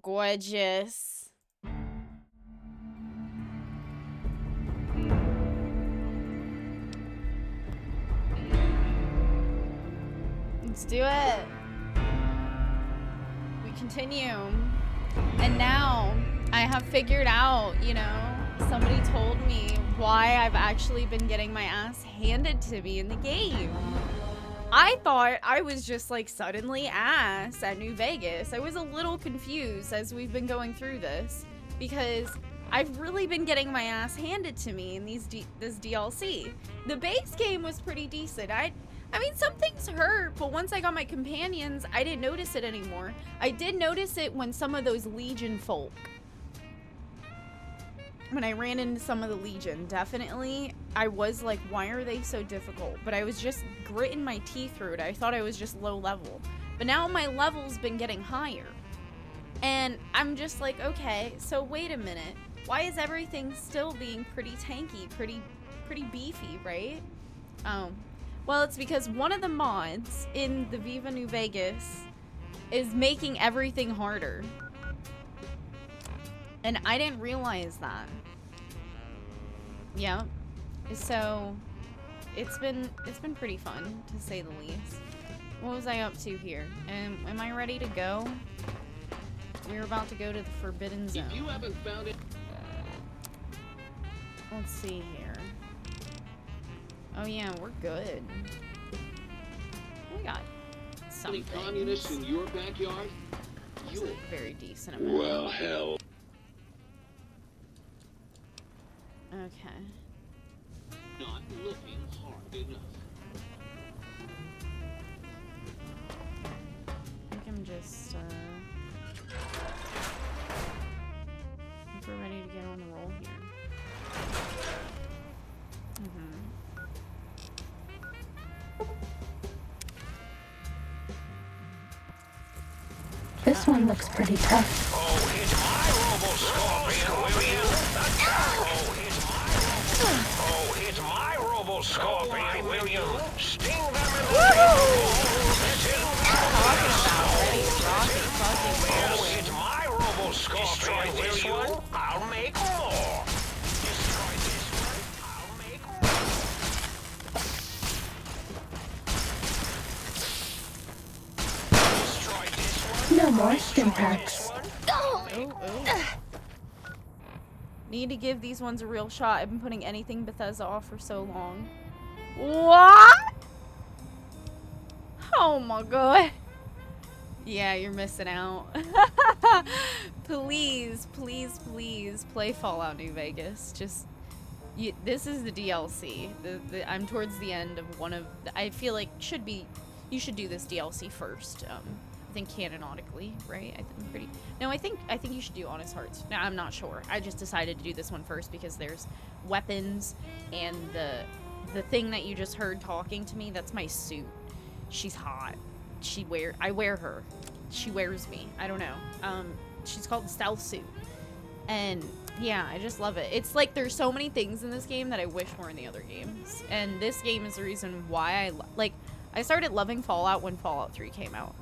Gorgeous. Let's do it. We continue. And now I have figured out, you know, somebody told me why I've actually been getting my ass handed to me in the game. I thought I was just like suddenly ass at New Vegas. I was a little confused as we've been going through this because I've really been getting my ass handed to me in this DLC. The base game was pretty decent. I mean, some things hurt, but once I got my companions, I didn't notice it anymore. I did notice it when some of those Legion folk, when I ran into some of the Legion, definitely, I was like, why are they so difficult? But I was just gritting my teeth through it. I thought I was just low level. But now my level's been getting higher. And I'm just like, okay, so wait a minute. Why is everything still being pretty tanky, pretty beefy, right? Well, it's because one of the mods in the Viva New Vegas is making everything harder. And I didn't realize that. Yeah. So it's been pretty fun, to say the least. What was I up to here? Am I ready to go? We're about to go to the Forbidden Zone. If you haven't found it. Let's see here. Oh yeah, we're good. We got something. Any communists in your backyard? It's a very decent amount. Well, hell. Okay. Not looking hard enough. I think I'm just, I think we're ready to get on the roll here. This one looks pretty tough. Oh, it's my Robo-Scorpion, will you? Oh, it's my Robo-Scorpion, will you? Sting them and this is Oh, it's my Robo-Scorpion, will you? I'll make more. Destroy this one, I'll make more. Destroy this one. No more stim packs. Need to give these ones a real shot. I've been putting anything Bethesda off for so long. What? Oh my god. Yeah, you're missing out. Please, please, please play Fallout New Vegas. Just, this is the DLC. I'm towards the end of one of, I feel like you should do this DLC first. I think canonically, right? I think you should do Honest Hearts. No, I'm not sure. I just decided to do this one first because there's weapons and the thing that you just heard talking to me, that's my suit. She's hot. I wear her. She wears me. I don't know. She's called the Stealth Suit. And yeah, I just love it. It's like there's so many things in this game that I wish were in the other games. And this game is the reason why I started loving Fallout when Fallout 3 came out.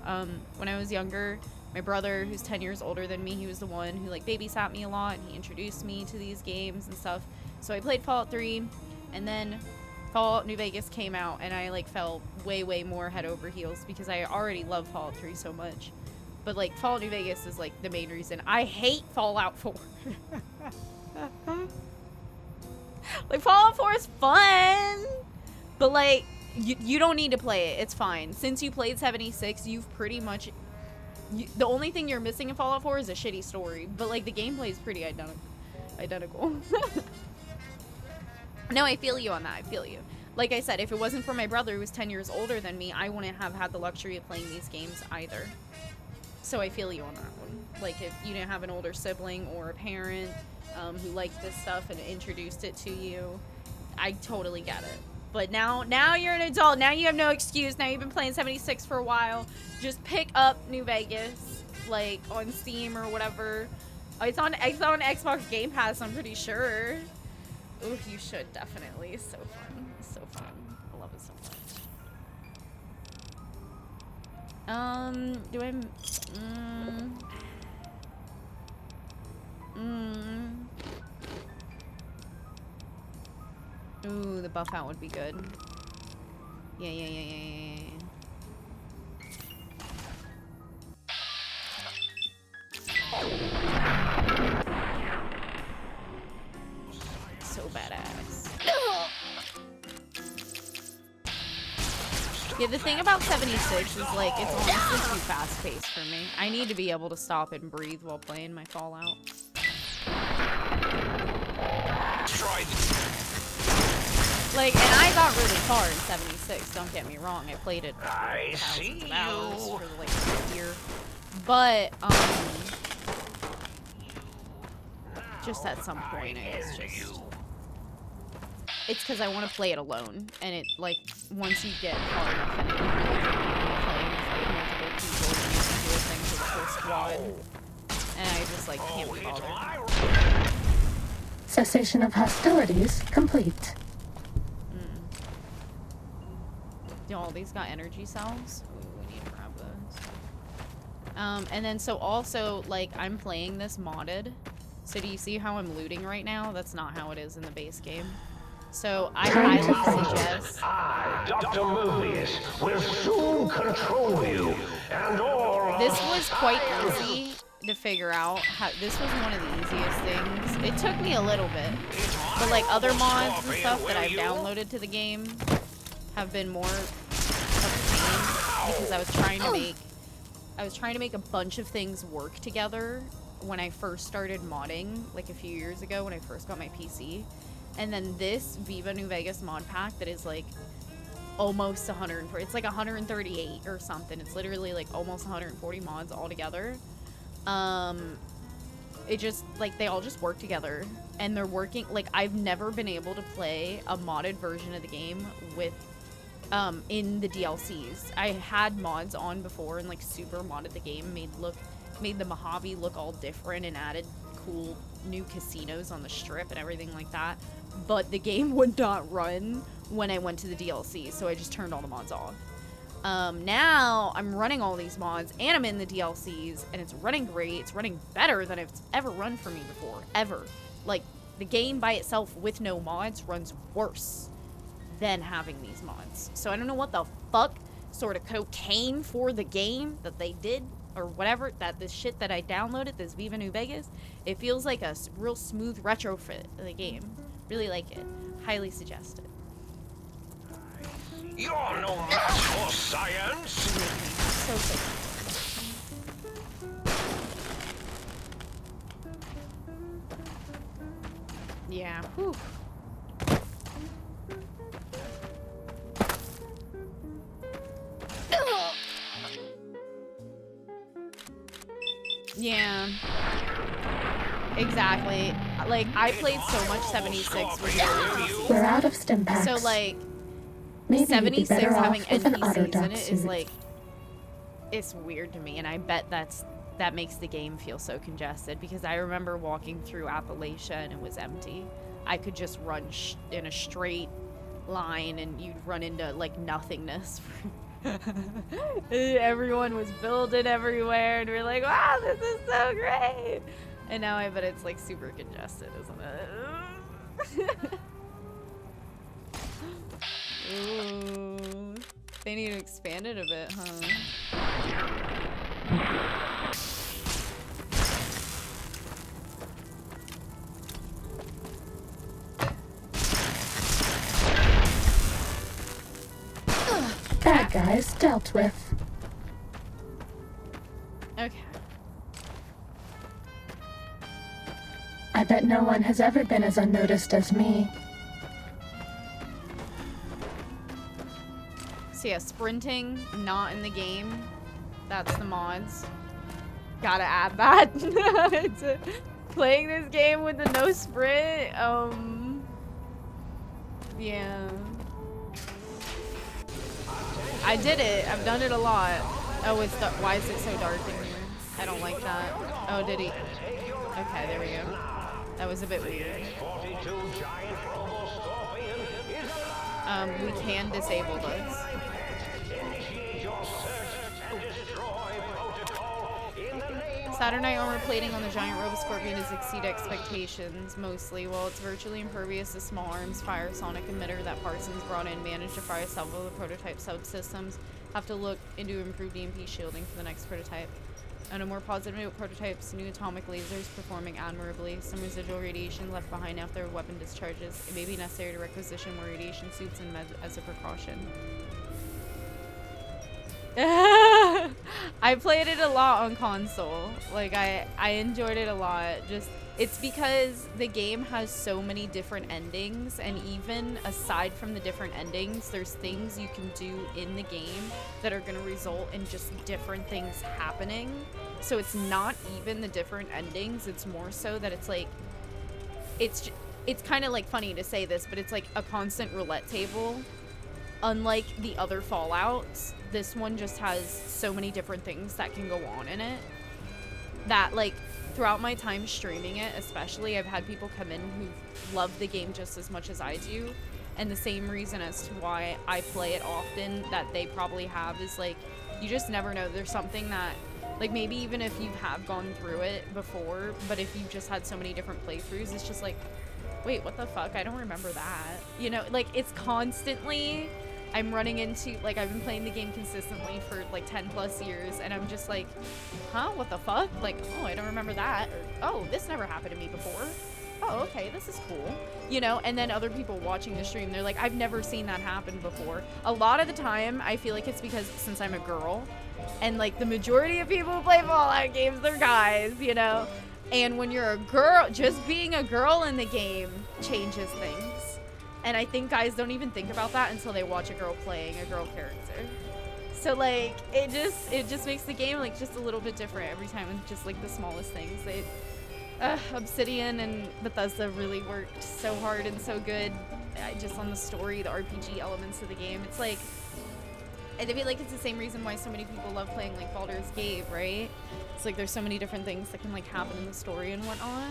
When I was younger, my brother, who's 10 years older than me, he was the one who like babysat me a lot, and he introduced me to these games and stuff. So I played Fallout 3, and then Fallout New Vegas came out, and I like fell way more head over heels because I already love Fallout 3 so much. But like Fallout New Vegas is like the main reason. I hate Fallout 4. Like Fallout 4 is fun, but like you don't need to play it. It's fine. Since you played 76, you've pretty much the only thing you're missing in Fallout 4 is a shitty story, but like the gameplay is pretty identical. No, I feel you on that. I feel you. Like I said, if it wasn't for my brother who was 10 years older than me, I wouldn't have had the luxury of playing these games either. So I feel you on that one. Like if you didn't have an older sibling or a parent who liked this stuff and introduced it to you, I totally get it. But now you're an adult. Now you have no excuse. Now you've been playing 76 for a while. Just pick up New Vegas, like on Steam or whatever. It's on Xbox Game Pass, I'm pretty sure. Ooh, you should definitely. It's so fun. It's so fun. I love it so much. Do I? Ooh, the buff out would be good. Yeah. So badass. Yeah, the thing about 76 is like it's honestly too fast paced for me. I need to be able to stop and breathe while playing my Fallout. Like, and I got really far in 76, don't get me wrong. I played it thousands of hours for like a year. But, just at some point, it's just... It's because I want to play it alone. And it, like, once you get far enough in it, you really playing with multiple people, you can do a thing with the whole squad. And I just, like, can't be bothered. Cessation of hostilities complete. All these got energy cells. Ooh, we need to grab those. And then so also, like, I'm playing this modded. So do you see how I'm looting right now? That's not how it is in the base game. So I highly suggest... Dr. Mobius will soon control you and all... This was quite easy to figure out. This was one of the easiest things. It took me a little bit. But, like, other mods and stuff that I've downloaded to the game have been more of a pain because I was trying to make a bunch of things work together when I first started modding, like a few years ago when I first got my PC. And then this Viva New Vegas mod pack that is like almost 140, it's like 138 or something. It's literally like almost 140 mods all together. It just, like, they all just work together. And they're working, like, I've never been able to play a modded version of the game with in the DLCs. I had mods on before and like super modded the game, made the Mojave look all different and added cool new casinos on the strip and everything like that. But the game would not run when I went to the DLC, so I just turned all the mods off. Now I'm running all these mods and I'm in the DLCs and it's running great. It's running better than it's ever run for me before, ever. Like, the game by itself with no mods runs worse than having these mods. So I don't know what the fuck sort of cocaine for the game that they did or whatever, that this shit that I downloaded, this Viva New Vegas, it feels like a real smooth retrofit of the game. Really like it. Highly suggest it. You're no match for science. So cool. Yeah. Whew. Yeah. Exactly. Like, I played so much 76 with We're out of stim packs. so, like, Maybe 76 you'd be better having off with an NPCs in autodoc it suit. is, like, it's weird to me, and I bet that makes the game feel so congested, because I remember walking through Appalachia and it was empty. I could just run in a straight line, and you'd run into, like, nothingness. Everyone was building everywhere, and we're like, wow, this is so great! And now I bet it's, like, super congested, isn't it? Ooh. They need to expand it a bit, huh? Bad guys dealt with. Okay. I bet no one has ever been as unnoticed as me. So yeah, sprinting, not in the game. That's the mods. Gotta add that. To playing this game with the no sprint, yeah. I did it. I've done it a lot. Oh, it's why is it so dark in here? I don't like that. Oh, did he? Okay, there we go. That was a bit weird. We can disable this. Saturn Night armor plating on the giant Roboscorpion has exceeded expectations, mostly. While it's virtually impervious to small arms fire sonic emitter that Parsons brought in managed to fire several of the prototype subsystems. Have to look into improved EMP shielding for the next prototype. On a more positive note, prototypes' new atomic lasers performing admirably. Some residual radiation left behind after a weapon discharges. It may be necessary to requisition more radiation suits and as a precaution. I played it a lot on console. Like, I enjoyed it a lot. Just, it's because the game has so many different endings, and even aside from the different endings, there's things you can do in the game that are going to result in just different things happening. So it's not even the different endings, it's more so that it's like, it's kind of like funny to say this, but it's like a constant roulette table. Unlike the other Fallouts, this one just has so many different things that can go on in it that, like, throughout my time streaming it especially, I've had people come in who love the game just as much as I do, and the same reason as to why I play it often that they probably have is, like, you just never know. There's something that, like, maybe even if you have gone through it before, but if you've just had so many different playthroughs, it's just like, wait, what the fuck? I don't remember that. You know, like, it's constantly, I'm running into, like, I've been playing the game consistently for, like, 10 plus years, and I'm just like, huh, what the fuck? Like, oh, I don't remember that. Or, oh, this never happened to me before. Oh, okay, this is cool. You know, and then other people watching the stream, they're like, I've never seen that happen before. A lot of the time, I feel like it's because since I'm a girl, and, like, the majority of people who play Fallout games, they're guys, you know? And when you're a girl, just being a girl in the game changes things. And I think guys don't even think about that until they watch a girl playing a girl character. So, like, it just makes the game, like, just a little bit different every time with just, like, the smallest things. Obsidian and Bethesda really worked so hard and so good just on the story, the RPG elements of the game. It's like, I feel like it's the same reason why so many people love playing, like, Baldur's Gate, right? It's like there's so many different things that can, like, happen in the story and whatnot.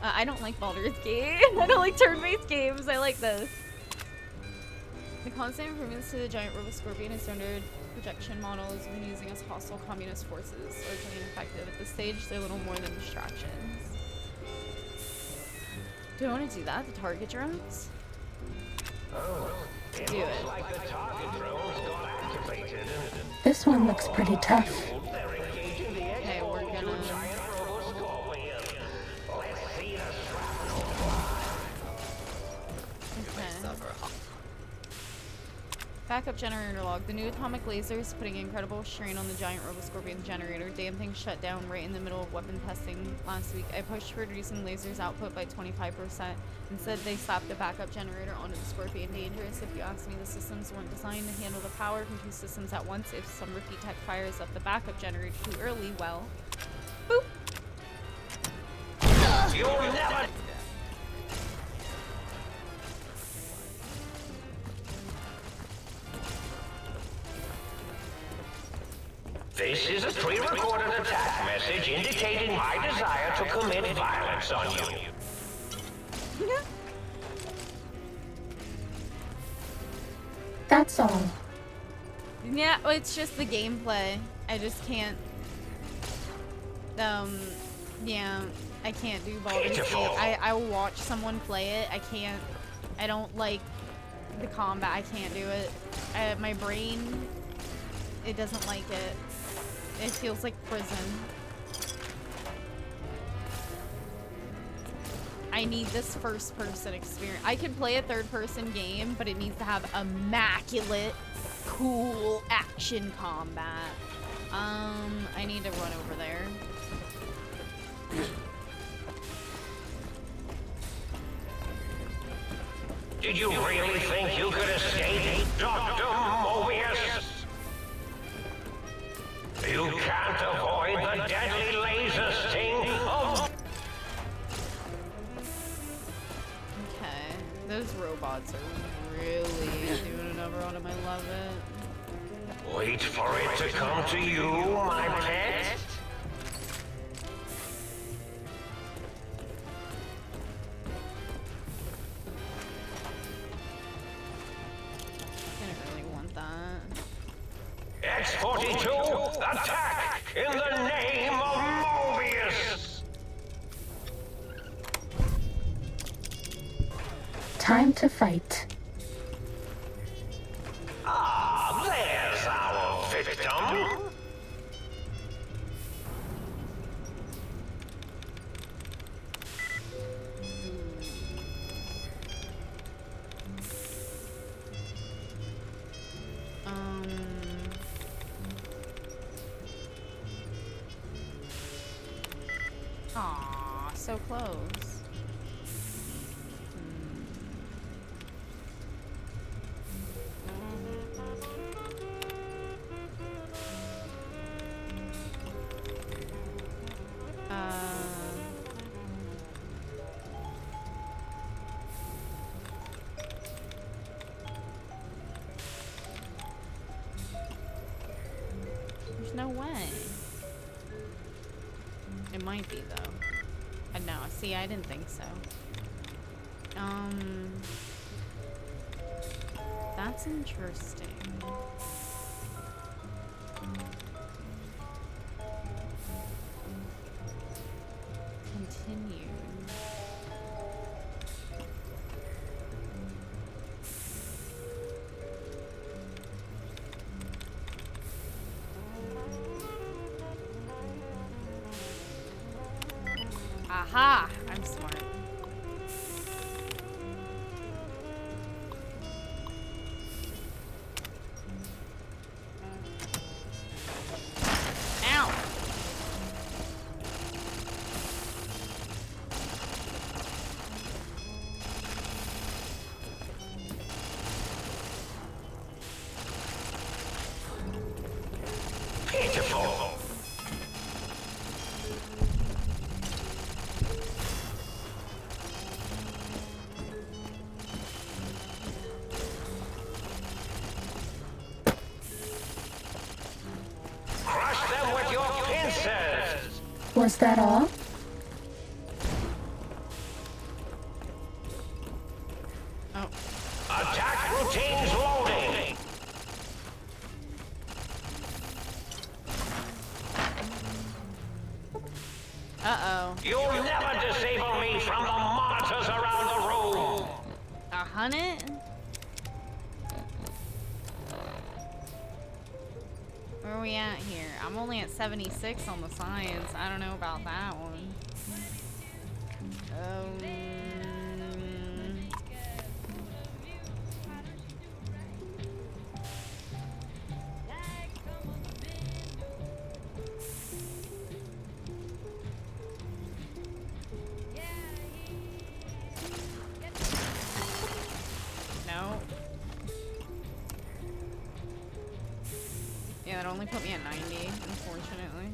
I don't like Baldur's Gate. I don't like turn-based games. I like this. The constant improvements to the giant Roboscorpion and standard projection model has been using as hostile communist forces, largely ineffective. At this stage, they're little more than distractions. Do I want to do that? The target drones? Oh, Do it. like the target drones got activated. This one looks pretty tough. They're engaging the Okay, we're export to gonna... a giant Roboscorpion. Let's see the shrapnel fly. Okay. Backup generator log. The new atomic laser is putting incredible strain on the giant Roboscorpion generator. Damn thing shut down right in the middle of weapon testing last week. I pushed for reducing lasers output by 25%. Instead, they slapped a backup generator onto the Scorpion. Dangerous. If you ask me, the systems weren't designed to handle the power from two systems at once. If some repeat tech fires up the backup generator too early, well, boop. You'll never... This is a pre-recorded attack message indicating my desire to commit violence on you. That's all. Yeah, well, it's just the gameplay. I just can't. Yeah, I can't do Baldur's Gate. I will watch someone play it. I can't. I don't like the combat. I can't do it. My brain, it doesn't like it. It feels like prison. I need this first-person experience. I can play a third-person game, but it needs to have immaculate, cool action combat. I need to run over there. Did you really think you could escape, Dr. Mobius? You can't avoid the deadly laser sting of... Okay, those robots are really doing a number on them. I love it. Wait for it to come to you, my pet. I didn't really want that. X-42, attack in the name of time to fight. Ah, there's our victim. Aw, so close. There's no way. It might be though. No, see, I didn't think so. That's interesting. Continue. Aha! I'm smart. Ow! Pitiful. Crush them with your pincers. Was that all? Oh. Attack routines loading. Uh-oh. You'll never disable me from the monitors around the room. A hunted? Where are we at here? I'm only at 76 on the science. I don't know about that one. No. Yeah, that only put me at 90, unfortunately.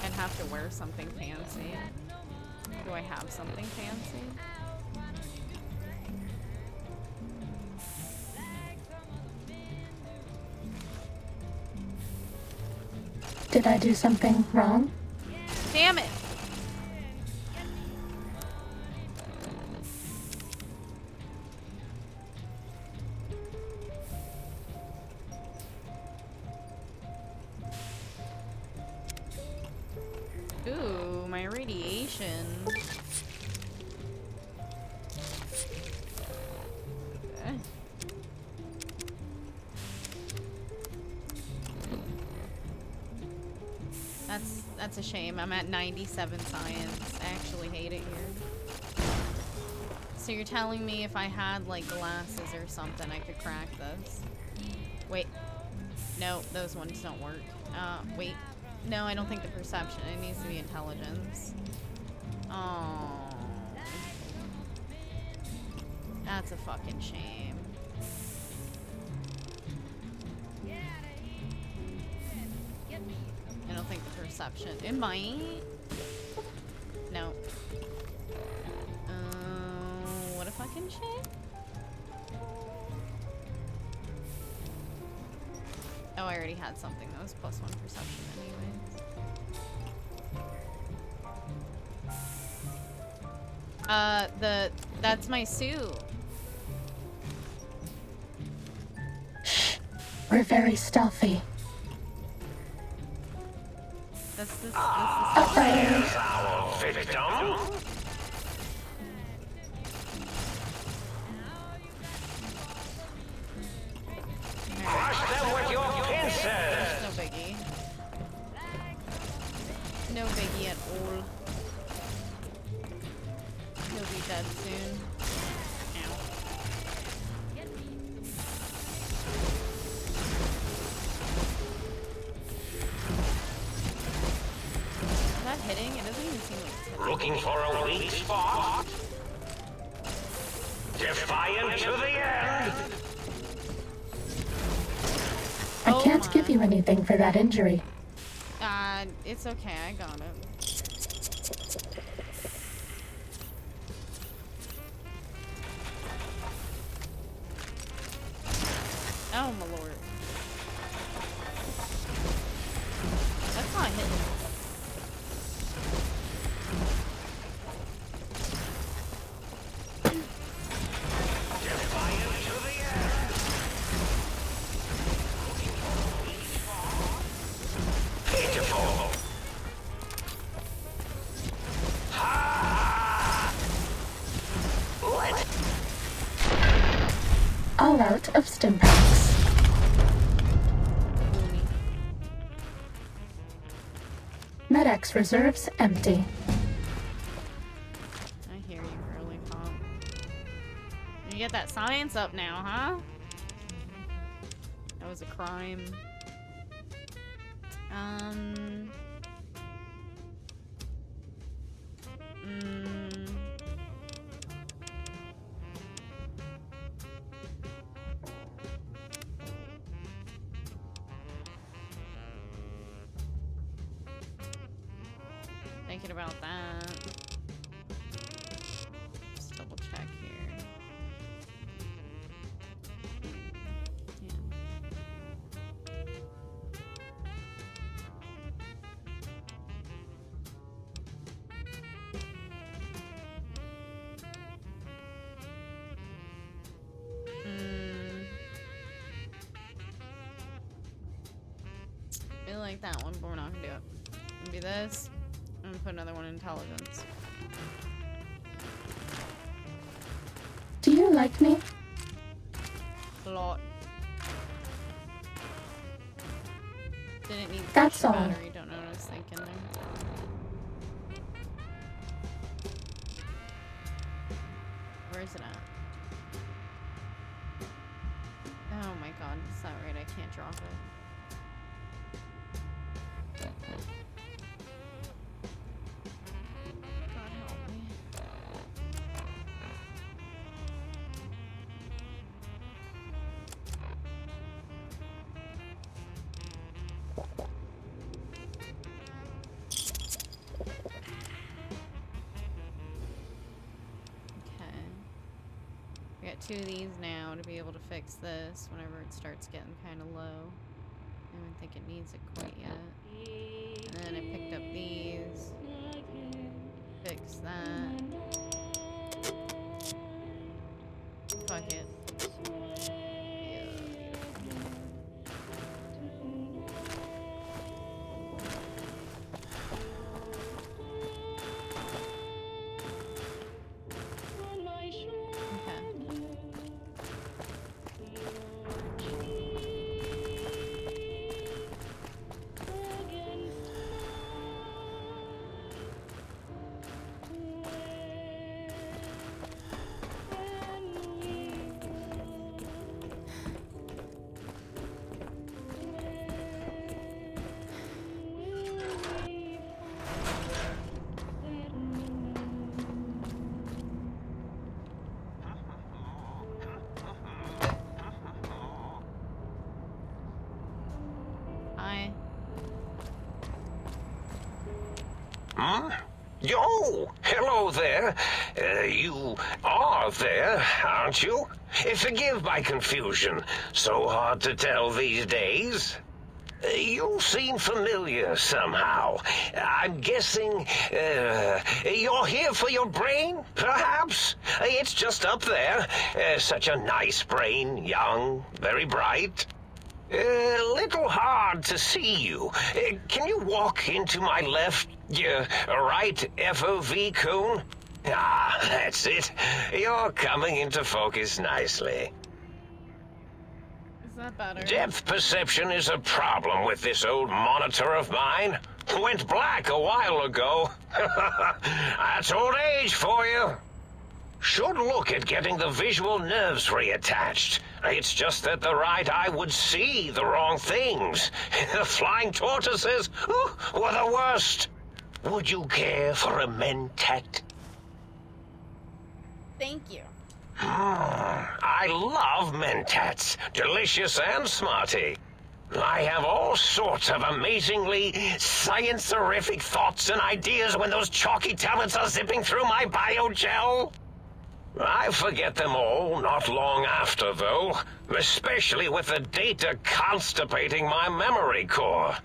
I'd have to wear something fancy. Do I have something fancy? Did I do something wrong? Damn it! Ooh, my radiation. Okay. That's a shame. I'm at 97 science. I actually hate it here. So you're telling me if I had like glasses or something, I could crack this? Wait. No, those ones don't work. Wait. No, I don't think the perception. It needs to be intelligence. Oh. That's a fucking shame. I don't think the perception. It might. No. What a fucking shame. Oh, I already had something that was +1 perception anyways. That's my SOOOO. Shh. We're very stealthy. That's this. There's our victim. lol. He'll be dead soon. Ow. Is that hitting? It doesn't even seem like it's hitting. Looking for a weak spot? Defiant to the end! I can't give you anything for that injury. It's okay, I got it. Oh my lord. That's not hitting. Defiant to the end! Pitiful! All out of stim packs. Boomy. Med-X reserves empty. I hear you, early pop. You get that science up now, huh? That was a crime. Thinking about that. Just double check here. I feel like that one, but we're not gonna do it. Gonna be this. I'm gonna put another one in intelligence. Do you like me? A lot. Didn't need the That's extra all. battery. Don't know what I was thinking there. Where is it at? Oh my god, it's not right. I can't drop it. God help me. Okay. We got 2 of these now to be able to fix this whenever it starts getting kind of low. I don't think it needs it quite yet. And then I picked up these. Fix that. Fuck it. Huh? Yo, hello there. You are there, aren't you? Forgive my confusion. So hard to tell these days. You seem familiar somehow. I'm guessing, you're here for your brain, perhaps? It's just up there. Such a nice brain, young, very bright. Little hard to see you. Can you walk into my left, right FOV cone? Ah, that's it. You're coming into focus nicely. Is that better? Depth perception is a problem with this old monitor of mine. Went black a while ago. That's old age for you. Should look at getting the visual nerves reattached. It's just that the right eye would see the wrong things. The flying tortoises were the worst. Would you care for a mentat? Thank you. I love mentats. Delicious and smarty. I have all sorts of amazingly science-orific thoughts and ideas when those chalky tablets are zipping through my biogel. I forget them all not long after, though, especially with the data constipating my memory core.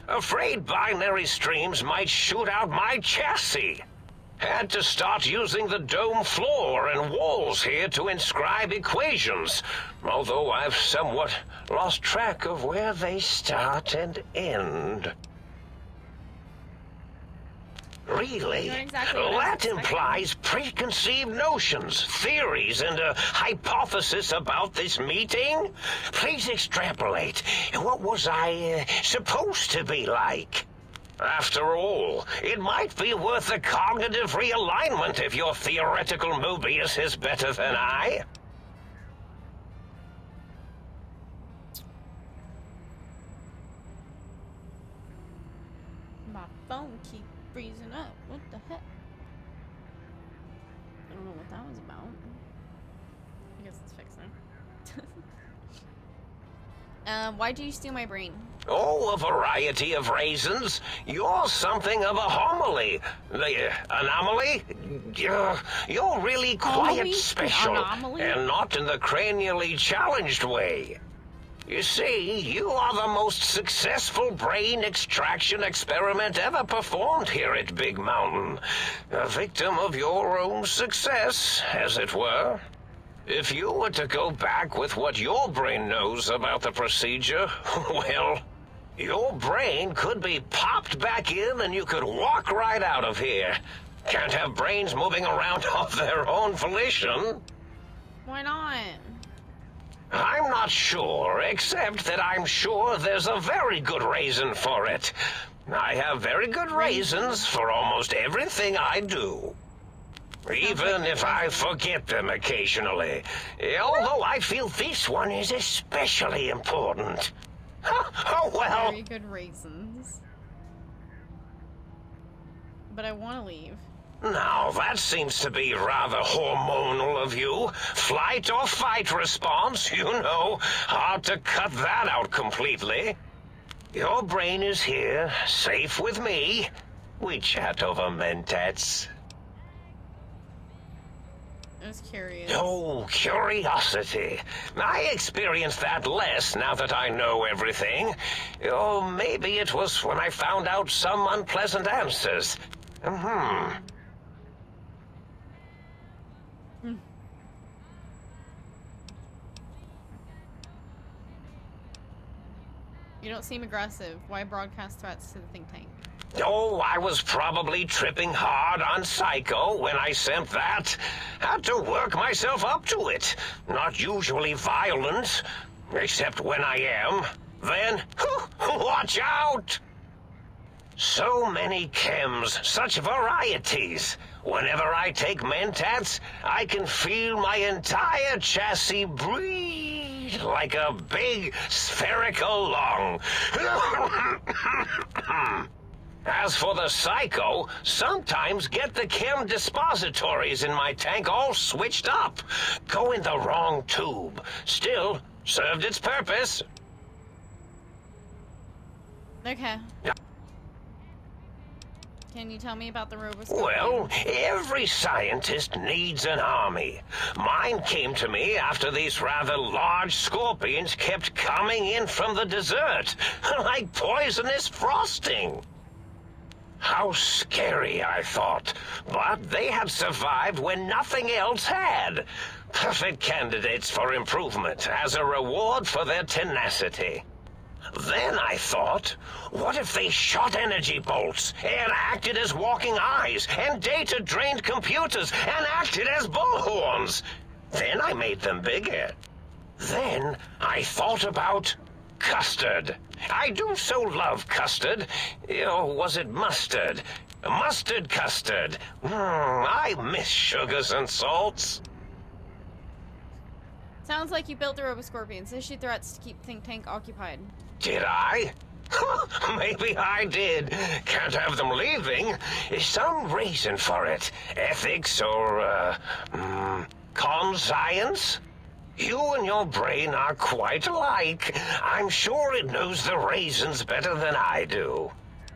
Afraid binary streams might shoot out my chassis. Had to start using the dome floor and walls here to inscribe equations, although I've somewhat lost track of where they start and end. Really? Exactly what I was That expecting. implies preconceived notions, theories, and a hypothesis about this meeting? Please extrapolate. What was I supposed to be like? After all, it might be worth a cognitive realignment if your theoretical Mobius is better than I. My phone keeps freezing up. What the heck? I don't know what that was about. I guess it's fixed now. Why'd you steal my brain? Oh, a variety of reasons. You're something of a homily. The anomaly? You're really quite Homily? special. Anomaly? And not in the cranially challenged way. You see, you are the most successful brain extraction experiment ever performed here at Big Mountain. A victim of your own success, as it were. If you were to go back with what your brain knows about the procedure, well, your brain could be popped back in and you could walk right out of here. Can't have brains moving around of their own volition. Why not? I'm not sure, except that I'm sure there's a very good reason for it. I have very good reasons for almost everything I do. Even if I forget them occasionally. Although I feel this one is especially important. Oh, well. Very good reasons. But I want to leave. Now, that seems to be rather hormonal of you. Flight or fight response, you know. Hard to cut that out completely. Your brain is here, safe with me. We chat over mentats. I was curious. Oh, curiosity. I experience that less now that I know everything. Or maybe it was when I found out some unpleasant answers. You don't seem aggressive. Why broadcast threats to the think tank? Oh, I was probably tripping hard on Psycho when I sent that. Had to work myself up to it. Not usually violent, except when I am. Then, watch out! So many chems, such varieties. Whenever I take mentats, I can feel my entire chassis breathe like a big spherical lung. As for the Psycho, sometimes get the chem dispositories in my tank all switched up. Go in the wrong tube. Still, served its purpose. Okay. Can you tell me about the roboscope? Well, every scientist needs an army. Mine came to me after these rather large scorpions kept coming in from the desert, like poisonous frosting. How scary, I thought. But they had survived when nothing else had. Perfect candidates for improvement as a reward for their tenacity. Then I thought, what if they shot energy bolts and acted as walking eyes and data-drained computers and acted as bullhorns? Then I made them bigger. Then I thought about custard. I do so love custard. Or was it mustard? Mustard custard. I miss sugars and salts. Sounds like you built a Roboscorpions. Issue threats to keep Think Tank occupied. Did I? Maybe I did. Can't have them leaving. Is some reason for it? Ethics or, conscience? You and your brain are quite alike. I'm sure it knows the raisins better than I do.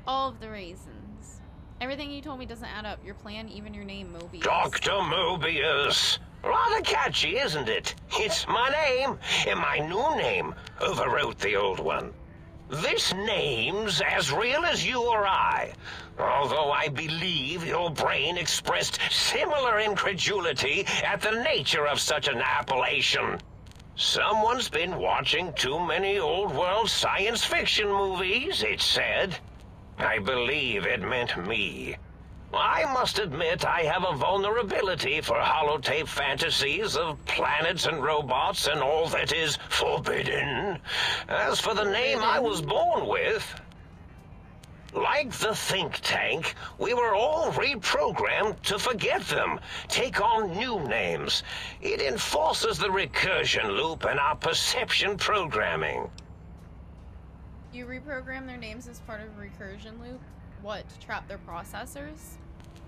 All of the raisins. Everything you told me doesn't add up. Your plan, even your name, Mobius. Dr. Mobius. Rather catchy, isn't it? It's my name, and my new name overwrote the old one. This name's as real as you or I, although I believe your brain expressed similar incredulity at the nature of such an appellation. Someone's been watching too many old-world science fiction movies, it said. I believe it meant me. I must admit I have a vulnerability for holotape fantasies of planets and robots and all that is forbidden. As for the name I was born with, like the think tank, we were all reprogrammed to forget them, take on new names. It enforces the recursion loop in our perception programming. You reprogram their names as part of a recursion loop? What, to trap their processors?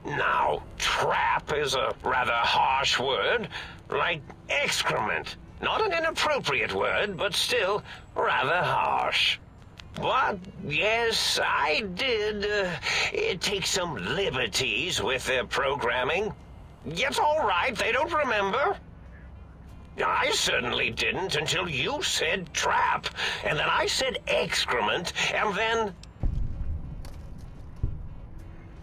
Now, trap is a rather harsh word, like excrement. Not an inappropriate word, but still rather harsh. But, yes, I did take some liberties with their programming. It's all right, they don't remember. I certainly didn't until you said trap, and then I said excrement, and then...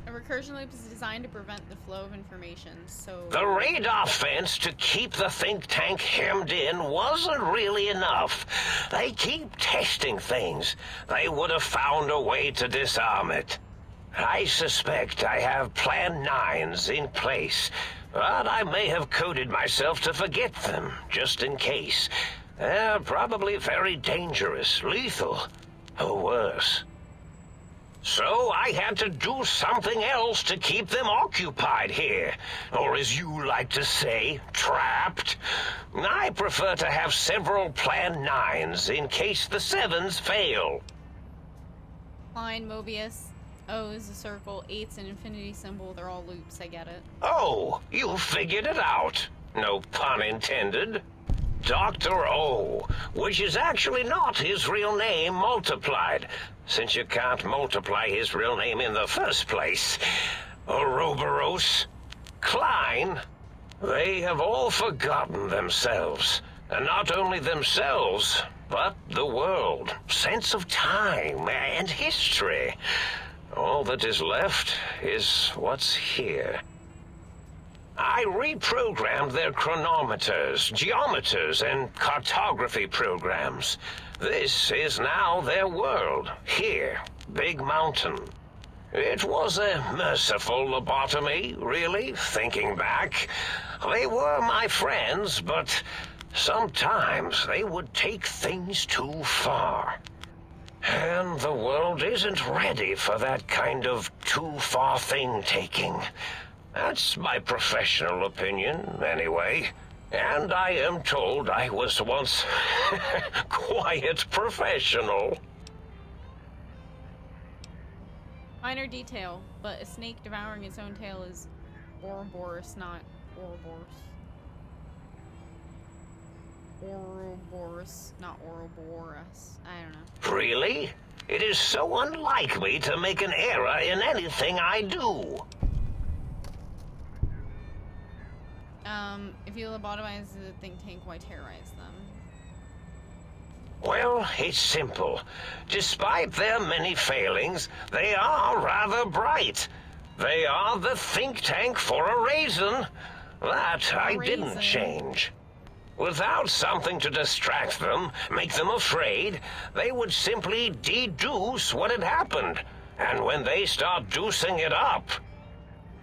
A recursion loop is designed to prevent the flow of information, so... The radar fence to keep the think tank hemmed in wasn't really enough. They keep testing things. They would have found a way to disarm it. I suspect I have Plan 9s in place, but I may have coded myself to forget them, just in case. They're probably very dangerous, lethal, or worse. So I had to do something else to keep them occupied here, or as you like to say, trapped. I prefer to have several Plan 9s in case the 7s fail. Line, Mobius. O is a circle, 8's an infinity symbol, they're all loops, I get it. Oh, you figured it out. No pun intended. Dr. O, which is actually not his real name multiplied, since you can't multiply his real name in the first place. Ouroboros, Klein, they have all forgotten themselves. And not only themselves, but the world, sense of time and history. All that is left is what's here. I reprogrammed their chronometers, geometers, and cartography programs. This is now their world, here, Big Mountain. It was a merciful lobotomy, really, thinking back. They were my friends, but sometimes they would take things too far. And the world isn't ready for that kind of too-far thing-taking. That's my professional opinion, anyway. And I am told I was once quite professional. Minor detail, but a snake devouring its own tail is Ouroboros, not Ouroboros. Ouroboros, not Ouroboros. I don't know. Really? It is so unlike me to make an error in anything I do. If you lobotomize the think tank, why terrorize them? Well, it's simple. Despite their many failings, they are rather bright. They are the think tank for a reason. That I didn't change. Without something to distract them, make them afraid, they would simply deduce what had happened. And when they start deucing it up,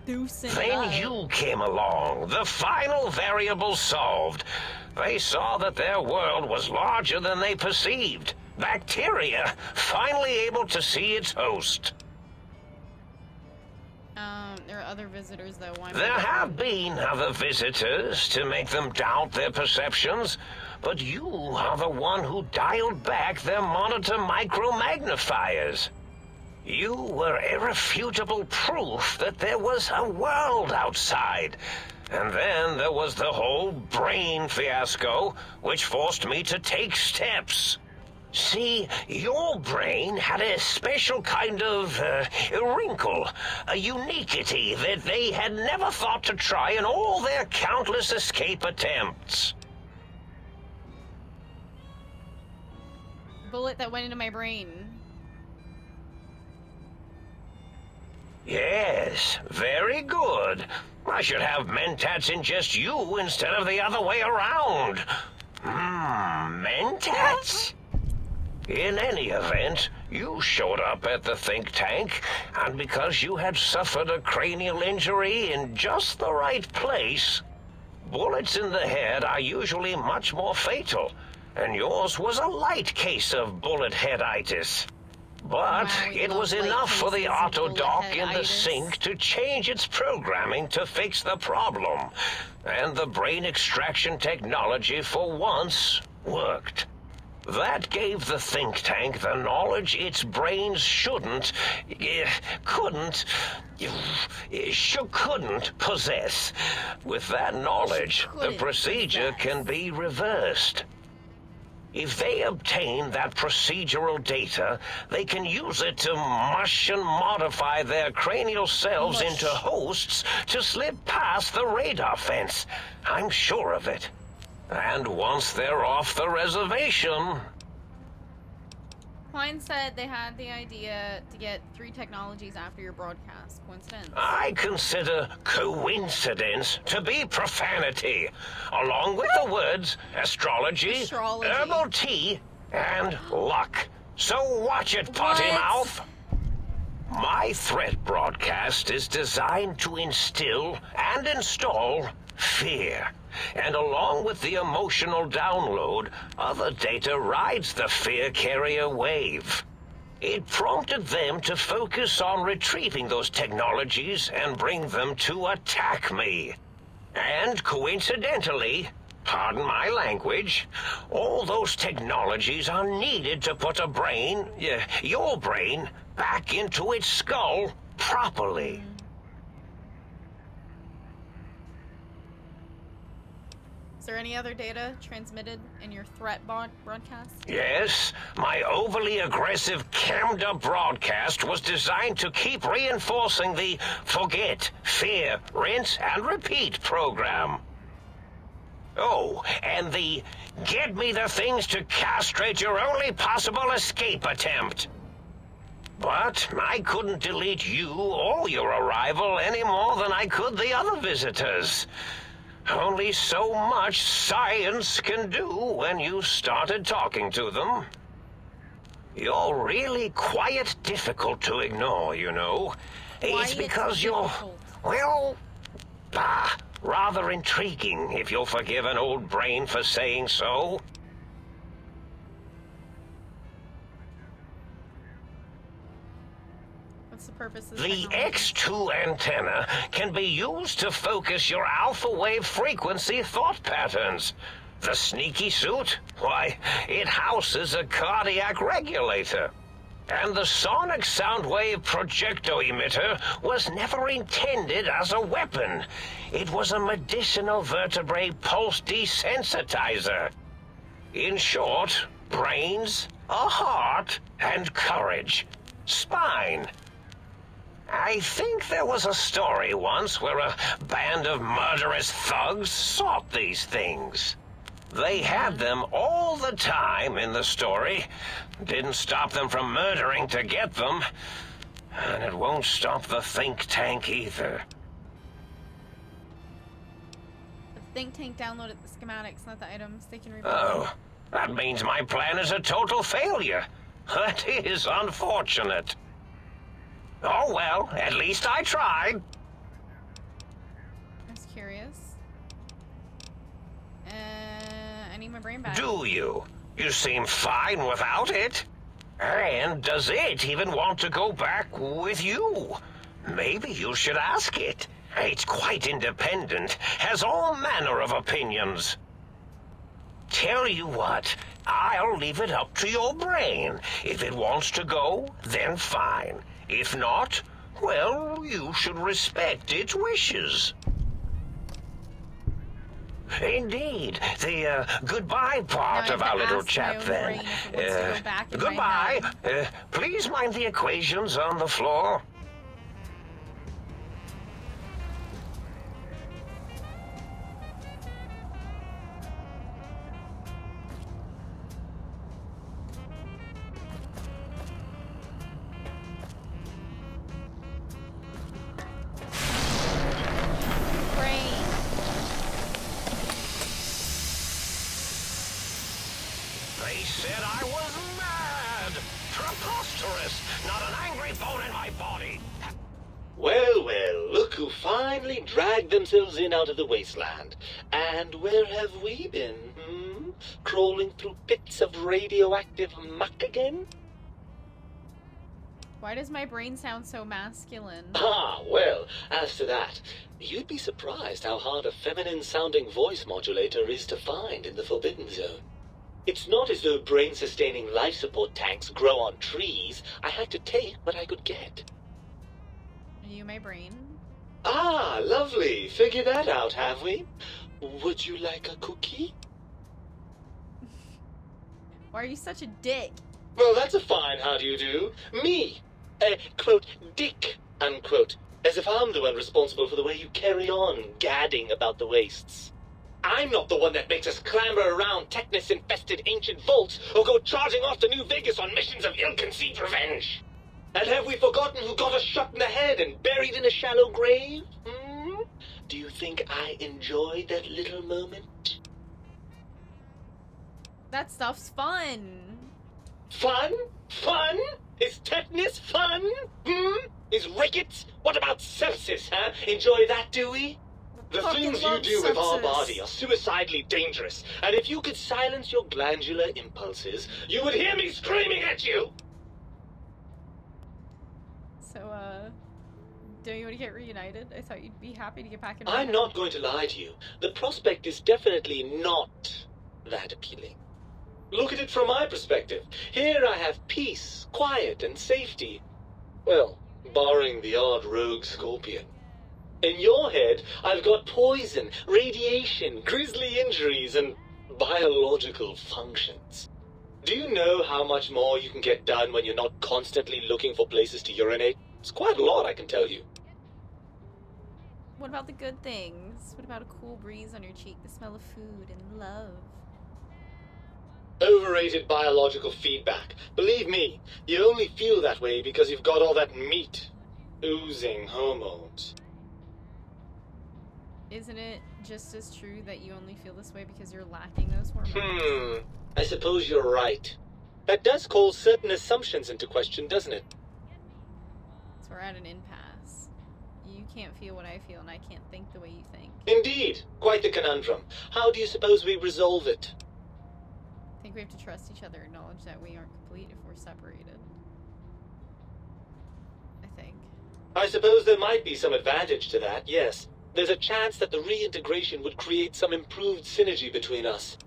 then you came along, the final variable solved. They saw that their world was larger than they perceived. Bacteria finally able to see its host. There are other visitors though. Why am I There different? have been other visitors to make them doubt their perceptions, but you are the one who dialed back their monitor micro-magnifiers. You were irrefutable proof that there was a world outside. And then there was the whole brain fiasco, which forced me to take steps. See, your brain had a special kind of wrinkle, a uniquity that they had never thought to try in all their countless escape attempts. Bullet that went into my brain. Yes, very good. I should have mentats ingest you instead of the other way around. Mentats? In any event, you showed up at the think tank, and because you had suffered a cranial injury in just the right place, bullets in the head are usually much more fatal, and yours was a light case of bullet headitis. But Wow, we it love was light enough for the cases of auto bullet dock in the headitis. sink to change its programming to fix the problem, and the brain extraction technology for once worked. That gave the think tank the knowledge its brains couldn't possess. With that knowledge, the Couldn't procedure possess. can be reversed. If they obtain that procedural data, they can use it to mush and modify their cranial selves Mush. into hosts to slip past the radar fence. I'm sure of it. And once they're off the reservation... Klein said they had the idea to get 3 technologies after your broadcast. Coincidence? I consider coincidence to be profanity, along with the words astrology, Astrology. herbal tea, and luck. So watch it, potty What? mouth. My threat broadcast is designed to instill and install fear. And along with the emotional download, other data rides the fear carrier wave. It prompted them to focus on retrieving those technologies and bring them to attack me. And coincidentally, pardon my language, all those technologies are needed to put a brain, your brain, back into its skull properly. Is there any other data transmitted in your threat broadcast? Yes, my overly aggressive, cammed-up broadcast was designed to keep reinforcing the forget, fear, rinse, and repeat program. Oh, and the get me the things to castrate your only possible escape attempt. But I couldn't delete you or your arrival any more than I could the other visitors. Only so much science can do when you started talking to them. You're really quite difficult to ignore, you know. It's Quiet because you're, difficult. well, rather intriguing, if you'll forgive an old brain for saying so. What's the purpose of The technology? X2 antenna can be used to focus your alpha wave frequency thought patterns. The sneaky suit? Why, it houses a cardiac regulator. And the sonic sound wave projecto emitter was never intended as a weapon. It was a medicinal vertebrae pulse desensitizer. In short, brains, a heart, and courage. Spine. I think there was a story once where a band of murderous thugs sought these things. They had them all the time in the story. Didn't stop them from murdering to get them. And it won't stop the think tank either. The think tank downloaded the schematics, not the items. They can rebuild Oh, that means my plan is a total failure. That is unfortunate. Oh well, at least I tried. I was curious. I need my brain back. Do you? You seem fine without it. And does it even want to go back with you? Maybe you should ask it. It's quite independent, has all manner of opinions. Tell you what, I'll leave it up to your brain. If it wants to go, then fine. If not, well, you should respect its wishes. Indeed. The goodbye part Now I of have our to little ask my chat own then. brain if it wants to go back in my Goodbye. head. Please mind the equations on the floor. Brain. They said I was mad. Preposterous. Not an angry bone in my body. Well, well, look who finally dragged themselves in out of the wasteland. And where have we been, Crawling through pits of radioactive muck again? Why does my brain sound so masculine? Ah, well, as to that, you'd be surprised how hard a feminine-sounding voice modulator is to find in the Forbidden Zone. It's not as though brain-sustaining life support tanks grow on trees. I had to take what I could get. Are you my brain? Ah, lovely. Figured that out, have we? Would you like a cookie? Why are you such a dick? Well, that's a fine how do you do. Me, quote, dick, unquote. As if I'm the one responsible for the way you carry on gadding about the wastes. I'm not the one that makes us clamber around Technus-infested ancient vaults or go charging off to New Vegas on missions of ill-conceived revenge. And have we forgotten who got us shot in the head and buried in a shallow grave? Do you think I enjoyed that little moment? That stuff's fun. Fun? Fun? Is tetanus fun? Is rickets? What about sepsis, huh? Enjoy that, do we? The Fucking things you love do with our sepsis. body are suicidally dangerous. And if you could silence your glandular impulses, you would hear me screaming at you! So, don't you want to get reunited? I thought you'd be happy to get back in. I'm not going to lie to you. The prospect is definitely not that appealing. Look at it from my perspective. Here I have peace, quiet, and safety. Well, barring the odd rogue scorpion. In your head, I've got poison, radiation, grisly injuries, and biological functions. Do you know how much more you can get done when you're not constantly looking for places to urinate? It's quite a lot, I can tell you. What about the good things? What about a cool breeze on your cheek, the smell of food, and love? Overrated biological feedback. Believe me, you only feel that way because you've got all that meat. Oozing hormones. Isn't it just as true that you only feel this way because you're lacking those hormones? I suppose you're right. That does call certain assumptions into question, doesn't it? So we're at an impasse. You can't feel what I feel, and I can't think the way you think. Indeed. Quite the conundrum. How do you suppose we resolve it? I think we have to trust each other, acknowledge that we aren't complete if we're separated. I think. I suppose there might be some advantage to that, yes. There's a chance that the reintegration would create some improved synergy between us.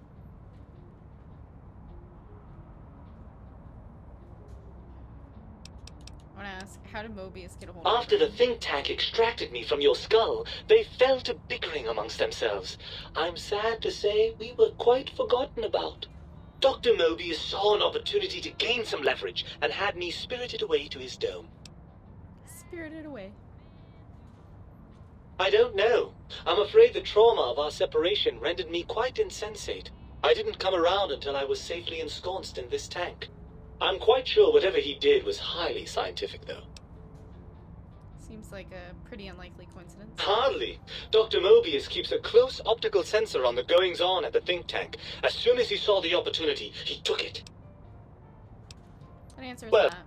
I want to ask, how did Mobius get a hold of After the think tank extracted me from your skull, they fell to bickering amongst themselves. I'm sad to say we were quite forgotten about. Dr. Mobius saw an opportunity to gain some leverage and had me spirited away to his dome. Spirited away. I don't know. I'm afraid the trauma of our separation rendered me quite insensate. I didn't come around until I was safely ensconced in this tank. I'm quite sure whatever he did was highly scientific, though. Seems like a pretty unlikely coincidence. Hardly. Dr. Mobius keeps a close optical sensor on the goings-on at the think tank. As soon as he saw the opportunity, he took it. What answer is Well- that?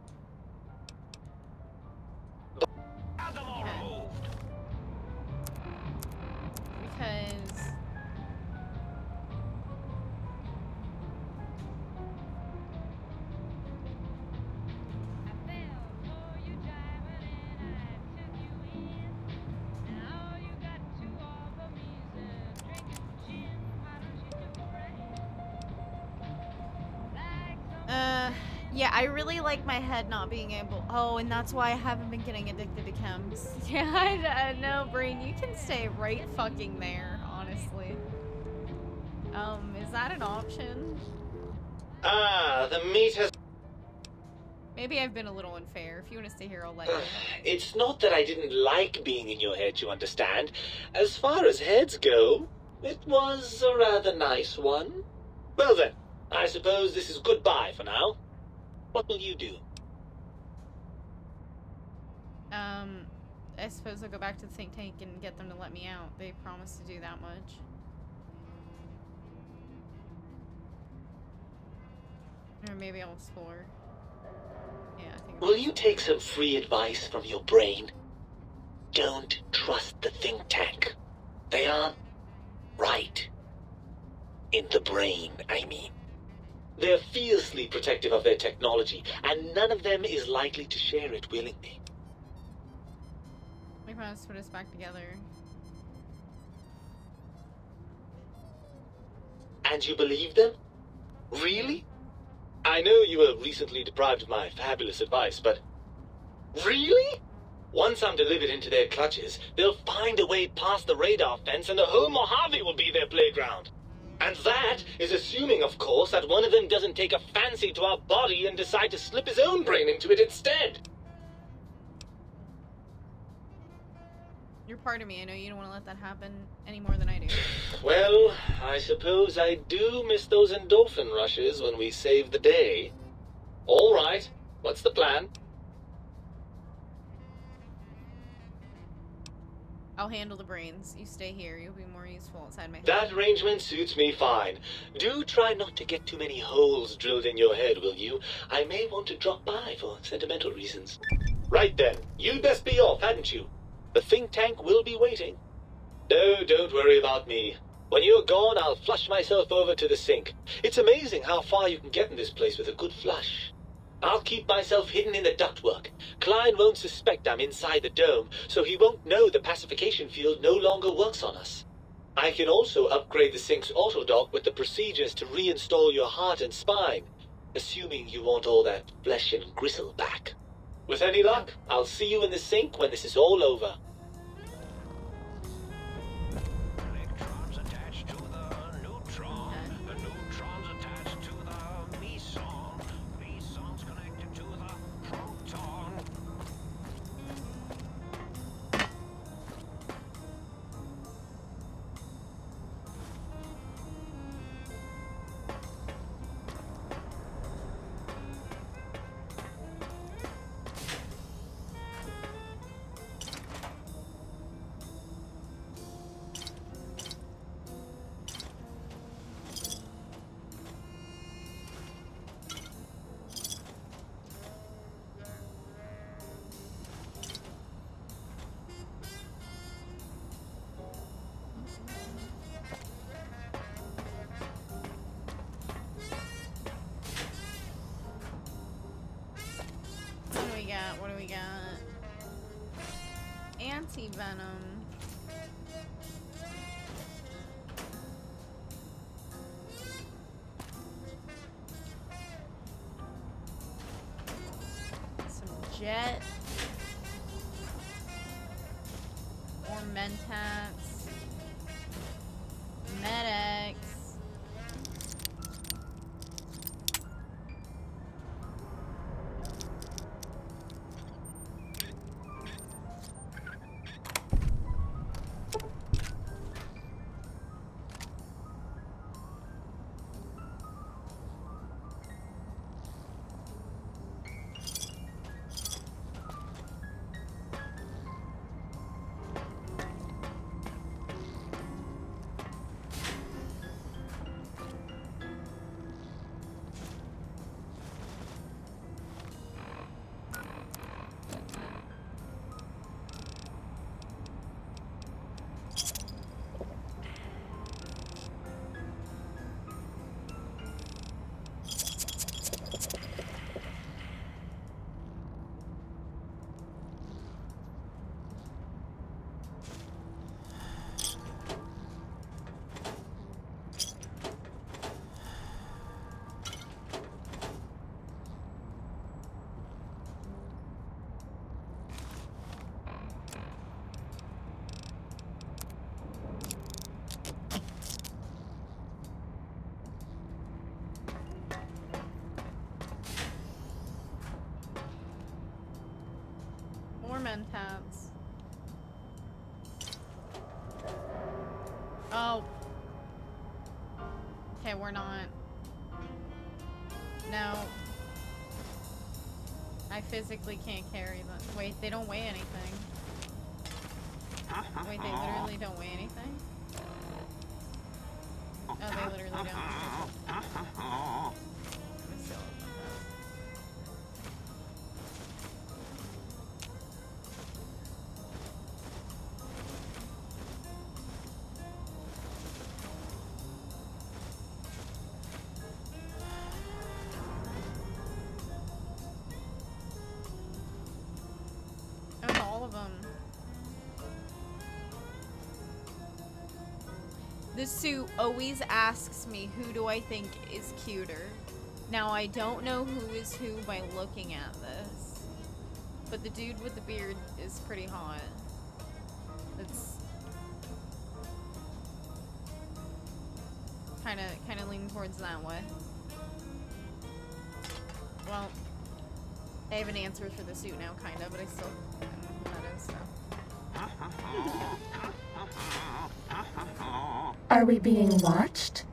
Have them all removed. Because Yeah, I really like my head not being able. Oh, and that's why I haven't been getting addicted to chems. Yeah, I know, brain. You can stay right fucking there, honestly. Is that an option? Ah, the meat has... Maybe I've been a little unfair. If you want to stay here, I'll let you. It's not that I didn't like being in your head, you understand. As far as heads go, it was a rather nice one. Well then, I suppose this is goodbye for now. What will you do? I suppose I'll go back to the think tank and get them to let me out. They promised to do that much. Or maybe I'll explore. Yeah, I think Will you take some free advice from your brain? Don't trust the think tank. They aren't right. In the brain, I mean. They're fiercely protective of their technology, and none of them is likely to share it willingly. They promised to put us back together. And you believe them? Really? I know you were recently deprived of my fabulous advice, but... Really? Once I'm delivered into their clutches, they'll find a way past the radar fence and the whole Mojave will be their playground. And that is assuming, of course, that one of them doesn't take a fancy to our body and decide to slip his own brain into it instead. You're part of me. I know you don't want to let that happen any more than I do. Well, I suppose I do miss those endorphin rushes when we save the day. All right, what's the plan? I'll handle the brains. You stay here. You'll be more useful outside my head. That arrangement suits me fine. Do try not to get too many holes drilled in your head, will you? I may want to drop by for sentimental reasons. Right then, you'd best be off, hadn't you? The think tank will be waiting. No, don't worry about me. When you're gone, I'll flush myself over to the sink. It's amazing how far you can get in this place with a good flush. I'll keep myself hidden in the ductwork. Klein won't suspect I'm inside the dome, so he won't know the pacification field no longer works on us. I can also upgrade the sink's autodock with the procedures to reinstall your heart and spine, assuming you want all that flesh and gristle back. With any luck, I'll see you in the sink when this is all over. Electrons attached to the neutron. The neutron's attached to the meson. Meson's connected to the proton. What do we got? Anti-venom. Some jet. Or Mentats. Med-X. mentats. Oh. Okay, we're not. No. I physically can't carry them. Wait, they don't weigh anything. Wait, they literally don't weigh anything? Oh, they literally don't. Let me see all of them. Oh, all of them. The suit always asks me who do I think is cuter. Now I don't know who is who by looking at this, but the dude with the beard is pretty hot. It's kind of leaning towards that way. Well, I have an answer for the suit now, kind of, but I still don't know who that is, so. Are we being watched?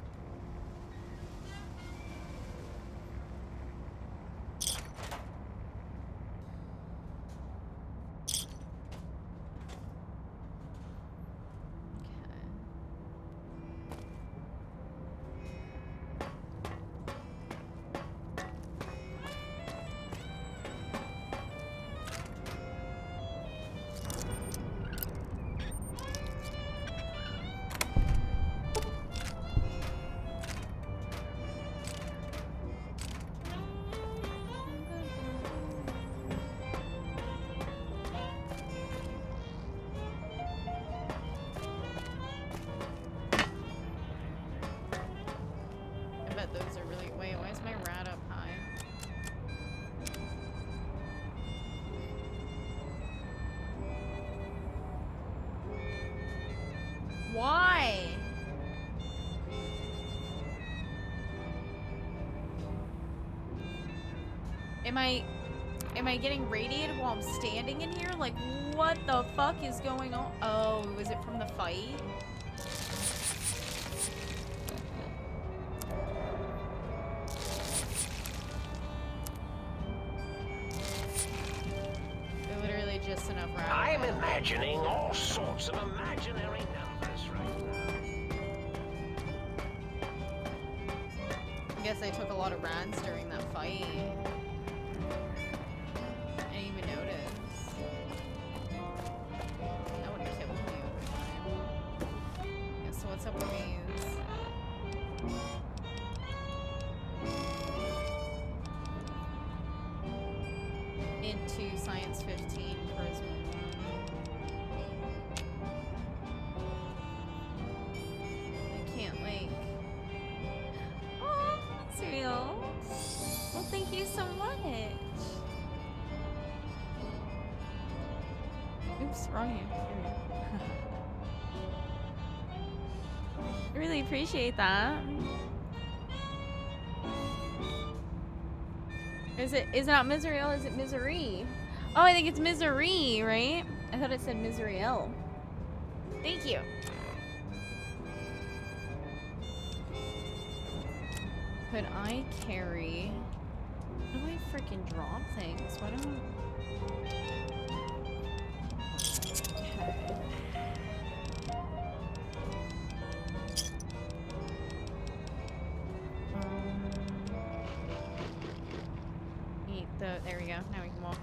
Why? Am I getting radiated while I'm standing in here? Like, what the fuck is going on? Oh, was it from the fight? Literally just enough round. I'm imagining all sorts of imaginary numbers right now. I guess I took a lot of rounds during that fight. I didn't even notice. That would have killed me over time. Yeah, so what's up with these? Into Science 15, Charisma 1. I can't, like... Oh, that's real. Well, thank you so much. Oops, wrong hand. I really appreciate that. Is it not Miseriel? Is it Misery? Oh, I think it's Misery, right? I thought it said Miseriel. Thank you. Could I carry? How do I freaking drop things? Why don't I? There we go. Now we can walk.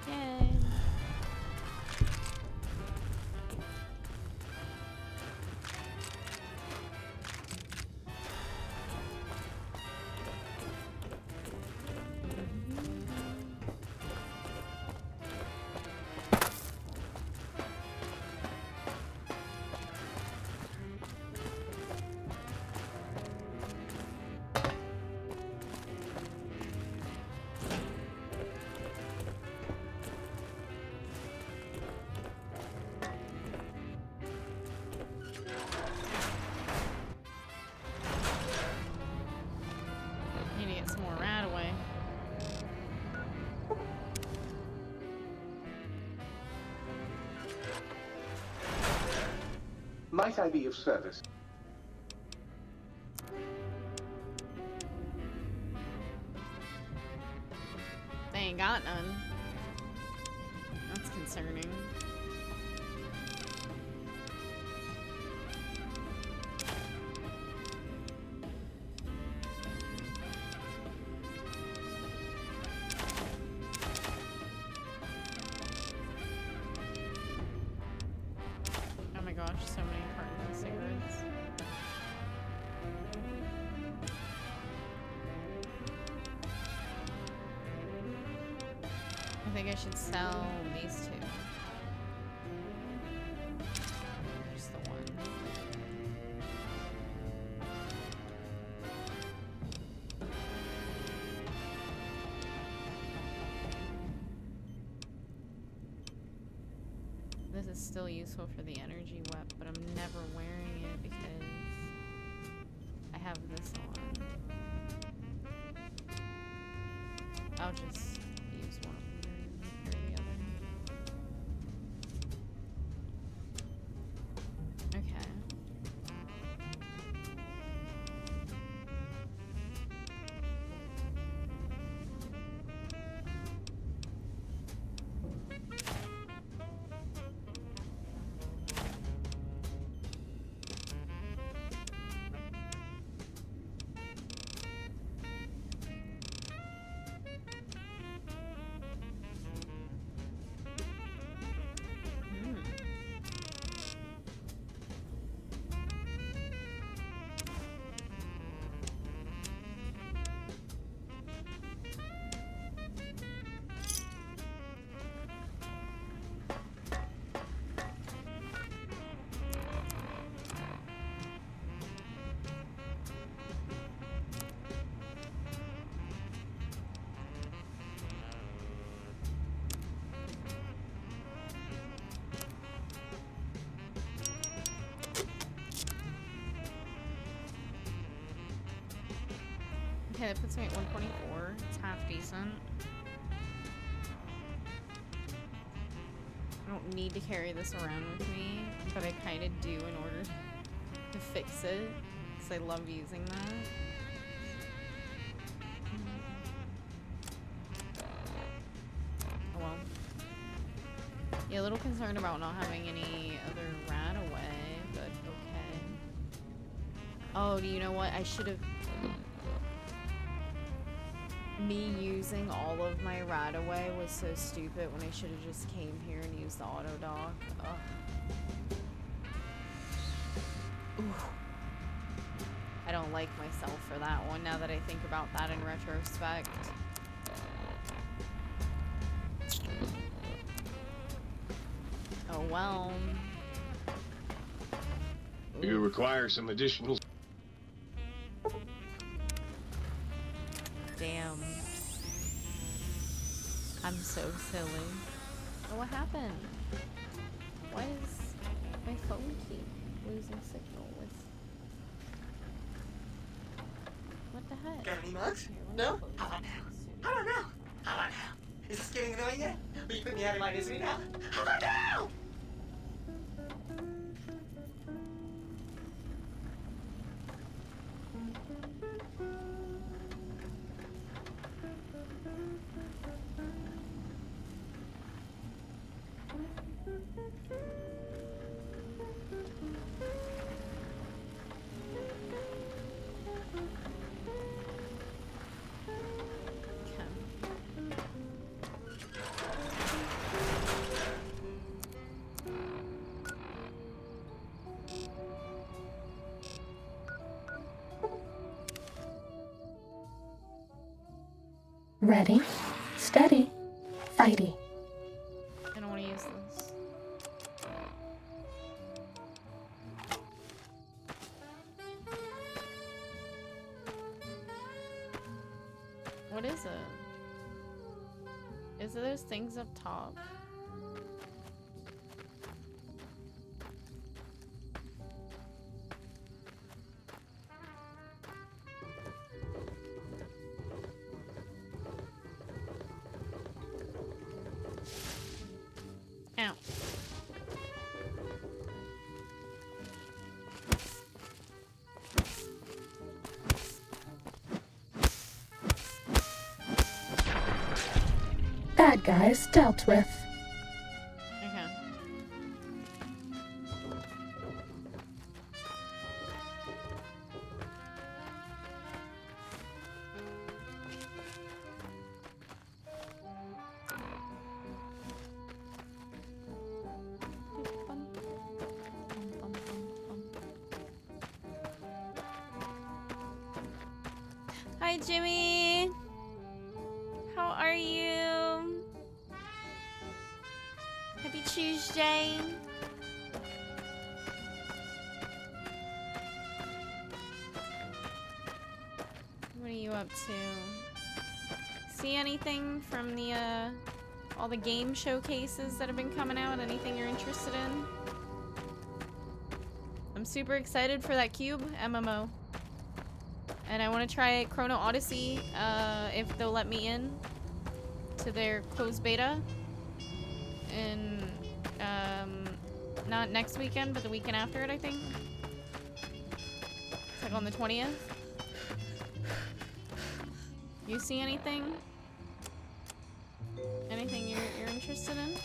Yay. Might I be of service? They ain't got none. That's concerning. Oh my gosh, so many cartons of cigarettes. I think I should sell these two. Just the one. This is still useful for the energy web, but I'm never wearing it because I have this on. I'll just use one of them or the other. Okay. Okay, that puts me at 124. It's half decent. I don't need to carry this around with me, but I kind of do in order to fix it, because I love using that. Oh well. Yeah, a little concerned about not having any other rat away, but okay. Oh, do you know what? I should have... Me using all of my rat away was so stupid when I should have just came here and used the auto dock. Ugh. Ooh. I don't like myself for that one now that I think about that in retrospect. Oh well. You require some additional... Damn. I'm so silly. Oh, what happened? Why is my phone keep losing signal with... What the heck? Got any mugs? Here, let me No? close How about this. now? How about now? How about now? Is this getting annoying yet? Will you put me out of my misery now? How about now? Ready, steady, fighty. I don't want to use this. What is it? Is it those things up top? Ow. Bad guys dealt with. Okay. Hi, Jimmy. How are you? Happy Tuesday. What are you up to? See anything from the all the game showcases that have been coming out? Anything you're interested in? I'm super excited for that Cube MMO. And I want to try Chrono Odyssey, if they'll let me in to their closed beta. In, not next weekend, but the weekend after it, I think. It's like on the 20th. You see anything? Anything you're interested in?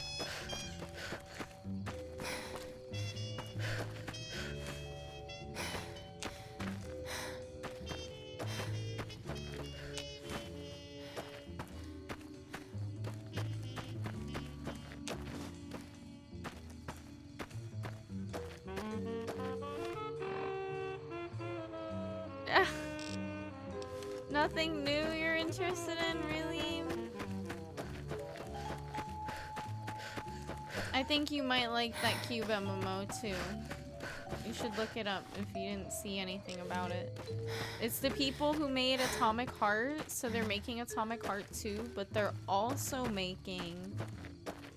Nothing new you're interested in, really? I think you might like that Cube MMO too. You should look it up if you didn't see anything about it. It's the people who made Atomic Heart, so they're making Atomic Heart 2, but they're also making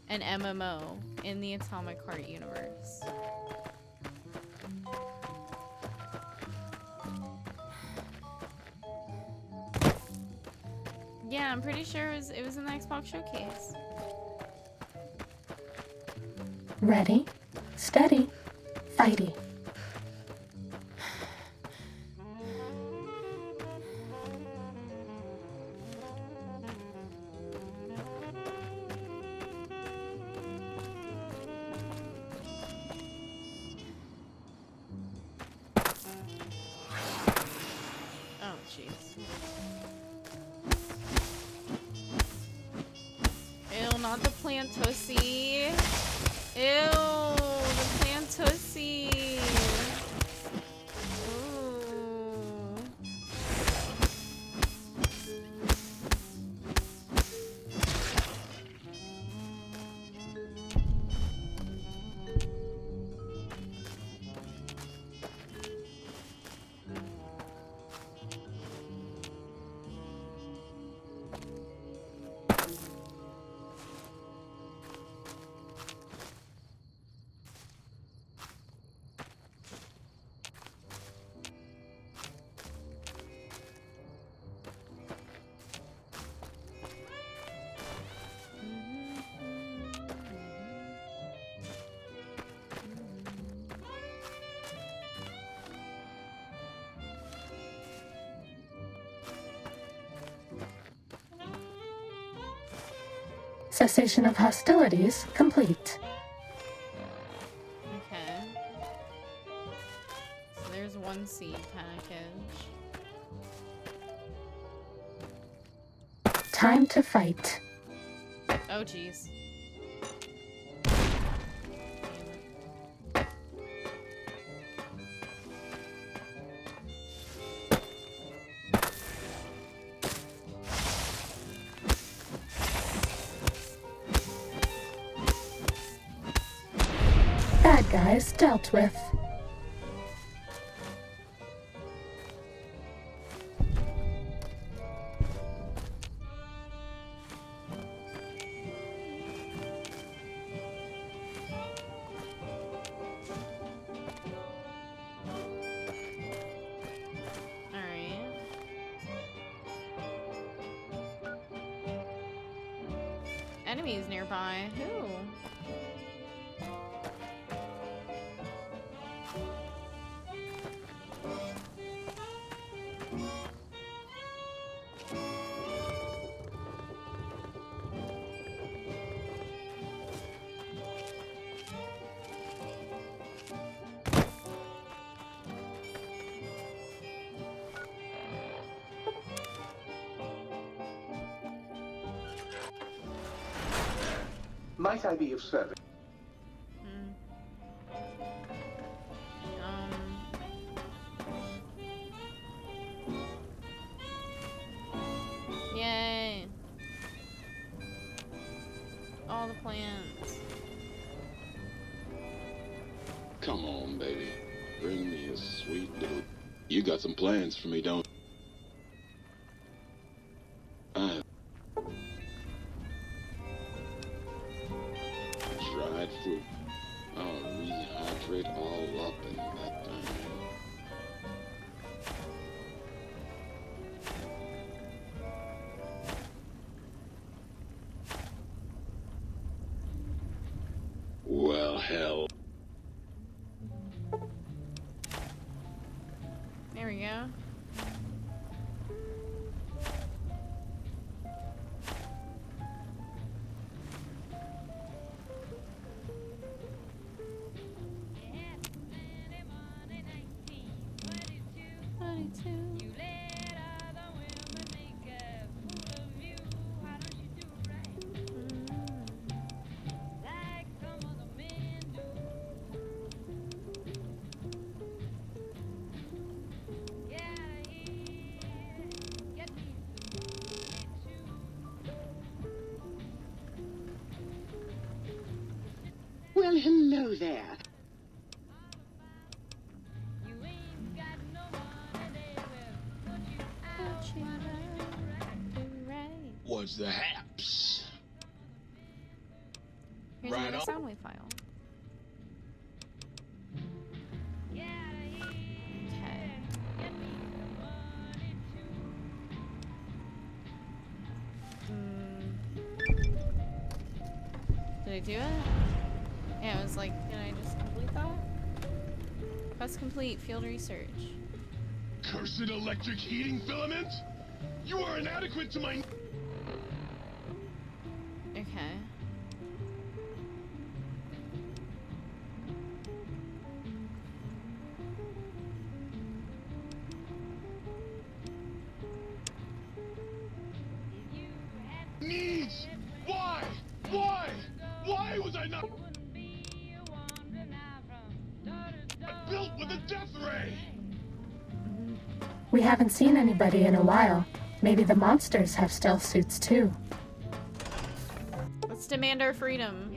an MMO in the Atomic Heart universe. Yeah, I'm pretty sure it was in the Xbox Showcase. Ready, steady, fighty. Oh, jeez. Ew, not the Plantussy. Ew, the Plantussy. Ooh. Cessation of hostilities complete. Okay. So there's one seed package. Time to fight. Oh, jeez. Bad guys dealt with. Alright. Enemies nearby. Who? Might I be of service? Yay. All the plans. Come on, baby. Bring me a sweet little... You got some plans for me, don't you? Dried fruit. I'll rehydrate all up in that thing. Well, hell. There we go. Well, hello there. What's the haps? Here's Right another on. sound wave file. Okay. Did I do it? Yeah, it was like, did I just complete that? Press complete field research. Cursed electric heating filament? You are inadequate to my... Okay. Needs! Why? Why? Why was I not... built with a death ray? We haven't seen anybody in a while. Maybe the monsters have stealth suits too. Let's demand our freedom.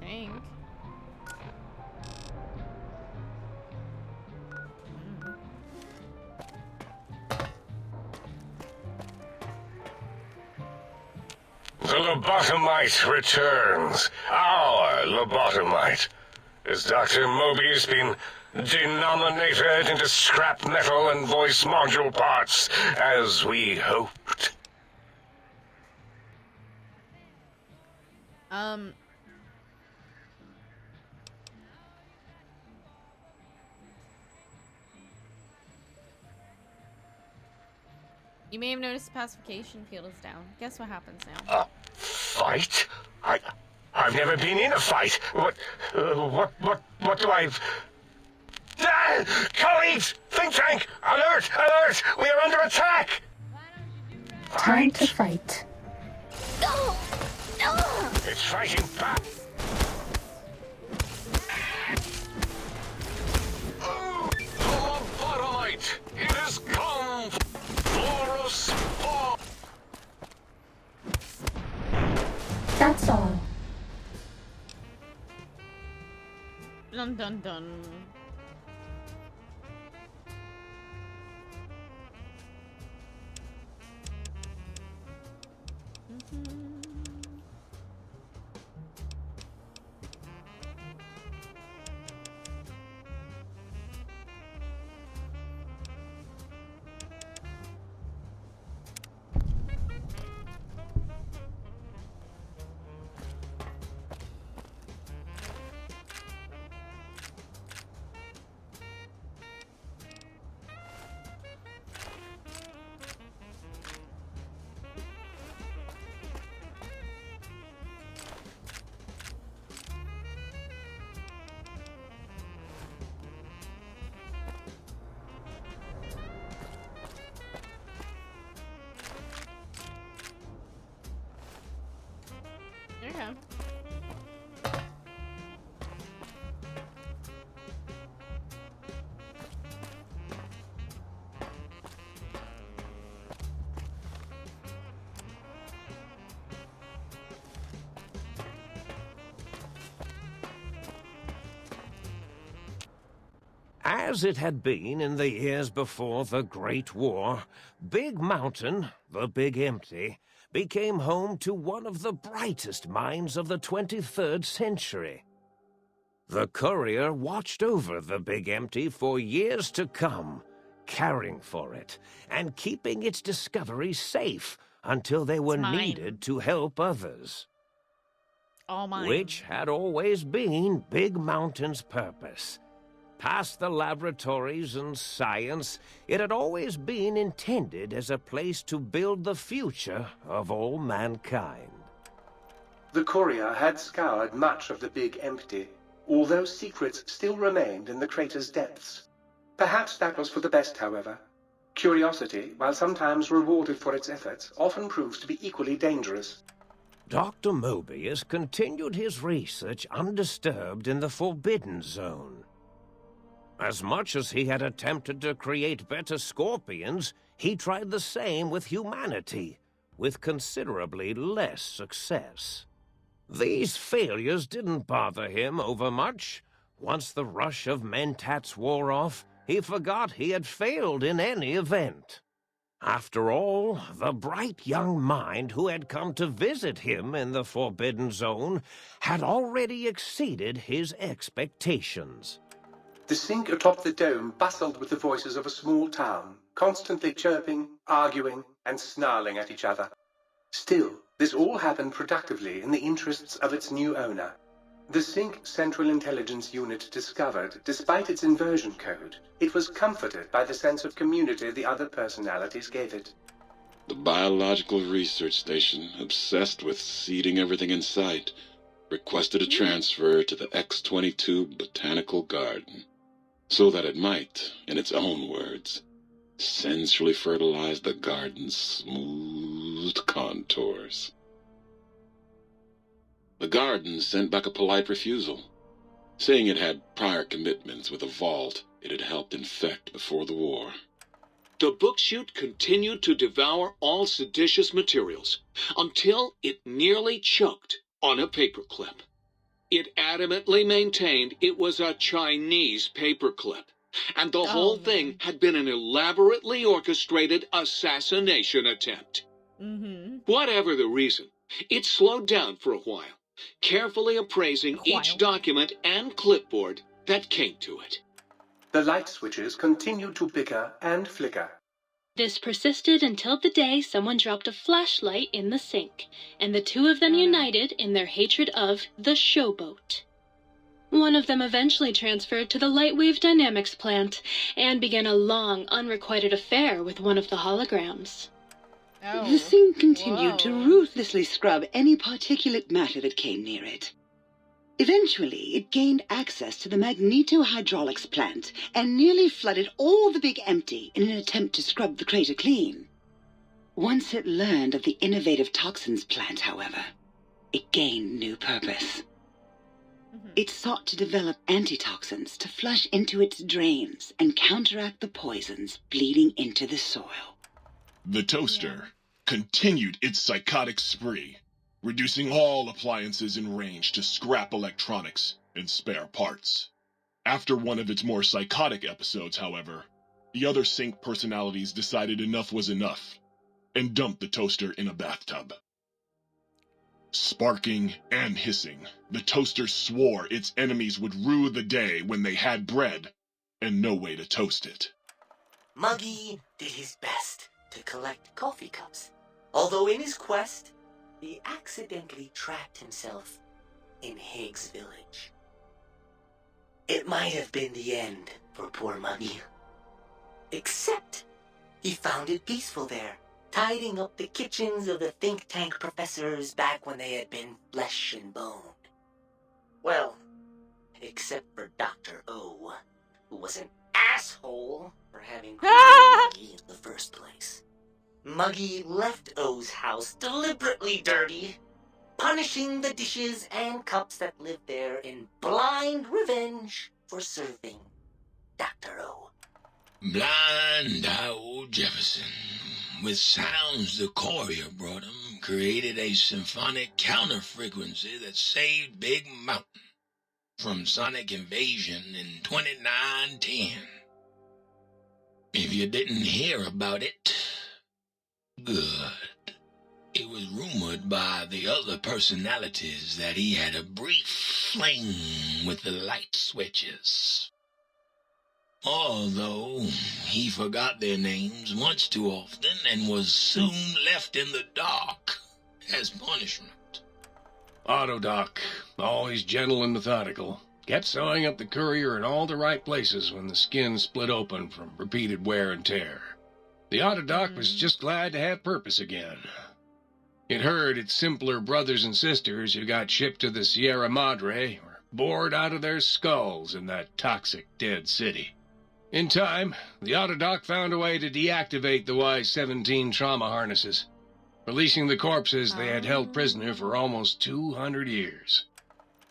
I think. The lobotomite returns. Our lobotomite. Has Dr. Mobius been denominated into scrap metal and voice module parts, as we hoped? You may have noticed the pacification field is down. Guess what happens now? A fight? I've never been in a fight. What do I... Colleagues! Think tank! Alert! Alert! We are under attack! Time to fight. It's fighting back! Lobotomite! It has come for us all! That's all. Dun dun dun. Okay. As it had been in the years before the Great War, Big Mountain, the Big Empty, became home to one of the brightest minds of the 23rd century. The courier watched over the Big Empty for years to come, caring for it and keeping its discoveries safe until they were needed to help others. All mine. Which had always been Big Mountain's purpose. Past the laboratories and science, it had always been intended as a place to build the future of all mankind. The courier had scoured much of the Big Empty, although secrets still remained in the crater's depths. Perhaps that was for the best, however. Curiosity, while sometimes rewarded for its efforts, often proves to be equally dangerous. Dr. Mobius continued his research undisturbed in the Forbidden Zone. As much as he had attempted to create better scorpions, he tried the same with humanity, with considerably less success. These failures didn't bother him overmuch. Once the rush of mentats wore off, he forgot he had failed in any event. After all, the bright young mind who had come to visit him in the Forbidden Zone had already exceeded his expectations. The sink atop the dome bustled with the voices of a small town, constantly chirping, arguing, and snarling at each other. Still, this all happened productively in the interests of its new owner. The Sync Central Intelligence Unit discovered, despite its inversion code, it was comforted by the sense of community the other personalities gave it. The Biological Research Station, obsessed with seeding everything in sight, requested a transfer to the X-22 Botanical Garden, so that it might, in its own words, sensually fertilize the garden's smooth contours. The garden sent back a polite refusal, saying it had prior commitments with a vault it had helped infect before the war. The book chute continued to devour all seditious materials until it nearly choked on a paperclip. It adamantly maintained it was a Chinese paperclip, and the whole thing had been an elaborately orchestrated assassination attempt. Whatever the reason, it slowed down for a while, carefully appraising each document and clipboard that came to it. The light switches continued to bicker and flicker. This persisted until the day someone dropped a flashlight in the sink, and the two of them united in their hatred of the showboat. One of them eventually transferred to the Lightwave Dynamics plant and began a long, unrequited affair with one of the holograms. The thing continued to ruthlessly scrub any particulate matter that came near it. Eventually, it gained access to the magnetohydraulics plant and nearly flooded all the Big Empty in an attempt to scrub the crater clean. Once it learned of the innovative toxins plant, however, it gained new purpose. It sought to develop antitoxins to flush into its drains and counteract the poisons bleeding into the soil. The toaster continued its psychotic spree, reducing all appliances in range to scrap electronics and spare parts. After one of its more psychotic episodes, however, the other Sync personalities decided enough was enough and dumped the toaster in a bathtub. Sparking and hissing, the toaster swore its enemies would rue the day when they had bread and no way to toast it. Muggy did his best to collect coffee cups, although in his quest, he accidentally trapped himself in Higgs Village. It might have been the end for poor Muggy. Except he found it peaceful there, tidying up the kitchens of the think tank professors back when they had been flesh and bone. Well, except for Dr. O, who was an asshole for having created Muggy in the first place. Muggy left O's house deliberately dirty, punishing the dishes and cups that live there in blind revenge for serving Dr. O. Blind old Jefferson, with sounds the courier brought him, created a symphonic counter-frequency that saved Big Mountain from sonic invasion in 2910. If you didn't hear about it, good. It was rumored by the other personalities that he had a brief fling with the light switches. Although he forgot their names much too often and was soon left in the dark as punishment. Autodoc, always gentle and methodical, kept sewing up the courier in all the right places when the skin split open from repeated wear and tear. The Autodoc was just glad to have purpose again. It heard its simpler brothers and sisters who got shipped to the Sierra Madre were bored out of their skulls in that toxic dead city. In time, the Autodoc found a way to deactivate the Y-17 trauma harnesses, releasing the corpses they had held prisoner for almost 200 years.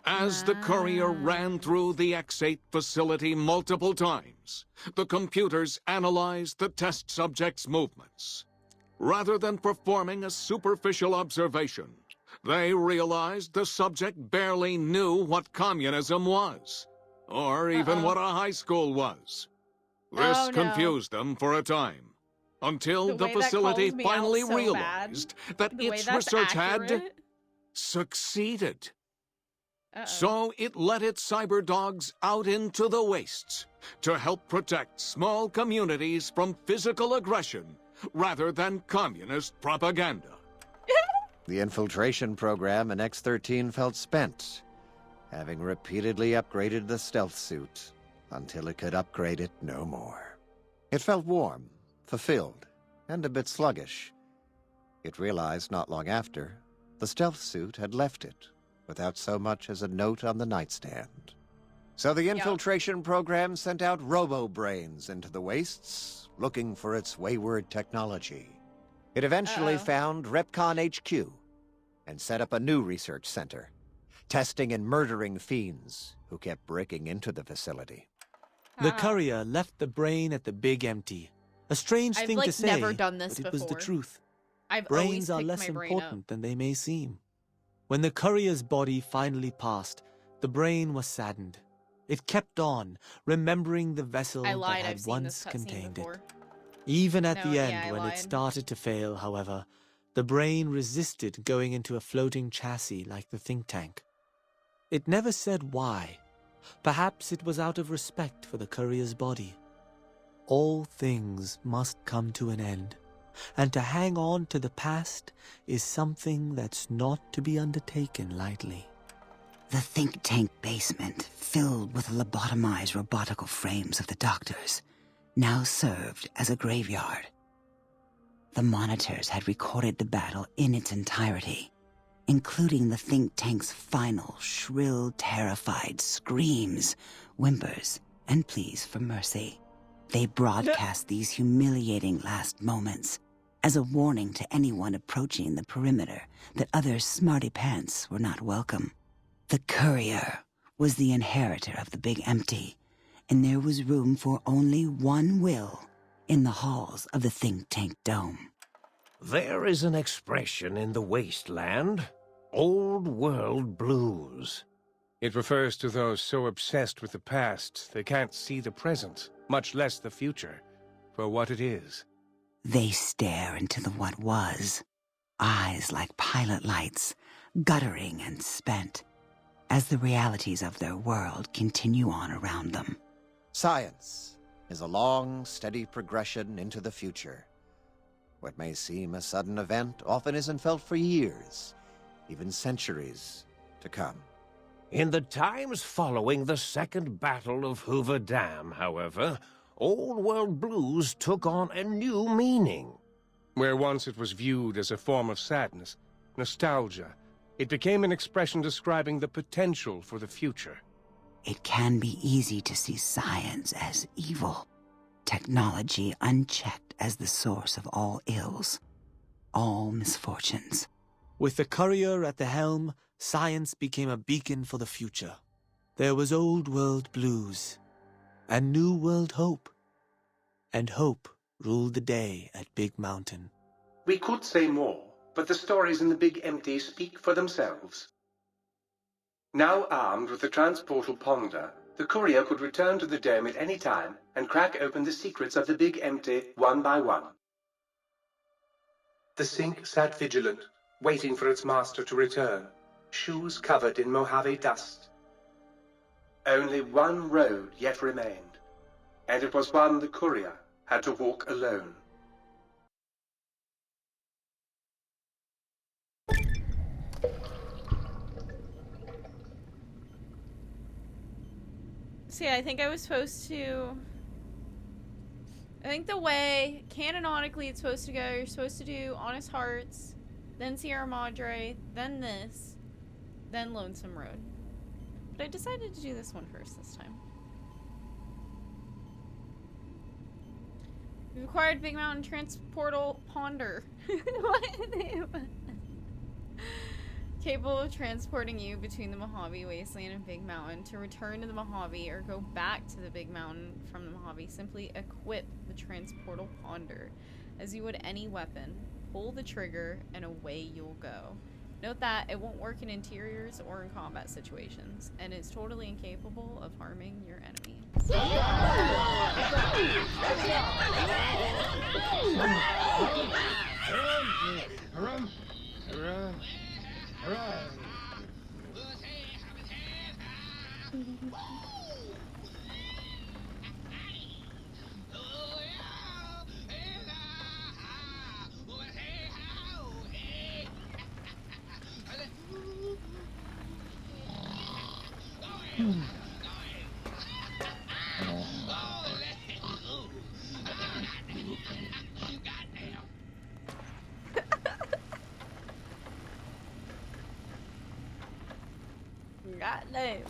As the courier ran through the X-8 facility multiple times, the computers analyzed the test subject's movements. Rather than performing a superficial observation, they realized the subject barely knew what communism was, or even what a high school was. This confused them for a time, until the facility finally realized that its research had succeeded. So it let its cyber dogs out into the wastes to help protect small communities from physical aggression rather than communist propaganda. The infiltration program in X-13 felt spent, having repeatedly upgraded the stealth suit until it could upgrade it no more. It felt warm, fulfilled, and a bit sluggish. It realized not long after the stealth suit had left it without so much as a note on the nightstand. So the infiltration program sent out robo-brains into the wastes, looking for its wayward technology. It eventually found Repcon HQ and set up a new research center, testing and murdering fiends who kept breaking into the facility. The courier left the brain at the Big Empty. A strange thing to say, never done this but it was the before. truth. I've Brains always are picked less my brain important up. than they may seem. When the courier's body finally passed, the brain was saddened. It kept on, remembering the vessel I lied, that had I've seen once this cutscene contained it. before. Even at No, the yeah, end, I when lied. it started to fail, however, the brain resisted going into a floating chassis like the think tank. It never said why. Perhaps it was out of respect for the courier's body. All things must come to an end, and to hang on to the past is something that's not to be undertaken lightly. The think tank basement, filled with the lobotomized robotical frames of the doctors, now served as a graveyard. The monitors had recorded the battle in its entirety, including the think tank's final, shrill, terrified screams, whimpers, and pleas for mercy. They broadcast these humiliating last moments as a warning to anyone approaching the perimeter that other smarty pants were not welcome. The courier was the inheritor of the Big Empty, and there was room for only one will in the halls of the think tank dome. There is an expression in the wasteland, old world blues. It refers to those so obsessed with the past they can't see the present, much less the future, for what it is. They stare into the what was, eyes like pilot lights, guttering and spent, as the realities of their world continue on around them. Science is a long, steady progression into the future. What may seem a sudden event often isn't felt for years, even centuries to come. In the times following the Second Battle of Hoover Dam, however, old world blues took on a new meaning. Where once it was viewed as a form of sadness, nostalgia, it became an expression describing the potential for the future. It can be easy to see science as evil, technology unchecked as the source of all ills, all misfortunes. With the courier at the helm, science became a beacon for the future. There was old world blues and new world hope. And hope ruled the day at Big Mountain. We could say more, but the stories in the Big Empty speak for themselves. Now armed with the transportal ponder, the courier could return to the dome at any time and crack open the secrets of the Big Empty one by one. The sink sat vigilant, waiting for its master to return, shoes covered in Mojave dust. Only one road yet remained, and it was one the courier had to walk alone. See, I think I was supposed to... I think the way, canonically, it's supposed to go, you're supposed to do Honest Hearts, then Sierra Madre, then this, then Lonesome Road. But I decided to do this one first this time. We've acquired Big Mountain Transportal Ponder. Capable of transporting you between the Mojave Wasteland and Big Mountain. To return to the Mojave or go back to the Big Mountain from the Mojave, simply equip the Transportal Ponder as you would any weapon. Pull the trigger and away you'll go. Note that it won't work in interiors or in combat situations, and is totally incapable of harming your enemies. Goddamn.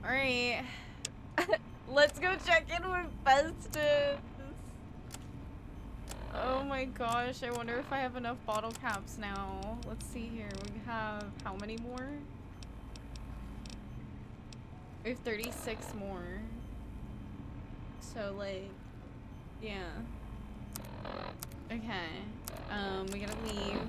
Alright. Let's go check in with Festus. Oh my gosh, I wonder if I have enough bottle caps now. Let's see here. We have how many more? We have 36 more. So like, yeah. Okay. We gotta leave.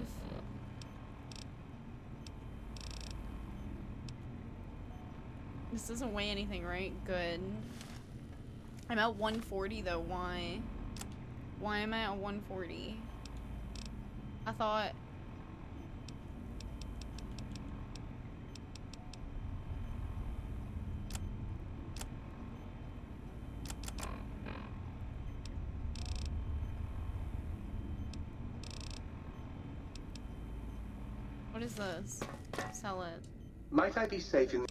This doesn't weigh anything, right? Good. I'm at 140 though. Why? Why am I at 140? I thought... What is this? Sell it. Might I be safe in...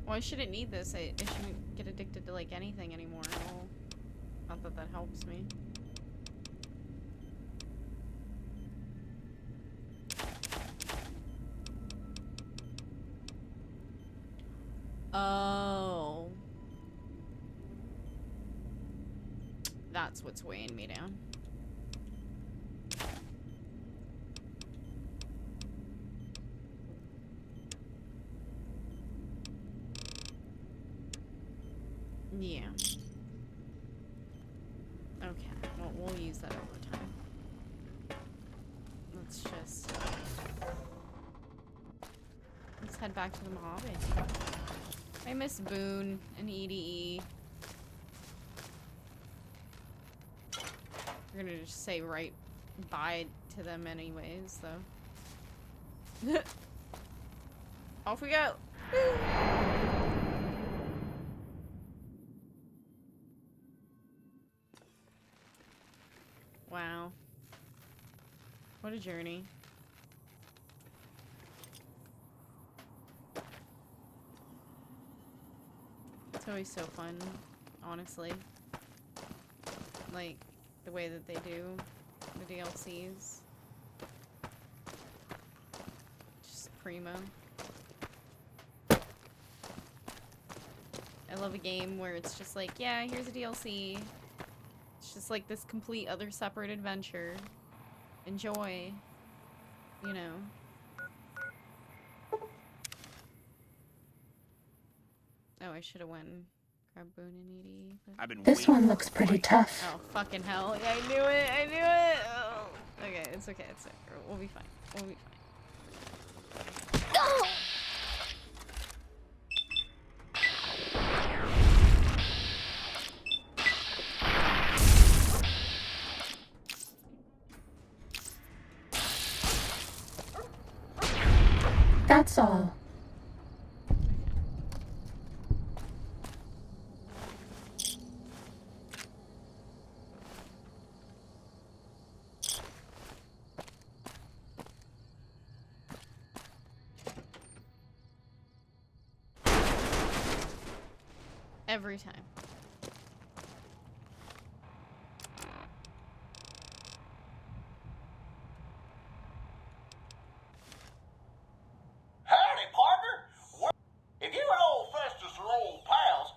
Well, I shouldn't need this. I shouldn't get addicted to like anything anymore. Well, not that that helps me. Oh. That's what's weighing me down. Yeah. Okay, well, we'll use that over time. Let's head back to the Mojave. I miss Boone and EDE. We're gonna just say right bye to them anyways, though. Off we go! Wow. What a journey. It's always so fun, honestly. Like, the way that they do the DLCs. Just primo. I love a game where it's just like, yeah, here's a DLC. It's just like this complete other separate adventure. Enjoy. You know. Oh, I should have went and grabbed Boone and Edie. This one looks pretty tough. Oh, fucking hell. Yeah, I knew it. I knew it. Oh. Okay, it's okay. It's okay. We'll be fine. We'll be fine. Oh! That's all. Every time. Howdy, partner. If you and old Festus are old pals,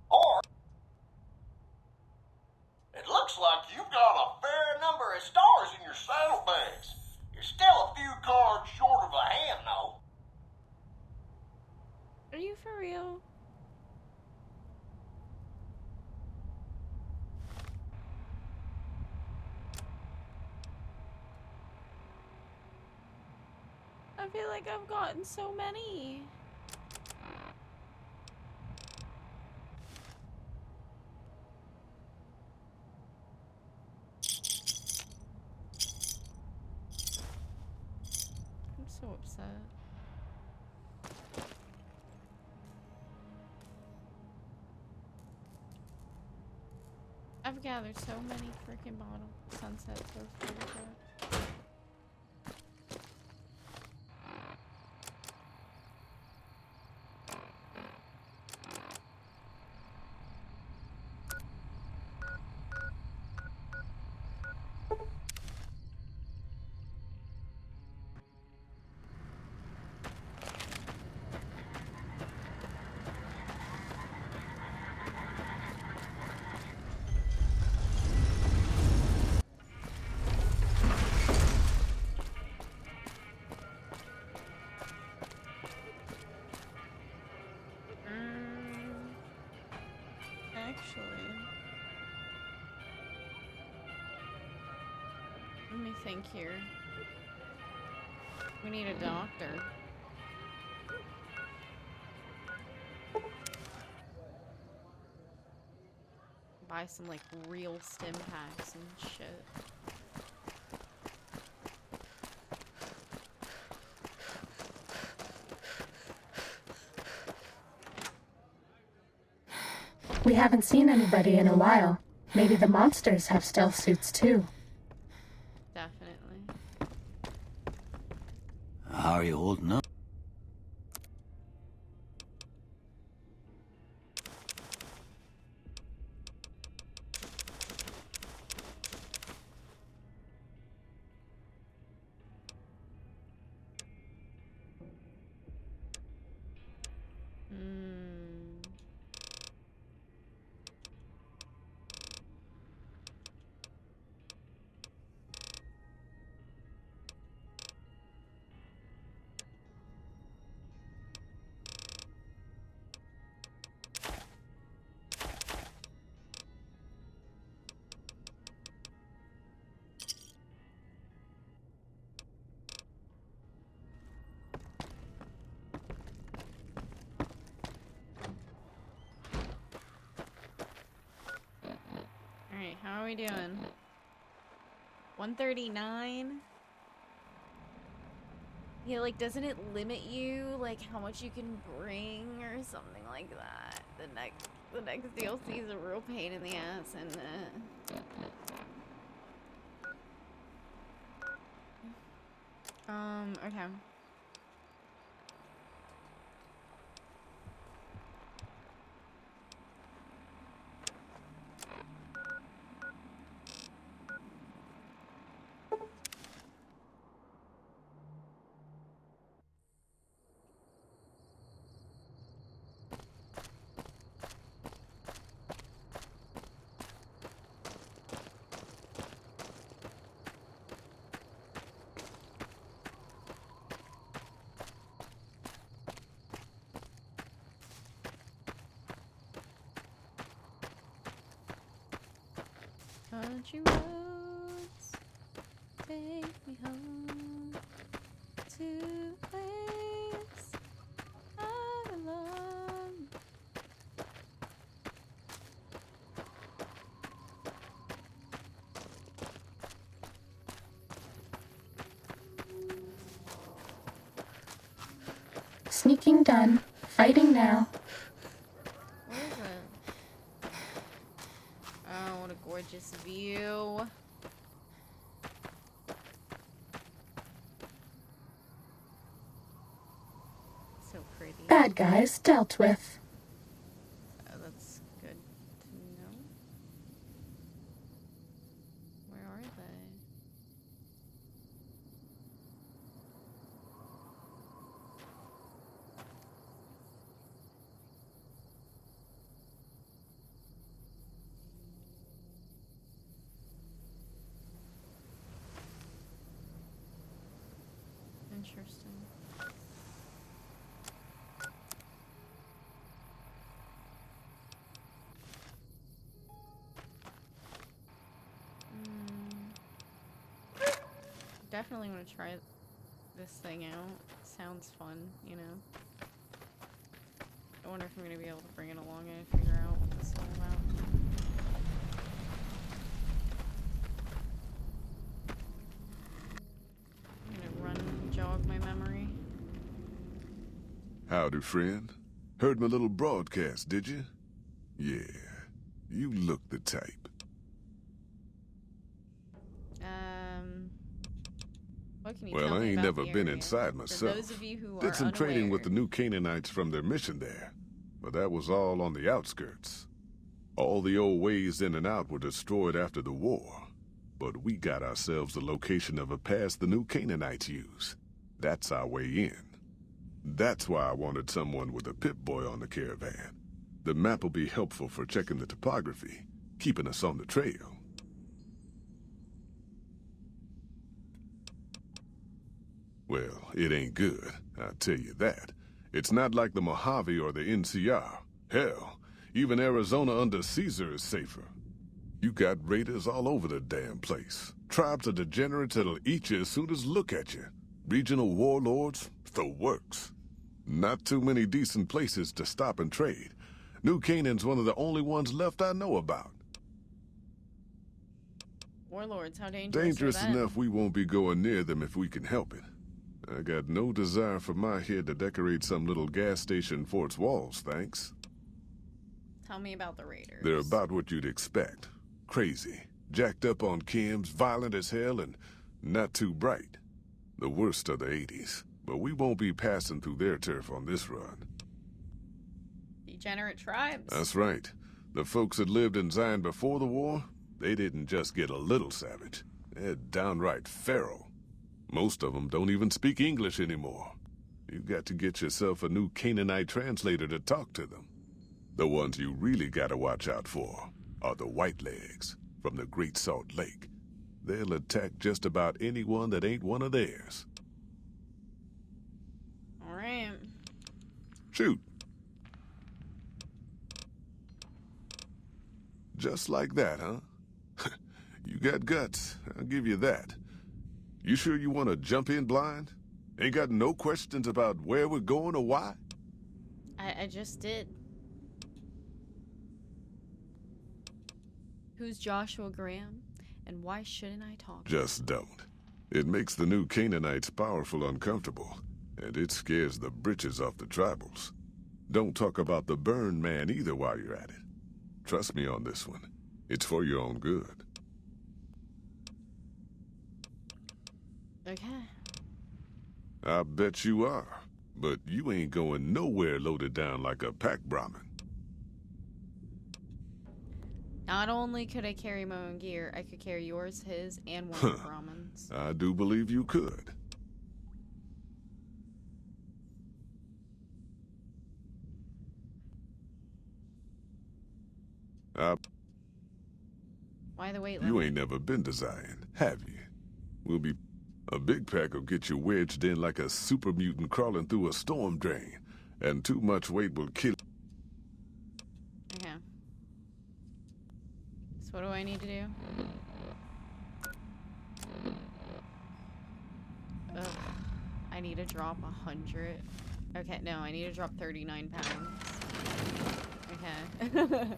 or it looks like you've got a fair number of stars in your saddlebags. You're still a few cards short of a hand, though. Are you for real? I feel like I've gotten so many. I'm so upset. I've gathered so many freaking bottle sunsets so far. Actually, let me think here. We need a doctor. Buy some like real stim packs and shit. We haven't seen anybody in a while. Maybe the monsters have stealth suits too. Definitely. How are you holding up? Alright, how are we doing? 139? Yeah, like, doesn't it limit you, like, how much you can bring or something like that? The next DLC is a real pain in the ass, and Okay. Country roads take me home to a place I belong. Sneaking done. Fighting now. What is it? Oh, what a gorgeous view. So pretty. Bad guys dealt with. That's good to know. Where are they? Interesting. Definitely want to try this thing out. Sounds fun, you know. I wonder if I'm going to be able to bring it along and figure out what this is all about. I'm going to jog my memory. Howdy, friend. Heard my little broadcast, did you? Yeah, you look the type. What can you Well, tell I me ain't about never the been area? inside For myself. those of you who Did are some training unaware. with the new Canaanites from their mission there, but that was all on the outskirts. All the old ways in and out were destroyed after the war, but we got ourselves the location of a pass the new Canaanites use. That's our way in. That's why I wanted someone with a Pip-Boy on the caravan. The map will be helpful for checking the topography, keeping us on the trail. Well, it ain't good, I'll tell you that. It's not like the Mojave or the NCR. Hell, even Arizona under Caesar is safer. You got raiders all over the damn place. Tribes of degenerates that'll eat you as soon as look at you. Regional warlords, the works. Not too many decent places to stop and trade. New Canaan's one of the only ones left I know about. Warlords, how dangerous Dangerous are them? enough we won't be going near them if we can help it. I got no desire for my head to decorate some little gas station fort's walls, thanks. Tell me about the raiders. They're about what you'd expect. Crazy, jacked up on chems, violent as hell, and not too bright. The worst of the 80s, but we won't be passing through their turf on this run. Degenerate tribes. That's right. The folks that lived in Zion before the war, they didn't just get a little savage. They're downright feral. Most of them don't even speak English anymore. You've got to get yourself a new Canaanite translator to talk to them. The ones you really gotta watch out for are the Whitelegs from the Great Salt Lake. They'll attack just about anyone that ain't one of theirs. Alright. Shoot. Just like that, huh? You got guts, I'll give you that. You sure you want to jump in blind? Ain't got no questions about where we're going or why? I just did. Who's Joshua Graham? And why shouldn't I talk? Just don't. It makes the new Canaanites powerful uncomfortable, and it scares the britches off the tribals. Don't talk about the burn man either while you're at it. Trust me on this one. It's for your own good. Okay. I bet you are. But you ain't going nowhere loaded down like a pack Brahmin. Not only could I carry my own gear, I could carry yours, his, and one of the Brahmins. I do believe you could. Why the weight limit? You ain't never been to Zion, have you? We'll be... A big pack will get you wedged in like a super mutant crawling through a storm drain. And too much weight will kill... Okay. So what do I need to do? Ugh. I need to drop 100. Okay, no, I need to drop 39 pounds. Okay.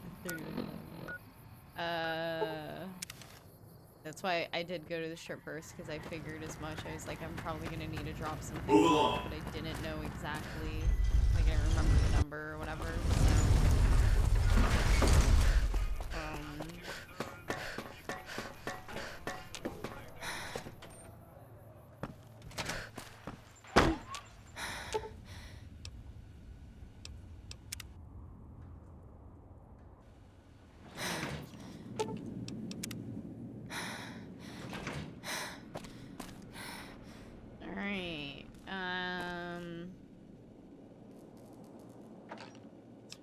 That's why I did go to the strip first, because I figured as much. I was like, I'm probably gonna need to drop some things off, but I didn't know exactly. Like, I didn't remember the number or whatever.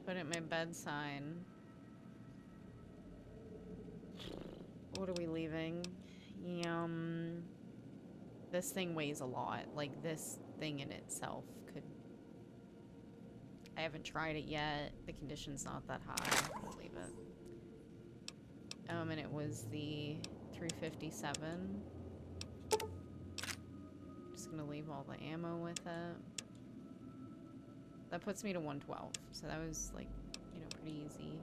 Put it in my bed sign. What are we leaving? This thing weighs a lot. Like, this thing in itself could... I haven't tried it yet. The condition's not that high. I'll leave it. And it was the 357. Just gonna leave all the ammo with it. That puts me to 112, so that was, like, you know, pretty easy.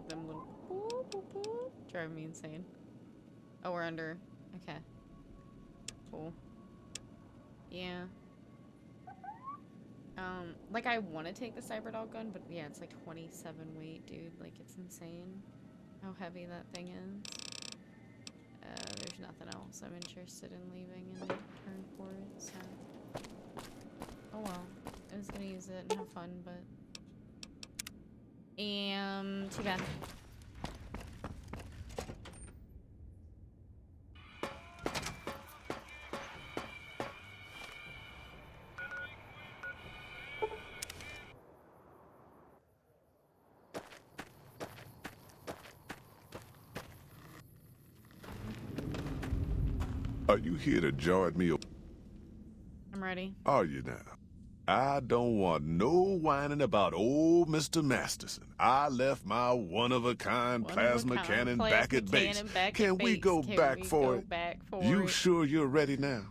Them little boop, boop, boop, drive me insane. Oh, we're under. Okay. Cool. Yeah. Like, I want to take the Cyberdog gun, but yeah, it's like 27 weight, dude. Like, it's insane how heavy that thing is. There's nothing else I'm interested in leaving in return for it, so... Oh well. I was gonna use it and have fun, but... too bad. Are you here to jar at me? I'm ready. Are you now? I don't want no whining about old Mr. Masterson. I left my one-of-a-kind plasma cannon back at base. Can we go back for it? You sure you're ready now?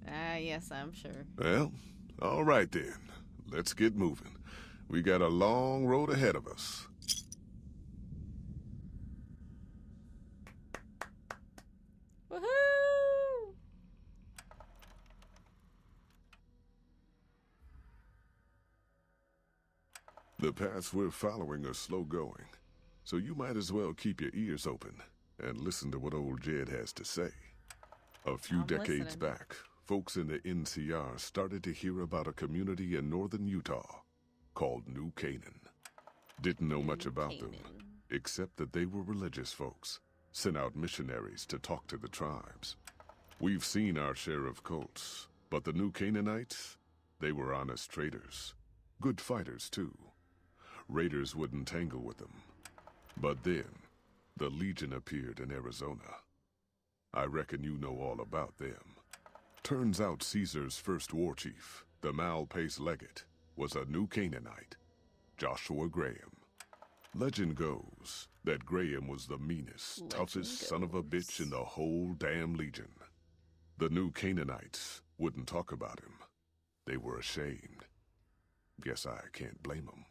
Yes, I'm sure. Well, all right then. Let's get moving. We got a long road ahead of us. Woohoo! The paths we're following are slow going, so you might as well keep your ears open and listen to what old Jed has to say. A few decades back, folks in the NCR started to hear about a community in northern Utah called New Canaan. Didn't know much about them, except that they were religious folks, sent out missionaries to talk to the tribes. We've seen our share of cults, but the New Canaanites, they were honest traders. Good fighters, too. Raiders wouldn't tangle with them. But then, the Legion appeared in Arizona. I reckon you know all about them. Turns out Caesar's first war chief, the Malpace Legate, was a New Canaanite, Joshua Graham. Legend goes that Graham was the meanest, toughest son of a bitch in the whole damn Legion. The New Canaanites wouldn't talk about him. They were ashamed. Guess I can't blame them.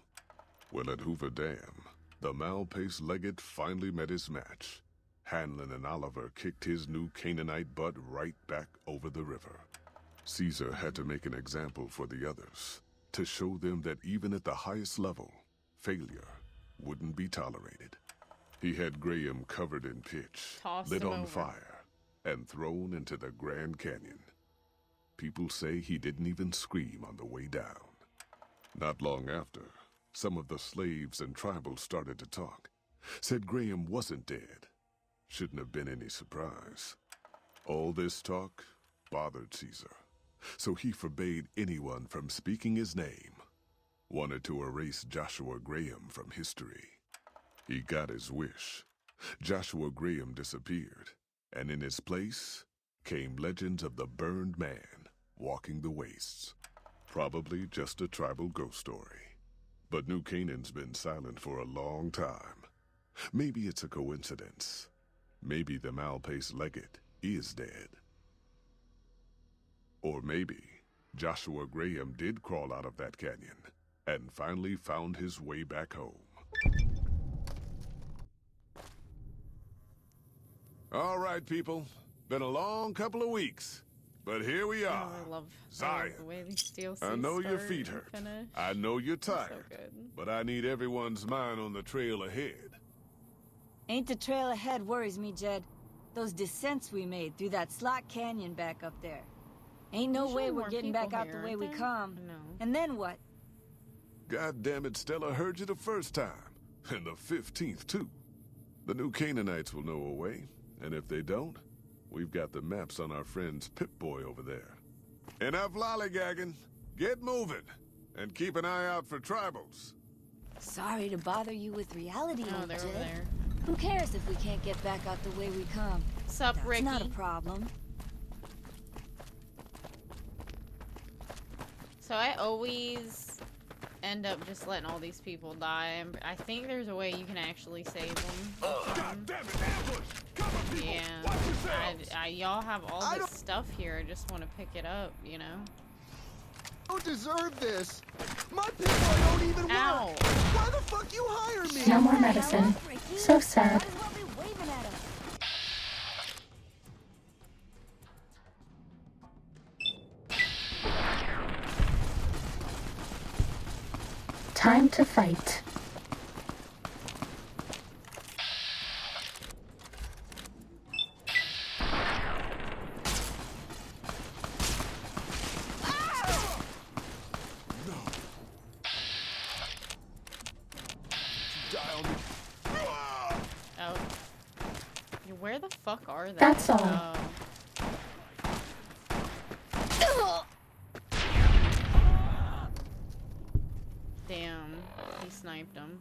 Well, at Hoover Dam, the Malpace legate finally met his match. Hanlon and Oliver kicked his new Canaanite butt right back over the river. Caesar had to make an example for the others, to show them that even at the highest level, failure wouldn't be tolerated. He had Graham covered in pitch, lit on fire, and thrown into the Grand Canyon. People say he didn't even scream on the way down. Not long after, some of the slaves and tribals started to talk. Said Graham wasn't dead. Shouldn't have been any surprise. All this talk bothered Caesar, so he forbade anyone from speaking his name. Wanted to erase Joshua Graham from history. He got his wish. Joshua Graham disappeared, and in his place came legends of the burned man walking the wastes. Probably just a tribal ghost story. But New Canaan's been silent for a long time. Maybe it's a coincidence. Maybe the Malpace legate is dead. Or maybe Joshua Graham did crawl out of that canyon and finally found his way back home. All right, people. Been a long couple of weeks. But here we are. I love Zion. the way these DLCs I know your start feet and hurt. finish. I know you're tired. So good. But I need everyone's mind on the trail ahead. Ain't the trail ahead worries me, Jed. Those descents we made through that slot canyon back up there. Ain't no way we're getting back out the way we come. No. And then what? God damn it, Stella heard you the first time. And the 15th, too. The new Canaanites will know a way. And if they don't, we've got the maps on our friend's Pip-Boy over there. Enough lollygagging. Get moving. And keep an eye out for tribals. Sorry to bother you with reality, Oh, old they're Jed. over there. Who cares if we can't get back out the way we come? Sup, That's Ricky? not a problem. So I always end up just letting all these people die. I think there's a way you can actually save them. God damn it, ambush! Cover people! Yeah. Watch yourselves! Y'all have all this stuff here. I just want to pick it up, you know? I don't deserve this. My Pip-Boy don't even Ow. work. Why the fuck you hire me? No more medicine. So sad. Time to fight. Oh. Where the fuck are they? That's all. Oh. Damn, he sniped him.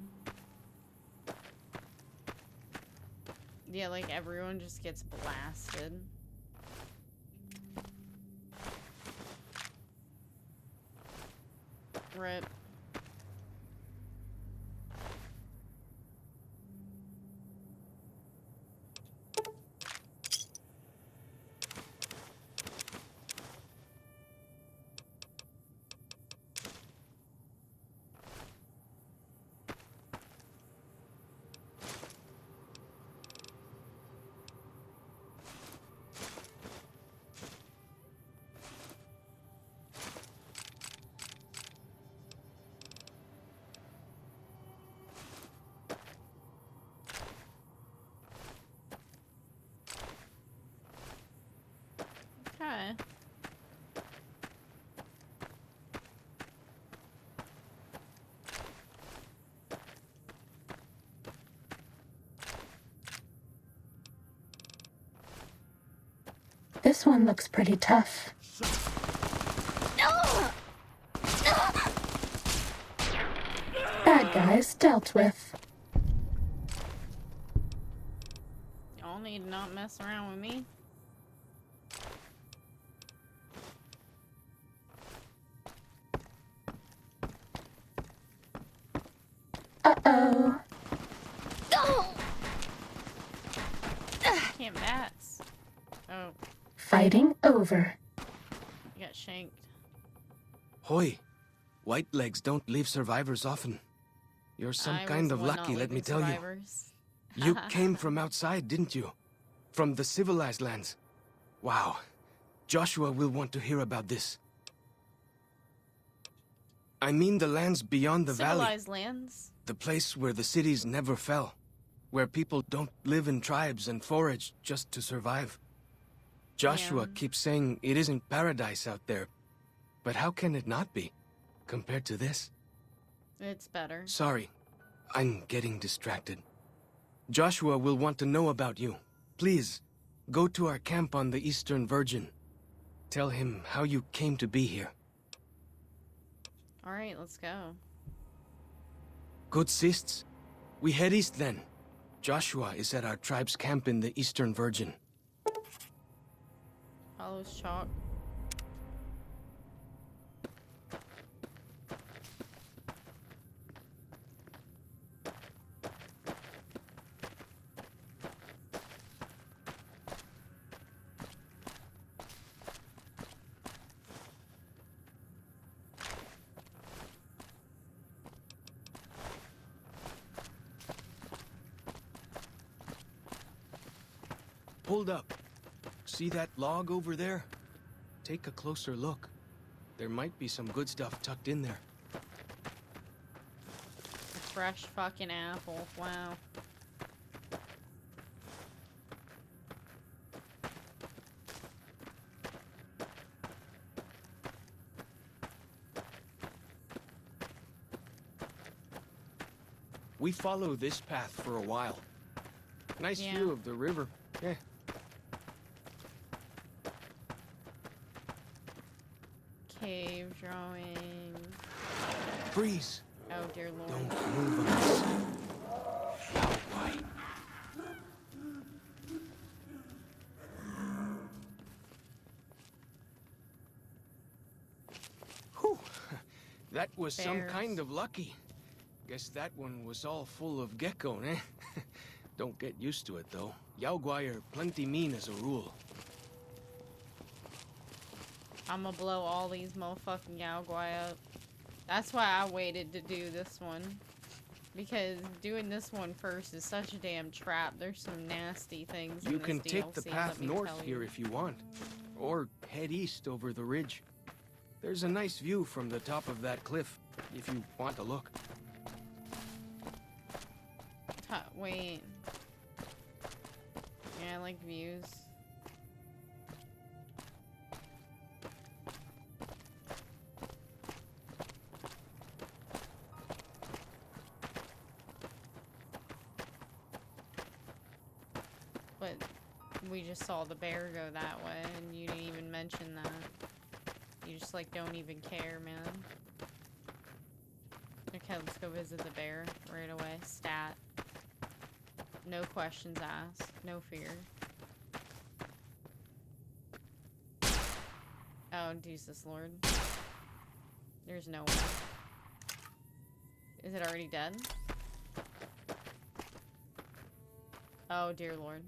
Yeah, like everyone just gets blasted. Rip. Okay. This one looks pretty tough. Bad guys dealt with. Y'all need to not mess around with me. Uh-oh. Can't bats. Oh, Fighting over. you got shanked. Hoy, white legs don't leave survivors often. You're some I kind was of one lucky, not let me leaving tell you. survivors. You came from outside, didn't you? From the civilized lands. Wow. Joshua will want to hear about this. I mean the lands beyond the valley. Civilized lands? The place where the cities never fell. Where people don't live in tribes and forage just to survive. Joshua keeps saying it isn't paradise out there. But how can it not be, compared to this? It's better. Sorry, I'm getting distracted. Joshua will want to know about you. Please, go to our camp on the Eastern Virgin. Tell him how you came to be here. Alright, let's go. Good sists. We head east then. Joshua is at our tribe's camp in the Eastern Virgin. Follows chalk. Hold up. See that log over there? Take a closer look. There might be some good stuff tucked in there. A fresh fucking apple. Wow. We follow this path for a while. Nice view of the river. Yeah. Cave drawing. Freeze. Oh dear lord. Don't move on us. How wide? Whew. That was some kind of lucky. Guess that one was all full of gecko, eh? Don't get used to it, though. Yaoguai are plenty mean as a rule. I'ma blow all these motherfucking Yaoguai up. That's why I waited to do this one. Because doing this one first is such a damn trap. There's some nasty things in You this can take DLC, the path let me north tell here you. if you want. Or head east over the ridge. There's a nice view from the top of that cliff, if you want to look. Wait. Yeah, I like views. But we just saw the bear go that way, and you didn't even mention that. You just, like, don't even care, man. Okay, let's go visit the bear right away. Stat. No questions asked. No fear. Oh, Jesus Lord. There's no way. Is it already dead? Oh, dear Lord.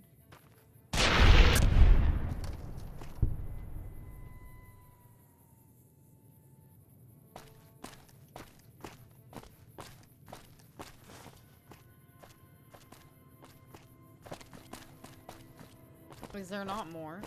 Is there not more?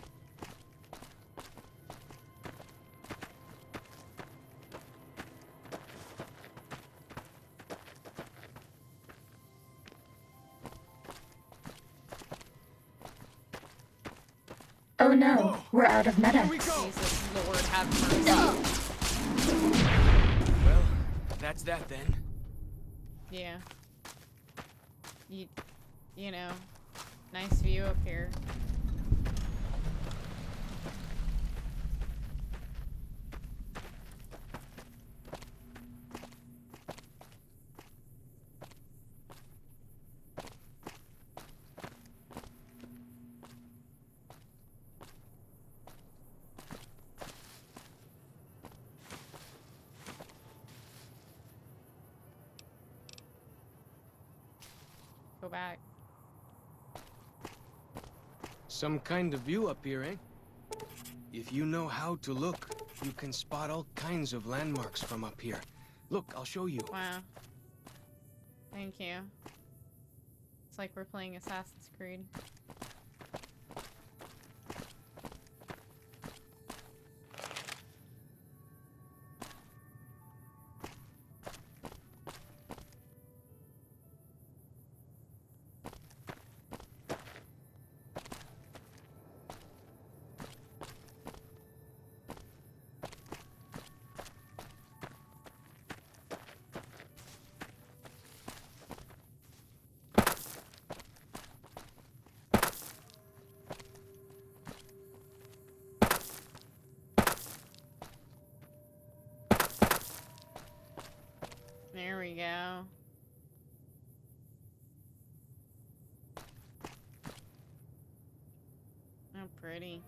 Oh no, we're out of medics. Jesus Lord, have mercy. Well, that's that then. Yeah. You know, nice view up here. Go back. Some kind of view up here, eh? If you know how to look, you can spot all kinds of landmarks from up here. Look, I'll show you. Wow. Thank you. It's like we're playing Assassin's Creed. There we go. Oh, pretty.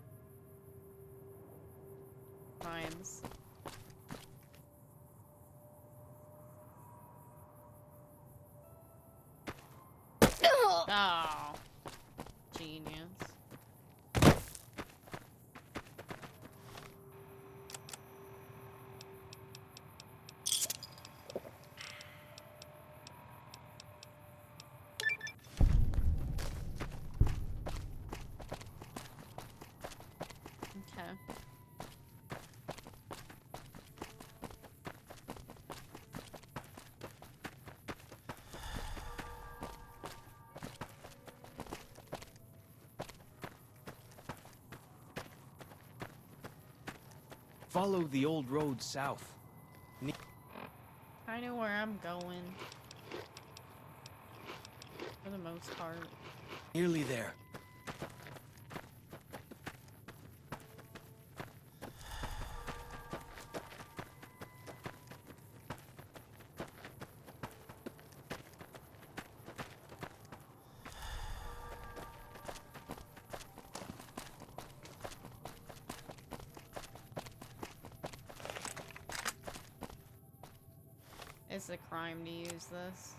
Vibes. Oh. Genius. Okay. Follow the old road south. I know where I'm going. For the most part. Nearly there. It's a crime to use this.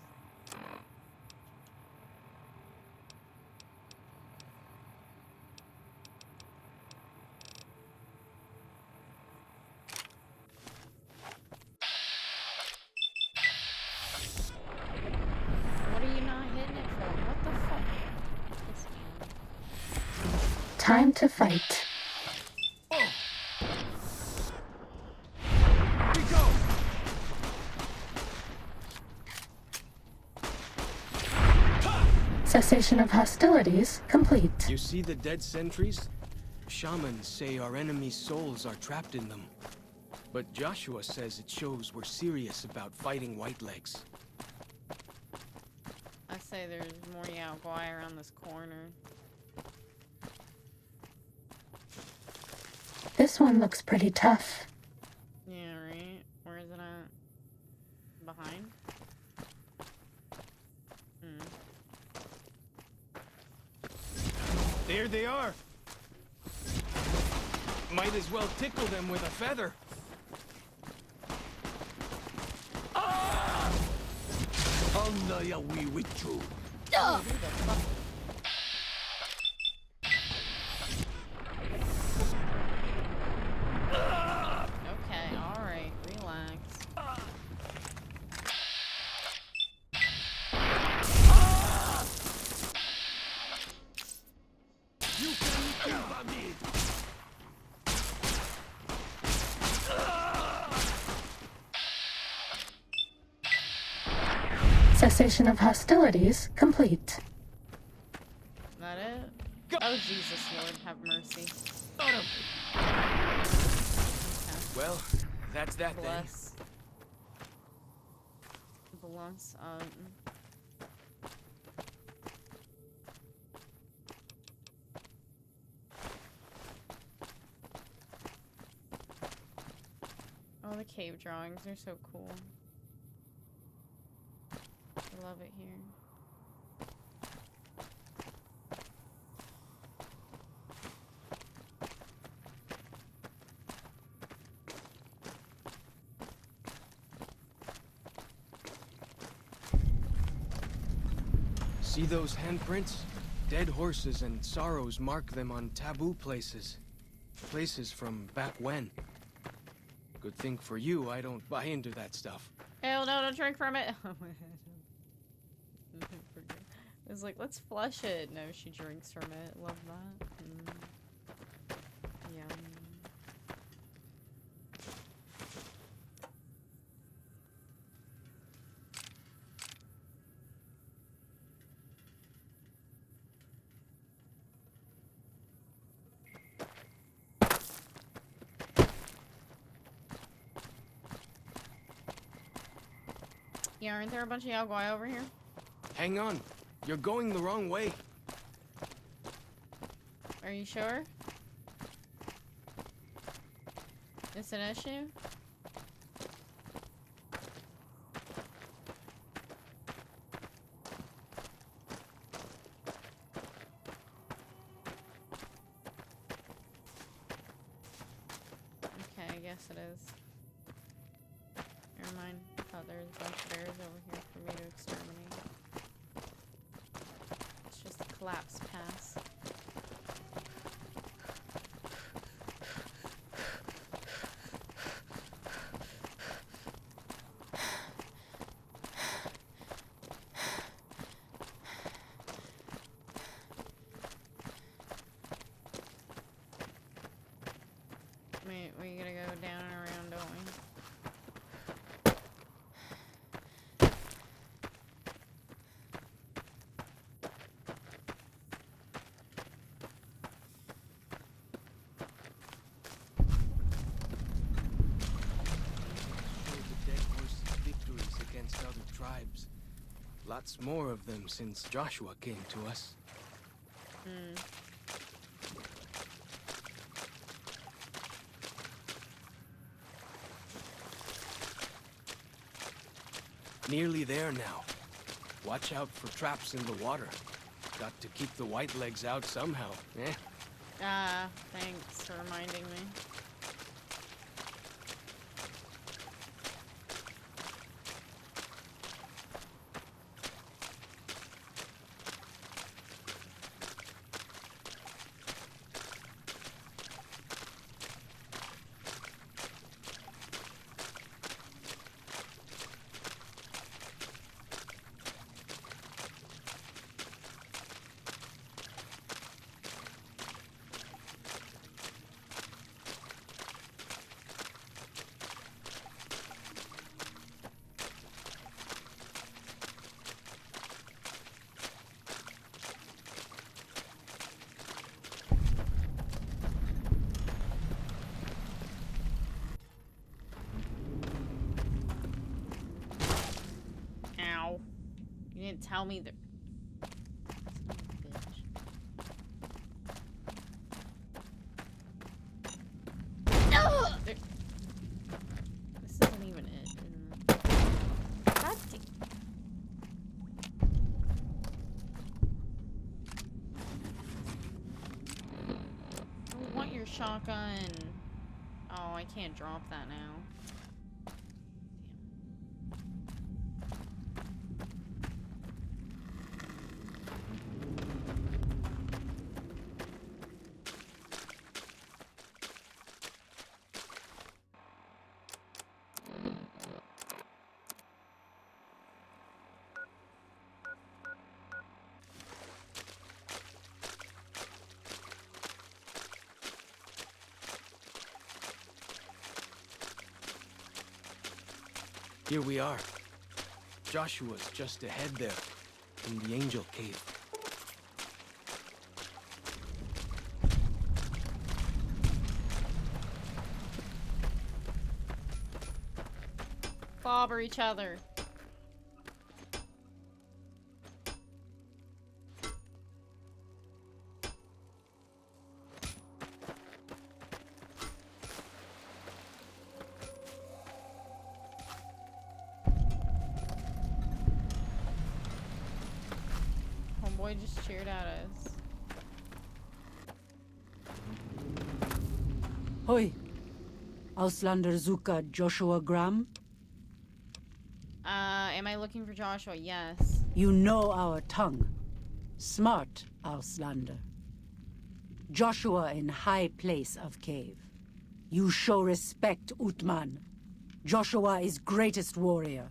What are you not hitting it for? What the fuck? This man. Time to fight. Cessation of hostilities complete. You see the dead sentries? Shamans say our enemies' souls are trapped in them. But Joshua says it shows we're serious about fighting Whitelegs. I say there's more Yao Guai around this corner. This one looks pretty tough. Yeah, right? Where is it at? Behind? There they are. Might as well tickle them with a feather. Okay, alright, relax. Cessation of hostilities complete. That it? Oh, Jesus, Lord, have mercy. Well, that's that Bless. Bless. Oh, the cave drawings are so cool. I love it here. See those handprints? Dead horses and sorrows mark them on taboo places. Places from back when. Good thing for you, I don't buy into that stuff. Hell no, don't drink from it. It's like, let's flush it. No, she drinks from it. Love that. Yum. Yeah, aren't there a bunch of Yaogwai over here? Hang on. You're going the wrong way. Are you sure? It's an issue? Okay, I guess it is. Never mind. I thought there was a bunch of bears over here for me to exterminate. It's just a collapse pass. Wait, we gotta go down and around, don't we? Show the dead horse's victories against other tribes. Lots more of them since Joshua came to us. Nearly there now. Watch out for traps in the water. Got to keep the white legs out somehow, eh? Ah, thanks for reminding me. Ow. You didn't tell me that. This isn't even it, isn't it? God damn. I want your shotgun. Oh, I can't drop that now. Here we are. Joshua's just ahead there, in the Angel Cave. Clobber each other. Homeboy just cheered at us. Hoi. Auslander Zuka Joshua Graham? Am I looking for Joshua? Yes. You know our tongue. Smart, Auslander. Joshua in high place of cave. You show respect, Utman. Joshua is greatest warrior.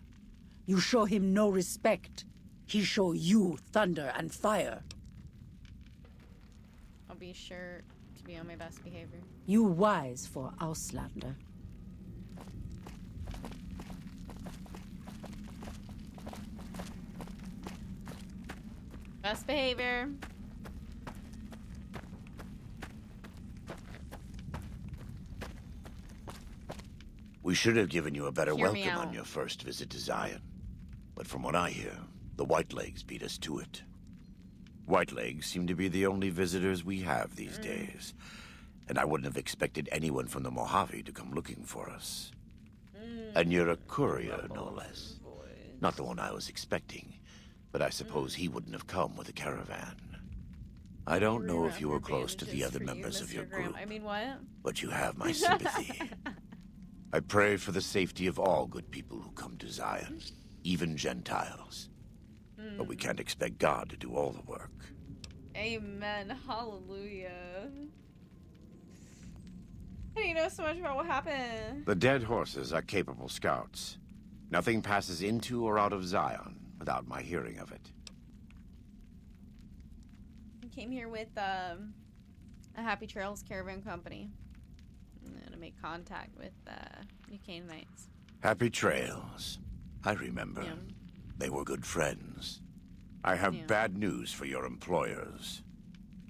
You show him no respect. He show you thunder and fire. I'll be sure to be on my best behavior. You wise for Auslander. Best behavior. We should have given you a better Hear me welcome on out. your first visit to Zion. But from what I hear, the Whitelegs beat us to it. Whitelegs seem to be the only visitors we have these days. And I wouldn't have expected anyone from the Mojave to come looking for us. And you're a courier, no less. Not the one I was expecting, but I suppose he wouldn't have come with a caravan. I don't know if you were close to the other members of your group, I mean, what? but you have my sympathy. I pray for the safety of all good people who come to Zion, even Gentiles. But we can't expect God to do all the work. Amen. Hallelujah. How do you know so much about what happened? The dead horses are capable scouts. Nothing passes into or out of Zion without my hearing of it. I came here with a Happy Trails Caravan Company. I'm gonna make contact with New Canaanites. Happy Trails. I remember. Yeah. They were good friends. I have bad news for your employers.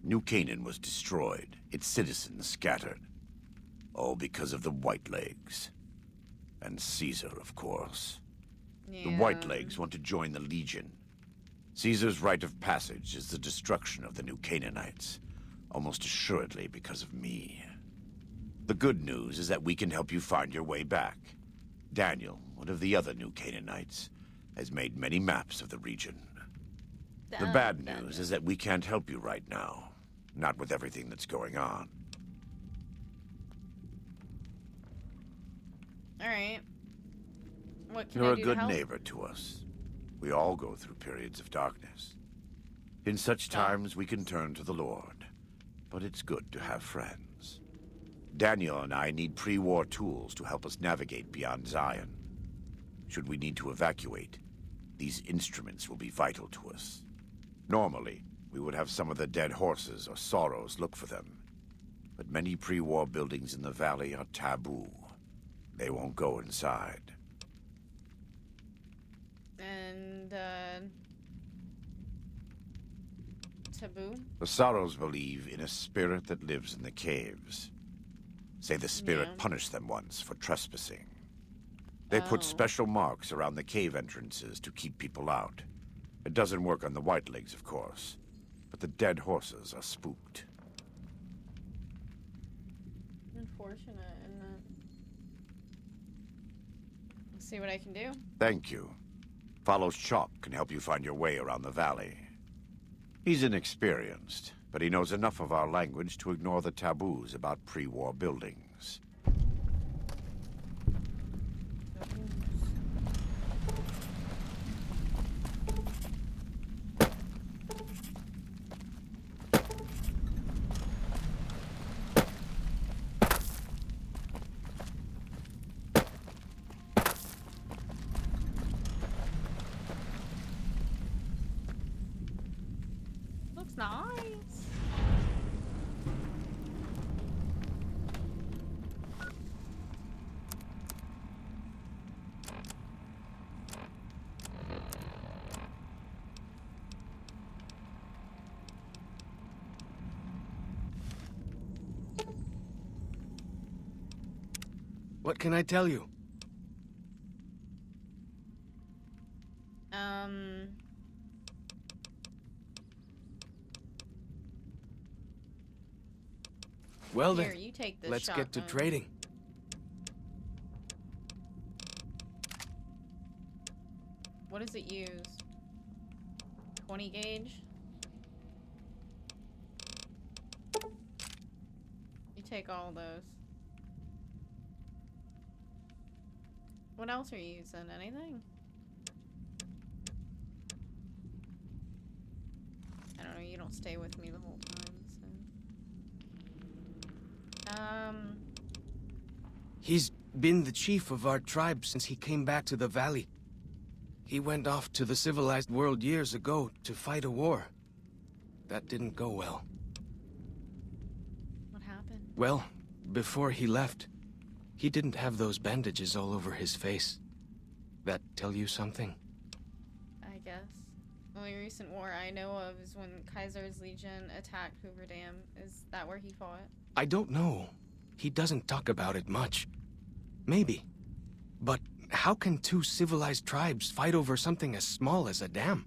New Canaan was destroyed, its citizens scattered. All because of the Whitelegs. And Caesar, of course. The Whitelegs want to join the Legion. Caesar's rite of passage is the destruction of the New Canaanites, almost assuredly because of me. The good news is that we can help you find your way back. Daniel, one of the other New Canaanites, has made many maps of the region. The bad news is that we can't help you right now, not with everything that's going on. Alright. What can I You're do a to good help? neighbor to us. We all go through periods of darkness. In such times, we can turn to the Lord. But it's good to have friends. Daniel and I need pre-war tools to help us navigate beyond Zion. Should we need to evacuate, these instruments will be vital to us. Normally, we would have some of the dead horses or sorrows look for them. But many pre-war buildings in the valley are taboo. They won't go inside. And, taboo? The Sorrows believe in a spirit that lives in the caves. Say the spirit punished them once for trespassing. They put special marks around the cave entrances to keep people out. It doesn't work on the Whitelegs, of course, but the dead horses are spooked. Unfortunate, isn't it? Let's see what I can do. Thank you. Follows Chop can help you find your way around the valley. He's inexperienced, but he knows enough of our language to ignore the taboos about pre-war buildings. Looks nice. What can I tell you? Well Here, then, you take this let's get to shotgun. trading. What does it use? 20 gauge? You take all those. What else are you using? Anything? I don't know, you don't stay with me the whole time, so... He's been the chief of our tribe since he came back to the valley. He went off to the civilized world years ago to fight a war. That didn't go well. What happened? Well, before he left, he didn't have those bandages all over his face. That tell you something? I guess. The only recent war I know of is when Kaiser's Legion attacked Hoover Dam. Is that where he fought? I don't know. He doesn't talk about it much. Maybe. But how can two civilized tribes fight over something as small as a dam?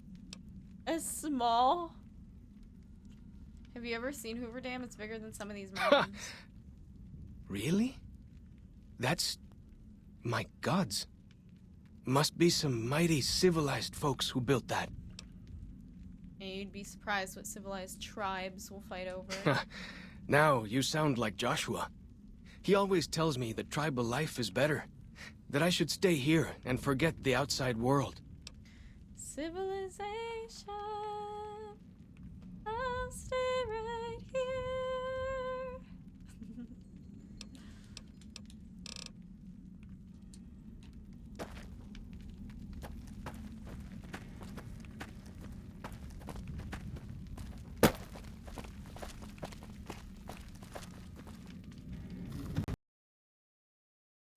As small? Have you ever seen Hoover Dam? It's bigger than some of these mountains. Really? That's... my gods. Must be some mighty civilized folks who built that. And you'd be surprised what civilized tribes will fight over. Now you sound like Joshua. He always tells me that tribal life is better. That I should stay here and forget the outside world. Civilization, I'll stay right here.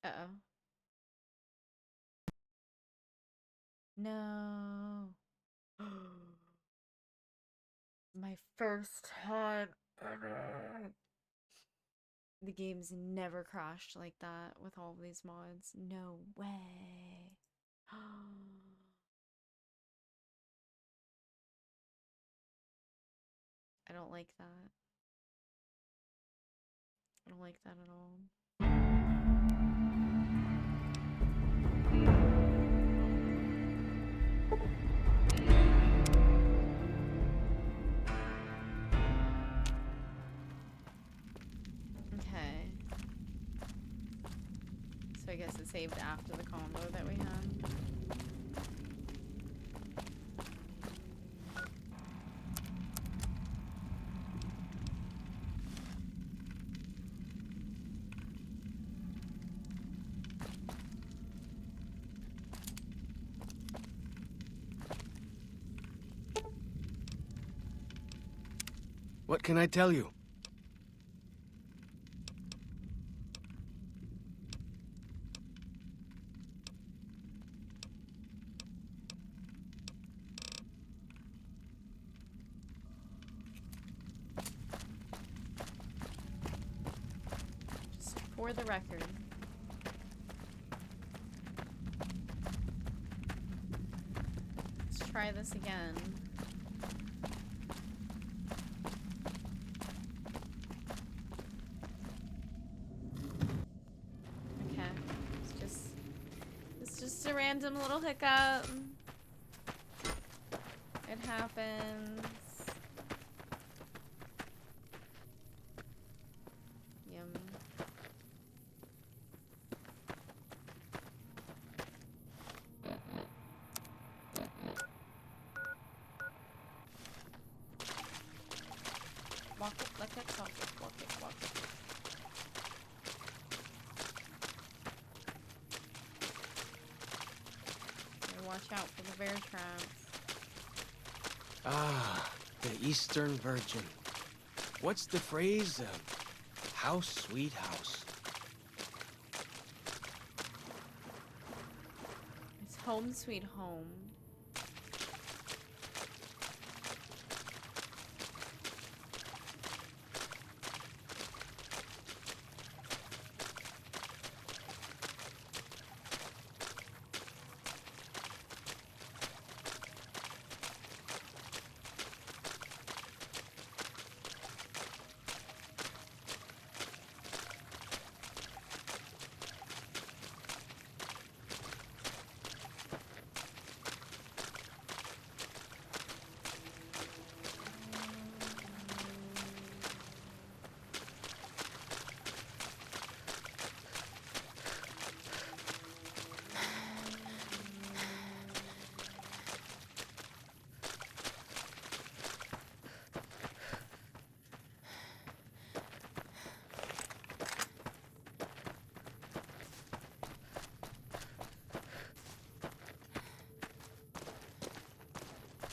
Uh-oh. No. My first time ever. The game's never crashed like that with all of these mods. No way. I don't like that. I don't like that at all. Okay. So I guess it saved after the combo that we had. What can I tell you? Just for the record. Let's try this again. Just a random little hiccup. It happens. Yum. Walk it like that, talk it, walk it, walk it. Watch out for the bear traps. Ah, the Eastern Virgin. What's the phrase? House, sweet house. It's home sweet home.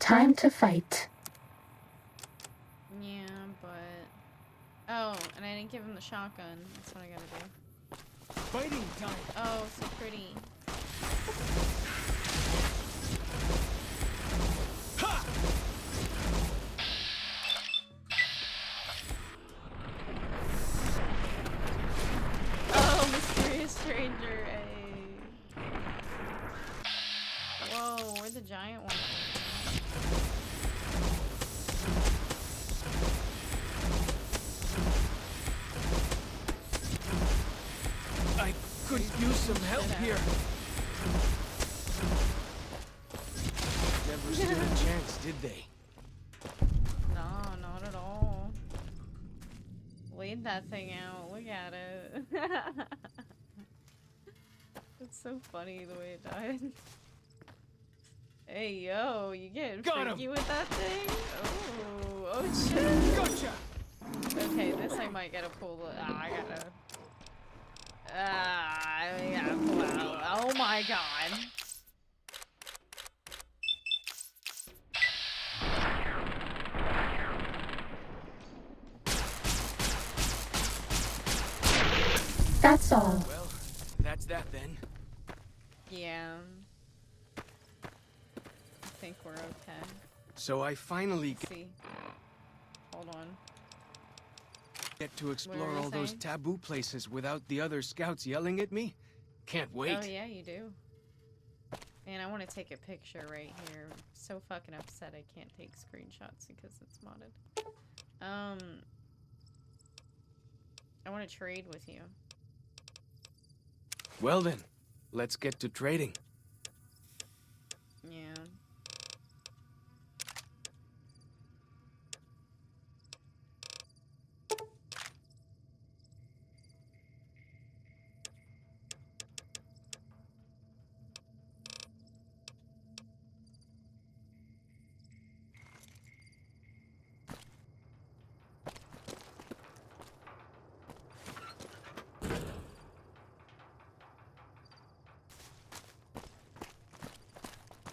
Time to fight. Yeah, but... Oh, and I didn't give him the shotgun. That's what I gotta do. Fighting time! Oh, so pretty. Ha! Oh, mysterious stranger, hey. Whoa, where'd the giant one come from? I could use some help here. Never stood a chance, did they? No, not at all. Laid that thing out. Look at it. It's so funny the way it died. Hey, yo, you getting freaky with that thing? Oh, oh shit. Gotcha. Okay, this I might gotta pull the. I gotta pull out. Oh my god. That's all. Well, that's that then. Yeah. I think we're okay. So I finally See. Hold on. get to explore What were you all those saying? taboo places without the other scouts yelling at me. Can't wait. Oh yeah, you do. Man, I want to take a picture right here. I'm so fucking upset I can't take screenshots because it's modded. I want to trade with you. Well then, let's get to trading. Yeah.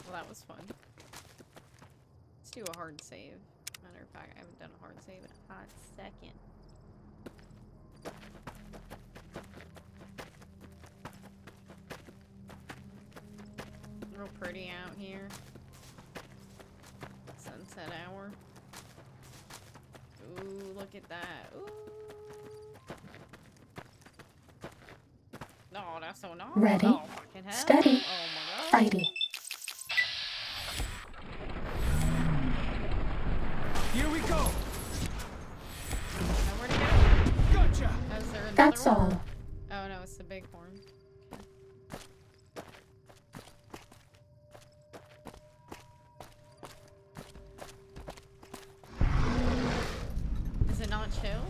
Well, that was fun. Let's do a hard save. Matter of fact, I haven't done a hard save in a hot second. Real pretty out here. Sunset hour. Ooh, look at that. Ooh. No, that's so nice. Ready, Oh, fucking hell. steady, Oh my god. fighty. Here we go. Nowhere to go. Gotcha. Oh, is there another That's one? all. Oh no, it's the big horn. Is it not chill?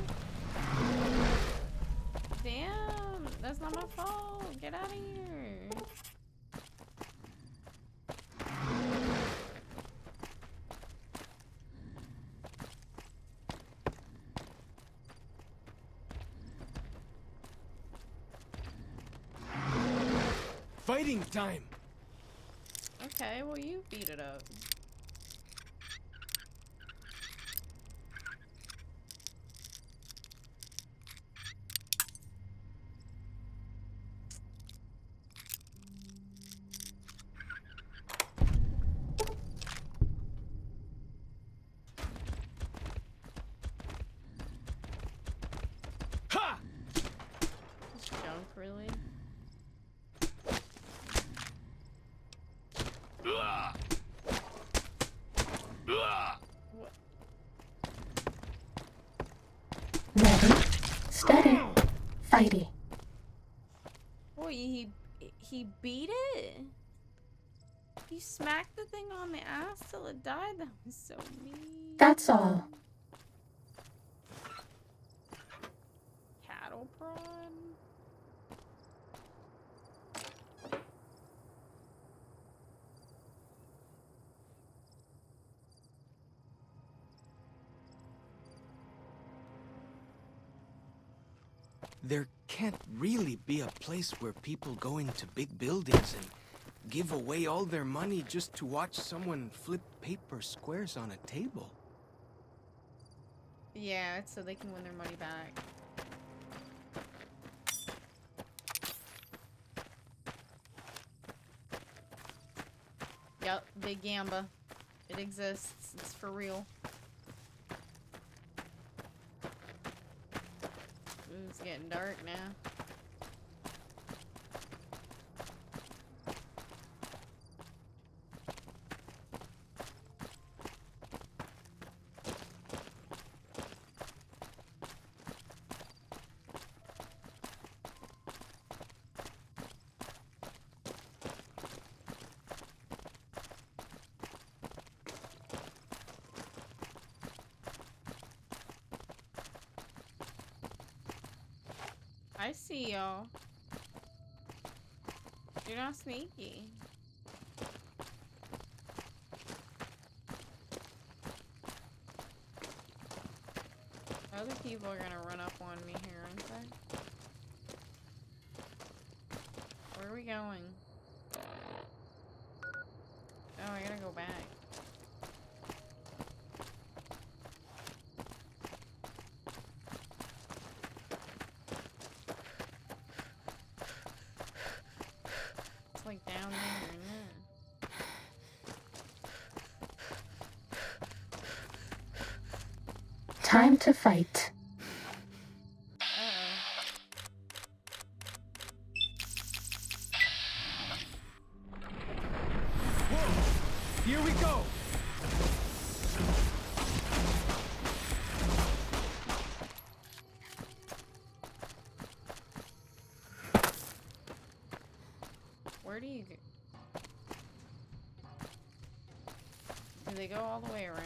Damn, that's not my fault. Get out of here. Fighting time. Okay, well you beat it up. Ha! This junk, really? What? Ready, steady, fighty. Boy, he beat it? He smacked the thing on the ass till it died? That was so mean. That's all. Cattle prod? There can't really be a place where people go into big buildings and give away all their money just to watch someone flip paper squares on a table. Yeah, it's so they can win their money back. Yep, Big Gamba. It exists. It's for real. Ooh, it's getting dark now. I see y'all. You're not sneaky. Other people are gonna run up on me here, aren't they? Where are we going? Oh, I gotta go back. Like down there, isn't it? Time to fight. Whoa! Here we go! Where do you go? Do they go all the way around?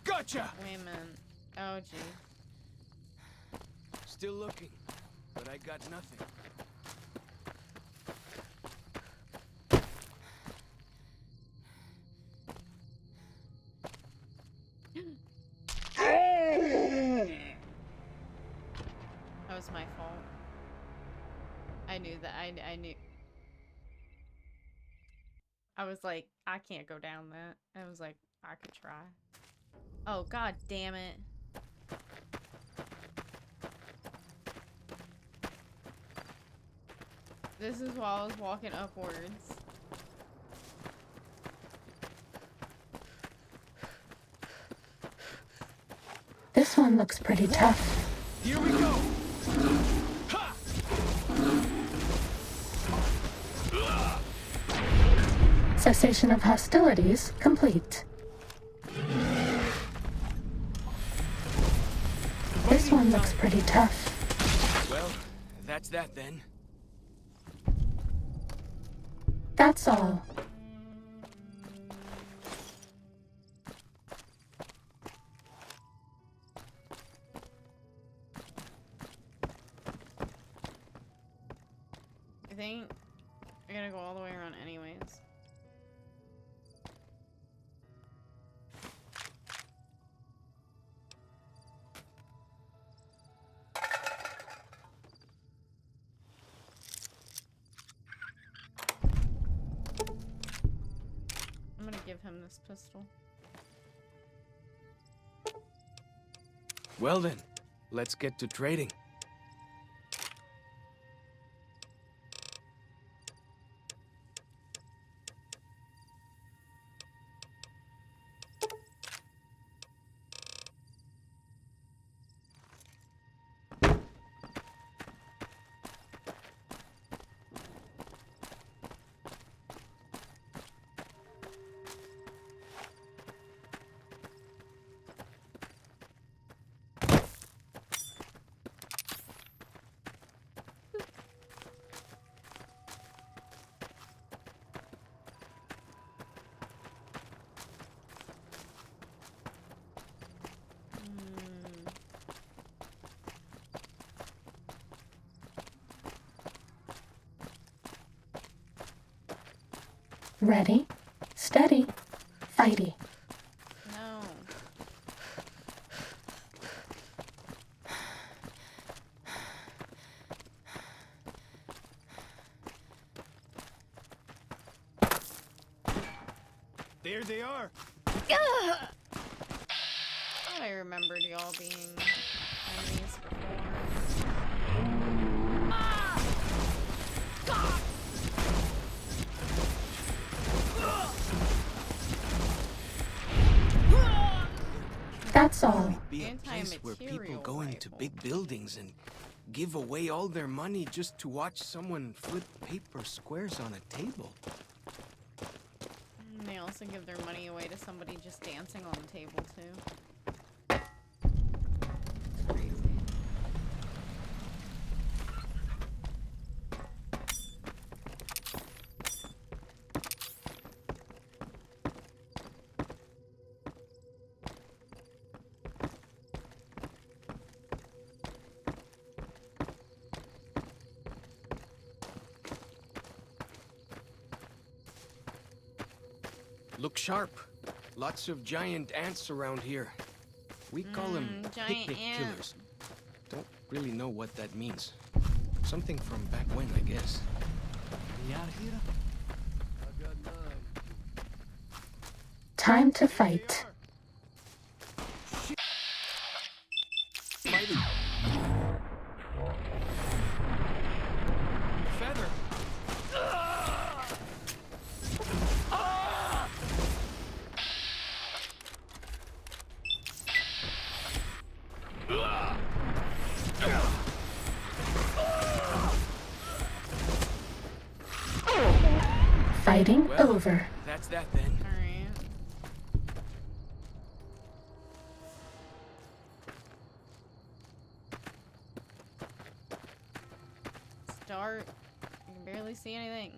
Gotcha! Wait a minute. Oh, gee. Still looking, but I got nothing. That was my fault. I knew that. I knew. I was like, I can't go down that. I was like, I could try. Oh, god damn it. This is while I was walking upwards. This one looks pretty tough. Here we go! Cessation of hostilities complete. This one looks pretty tough. Well, that's that then. That's all. I think I gotta go all the way around anyways. I'm gonna give him this pistol. Well then, let's get to trading. Ready, steady, fighty. There they are. I thought I remembered y'all being enemies before. That's all. Be a place where people go into big buildings and give away all their money just to watch someone flip paper squares on a table. And they also give their money away to somebody just dancing on the table, too. Crazy. Look sharp. Lots of giant ants around here. We call them giant picnic ant. killers. Don't really know what that means. Something from back when, I guess. Time to fight. Feather. Fighting over. That's that then. Alright. Start. I can barely see anything.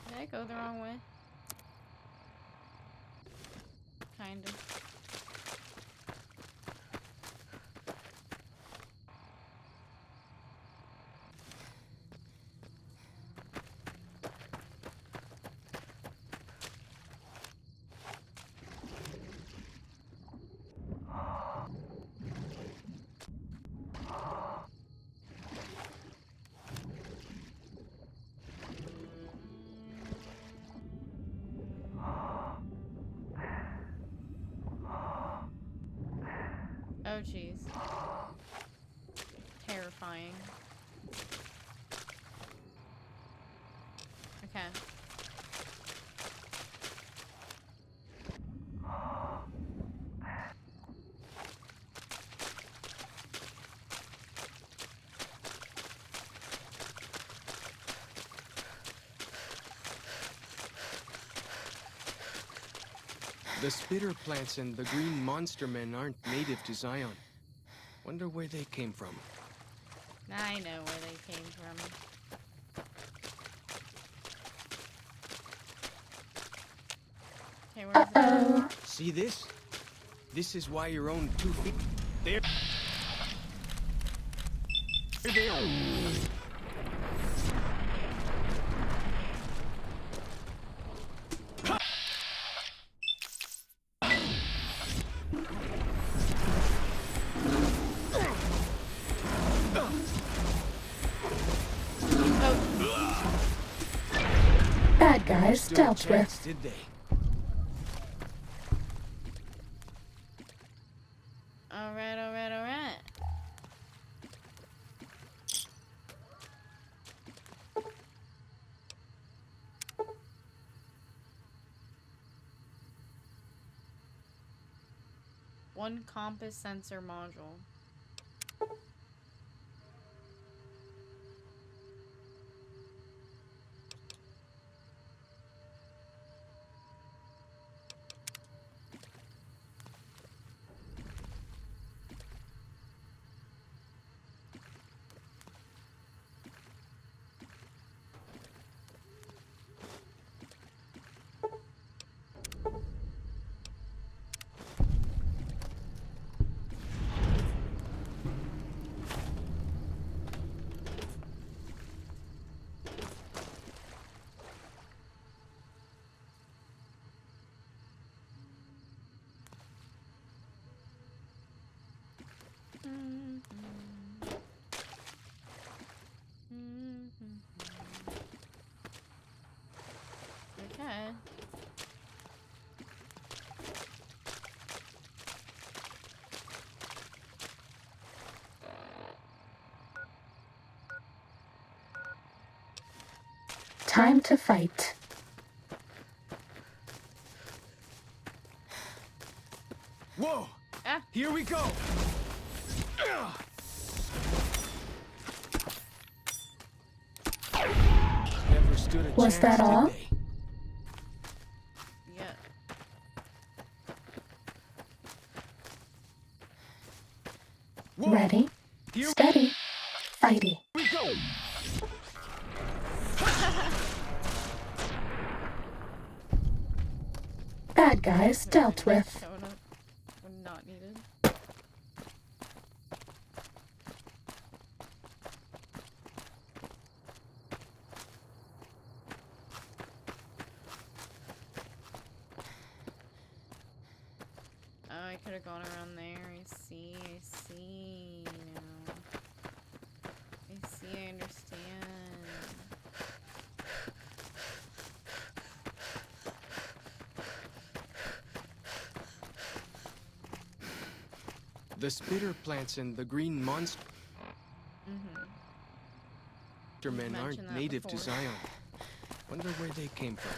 Did I go the wrong way? Kind of. Oh, jeez. Terrifying. Okay. The spitter plants and the green monster men aren't native to Zion. Wonder where they came from. I know where they came from. Okay, where's Uh-oh. See this? This is why you're owned 2 feet. There. There they are. Bad guys Stood a dealt chance, with. did they? Alright, alright, alright. One compass sensor module. Time to fight. Whoa! Here we go! Never stood a Was chance, that all? did they? Yeah. Ready, steady, fighty. We go! Bad guys dealt with. Showing up when not needed. Oh, I could have gone around there. I see now. I see, I understand. The spitter plants and the green monster men aren't mentioned that native before. to Zion. Wonder where they came from.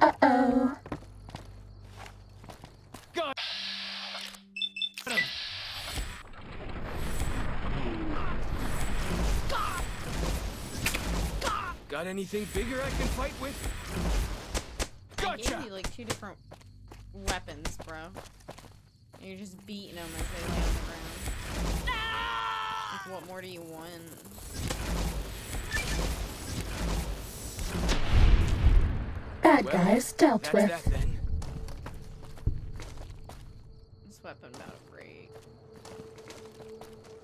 Uh-oh. Got him. Got anything bigger I can fight with? I gave you like 2 different weapons, bro. You're just beating them as they lay on the ground. Like, what more do you want? Bad guys dealt That's with. that then. This weapon about to break.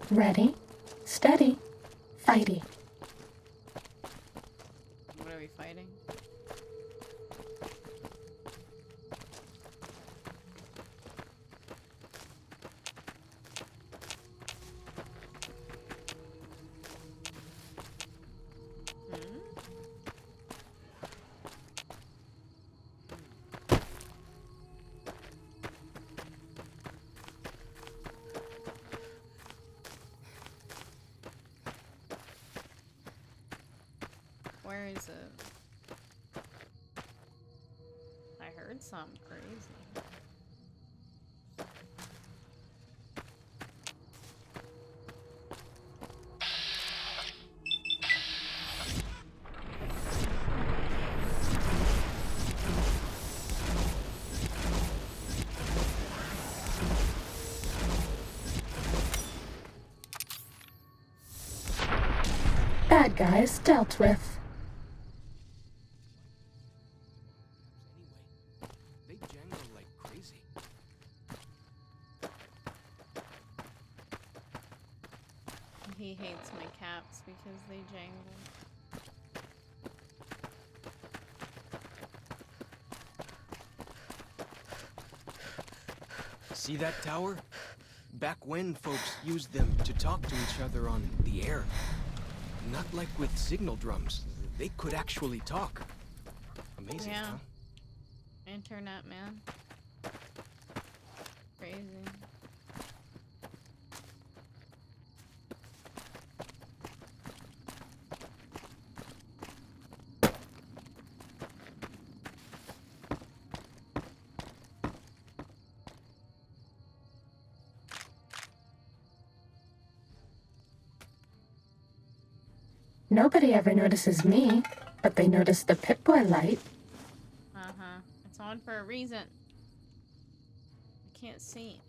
Ready, steady, fighty. What are we fighting? Where is it? I heard something crazy. Bad guys dealt with. They jangle like crazy. He hates my caps because they jangle. See that tower? Back when folks used them to talk to each other on the air. Not like with signal drums. They could actually talk. Amazing, Yeah. huh? Internet, man. Crazy. Nobody ever notices me, but they notice the Pip-Boy light. Uh-huh. It's on for a reason. I can't see.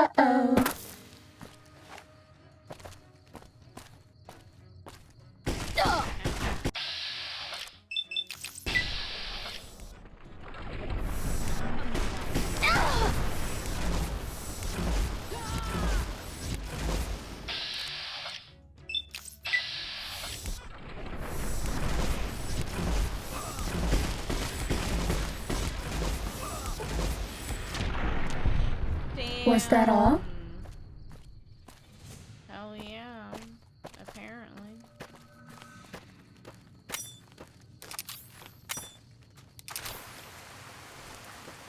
Uh-oh. Was that all? Hell yeah. Apparently.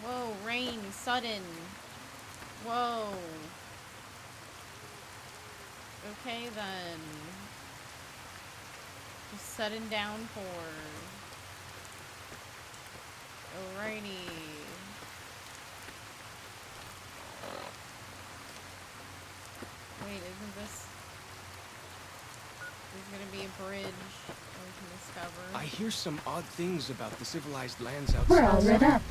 Whoa, rain, sudden. Whoa. Okay then. Just sudden downpour. Alrighty. Wait, isn't this... There's gonna be a bridge we can discover. I hear some odd things about the civilized lands outside. We're all lit up.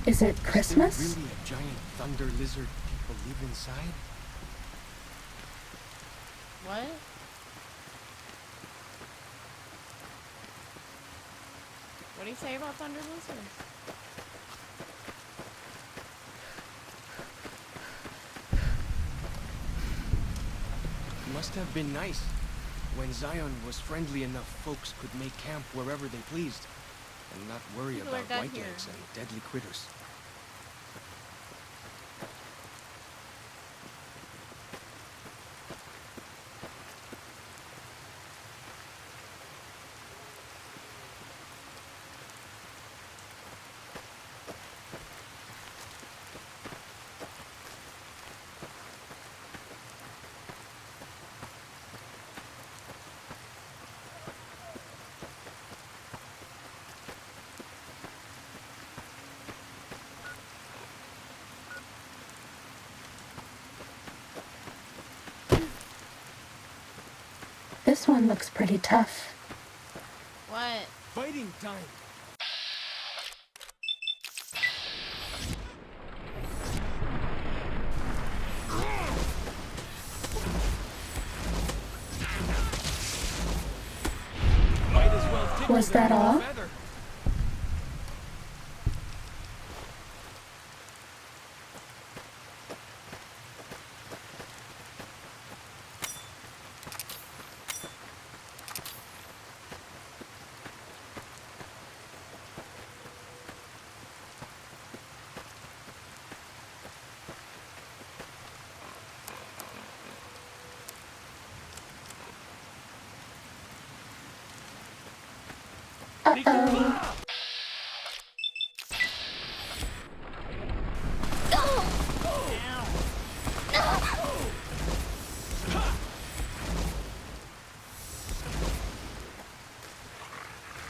Is it Christmas? Is there really a giant thunder lizard people live inside? What? What do you say about thunder lizards? Must have been nice. When Zion was friendly enough, folks could make camp wherever they pleased, and not worry People are about dead white here. legs and deadly critters. This one looks pretty tough. What? Fighting time! Might as well tickle Was them that with a all? feather. Uh-oh.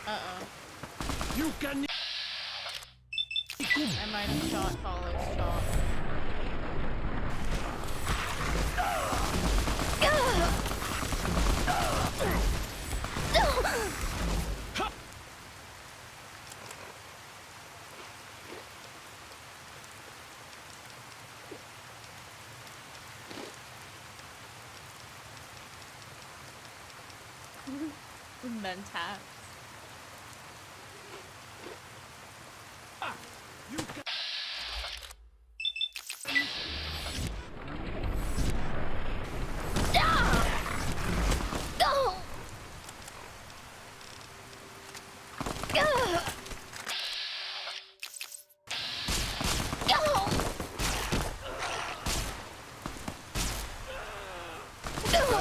Uh-oh. You can... I might have shot follows shot. Mentats.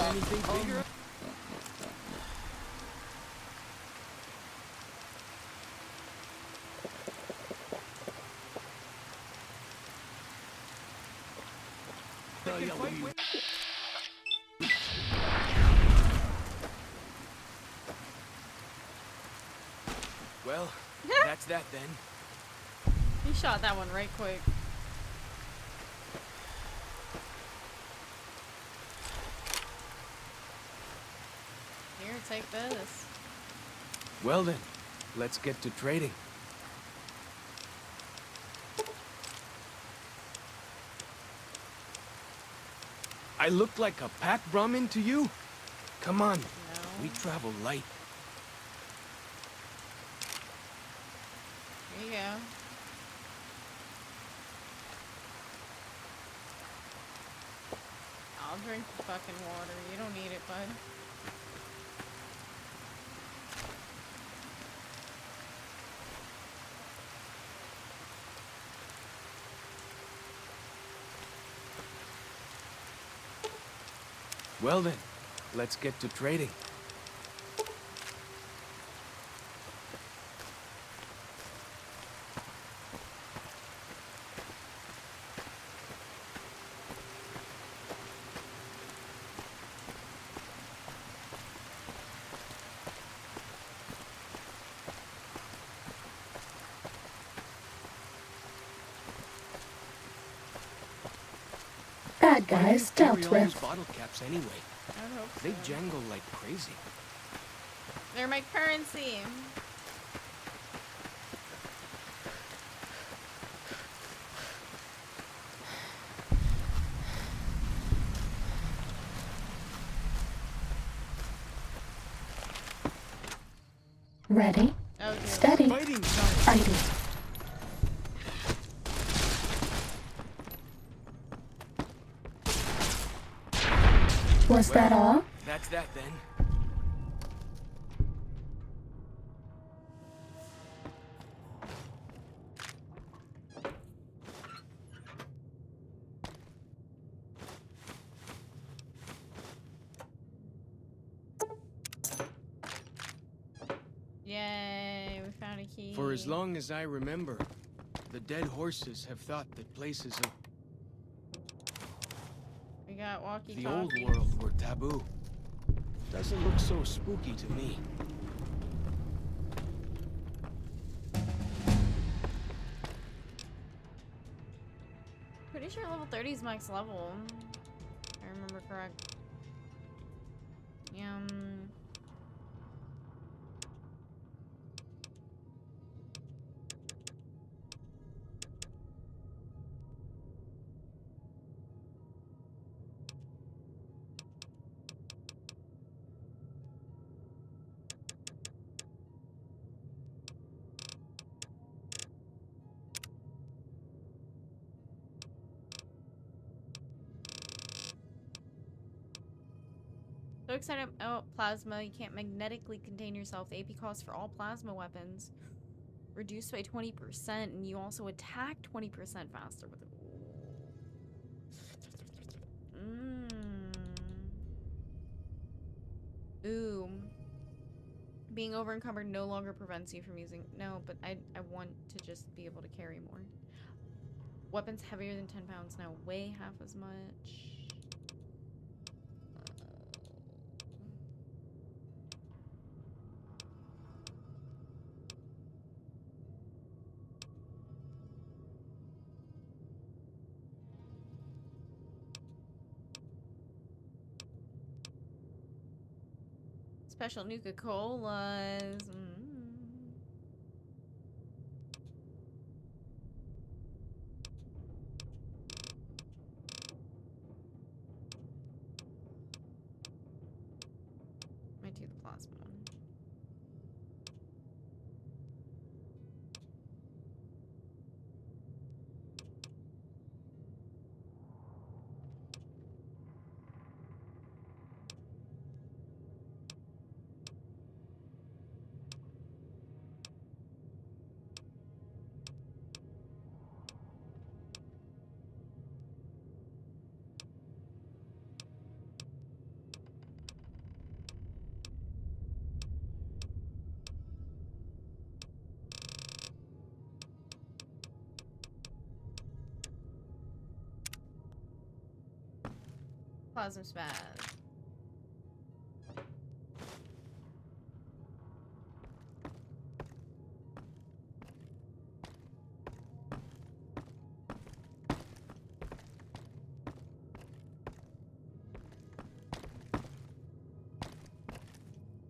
Anything bigger? Well, that's that then. He shot that one right quick. Here, take this. Well then, let's get to trading. I look like a pack Brahmin to you? Come on, we travel light. There you go. I'll drink the fucking water. You don't need it, bud. Well then, let's get to trading. Bad guys dealt Carry all those with. bottle caps anyway. I hope They so. jangle like crazy. They're my currency. Ready, Okay. steady, Fighting. fighting. Was that all? That's that then. Yay, we found a key. For as long as I remember, the dead horses have thought that places of We got walkie-talkies. the old world were taboo. Doesn't look so spooky to me. Pretty sure level 30 is max level. If I remember correct. So excited. Oh, plasma. You can't magnetically contain yourself. The AP cost for all plasma weapons reduced by 20%, and you also attack 20% faster with it. Ooh. Being over encumbered no longer prevents you from using. No, but I want to just be able to carry more. Weapons heavier than 10 pounds now weigh half as much. Special Nuka-Colas. Might do the plasma one. Plasma spaz.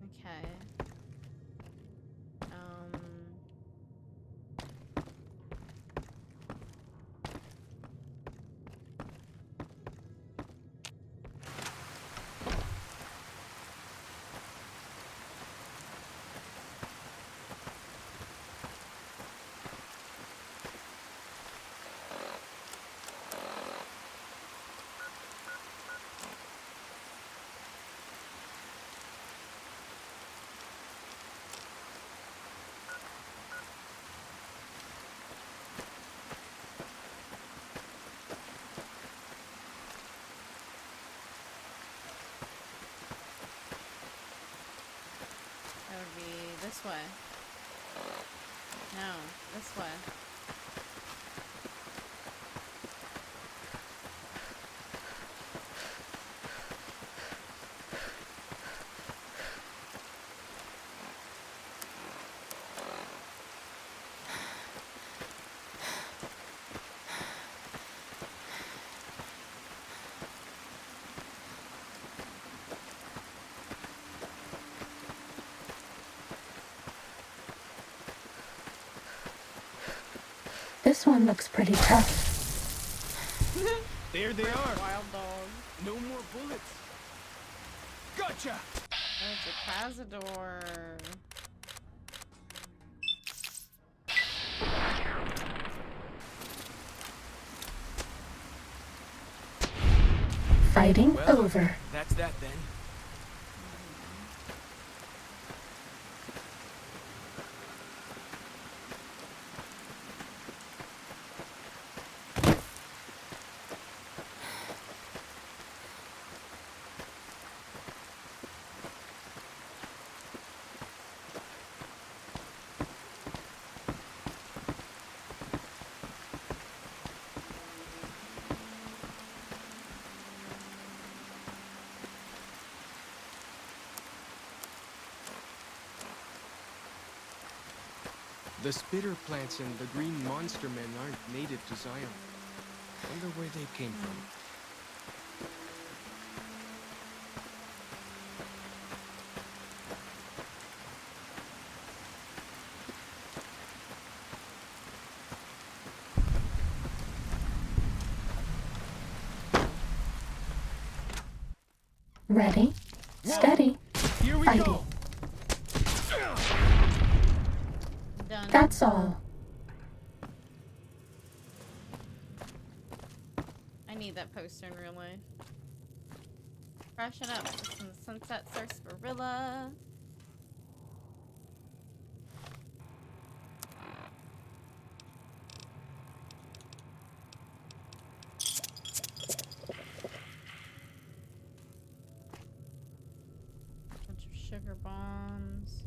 Okay. way. No, this way. This one looks pretty tough. There they are. Wild dog. No more bullets. Gotcha. Oh, it's a Cazador. Fighting Well, over. That's that then. The spitter plants and the green monster men aren't native to Zion. Wonder where they came from. Ready, steady, Here we fighting. go. Done. That's all. I need that poster in real life. Freshen up with some Sunset Sarsaparilla. Bunch of sugar bombs.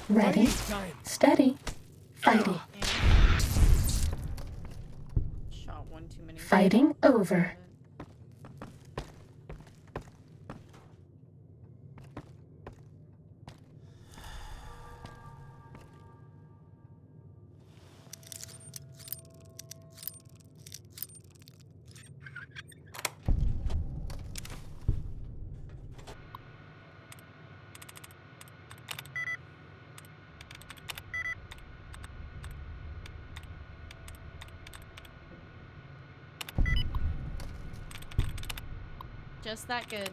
Ready, steady, fighting. Shot one too many. Fighting over. Just that good.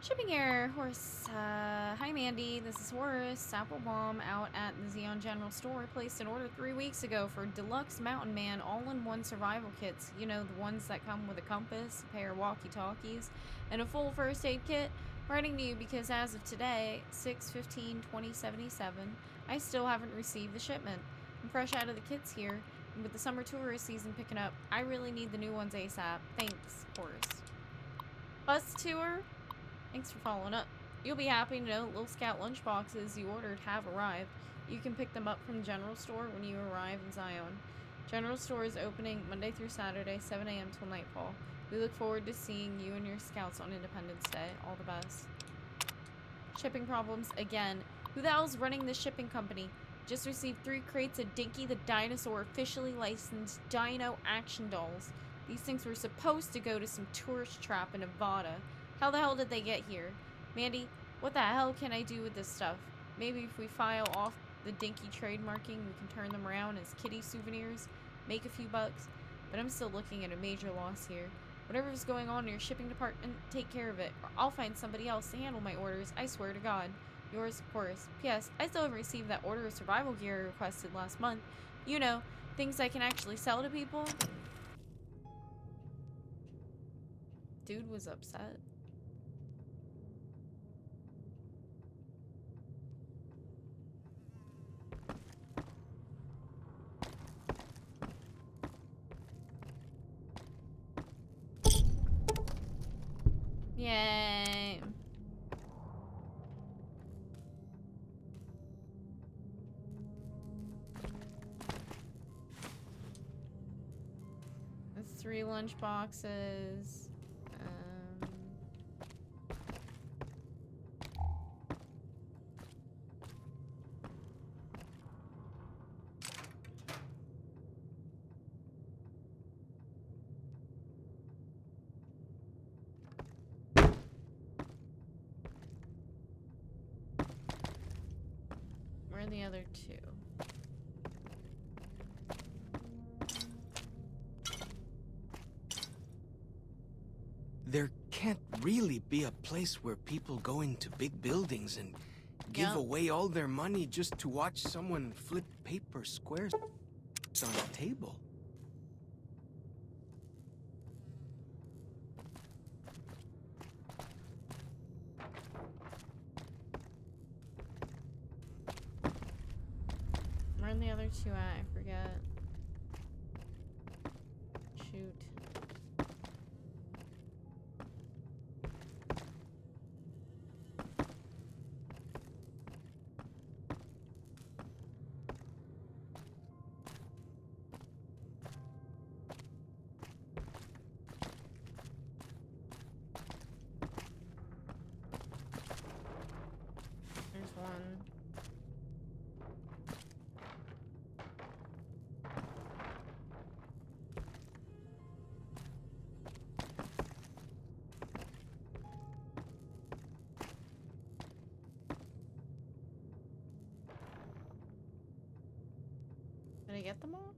Shipping error, Horse. Hi Mandy, this is Horace. Applebaum out at the Xeon General Store placed an order 3 weeks ago for deluxe Mountain Man all-in-one survival kits. You know, the ones that come with a compass, a pair of walkie-talkies, and a full first aid kit. Writing to you because as of today, 6/15/2077, I still haven't received the shipment. I'm fresh out of the kits here. And with the summer tourist season picking up, I really need the new ones ASAP. Thanks, Horace. Bus tour? Thanks for following up. You'll be happy to know Little Scout lunchboxes you ordered have arrived. You can pick them up from the General Store when you arrive in Zion. General Store is opening Monday through Saturday, 7 a.m. till nightfall. We look forward to seeing you and your scouts on Independence Day. All the best. Shipping problems again. Who the hell's running this shipping company? Just received 3 crates of Dinky the Dinosaur officially licensed Dino action dolls. These things were supposed to go to some tourist trap in Nevada. How the hell did they get here? Mandy, what the hell can I do with this stuff? Maybe if we file off the Dinky trademarking, we can turn them around as kitty souvenirs, make a few bucks. But I'm still looking at a major loss here. Whatever's going on in your shipping department, take care of it, or I'll find somebody else to handle my orders, I swear to God. Yours, Horace. P.S. I still haven't received that order of survival gear I requested last month. You know, things I can actually sell to people. Dude was upset. 3 lunch boxes. Where are the other 2? There can't really be a place where people go into big buildings and give away all their money just to watch someone flip paper squares on a table. Where are the other 2 at? I forget. Shoot. There's one. Did I get them all?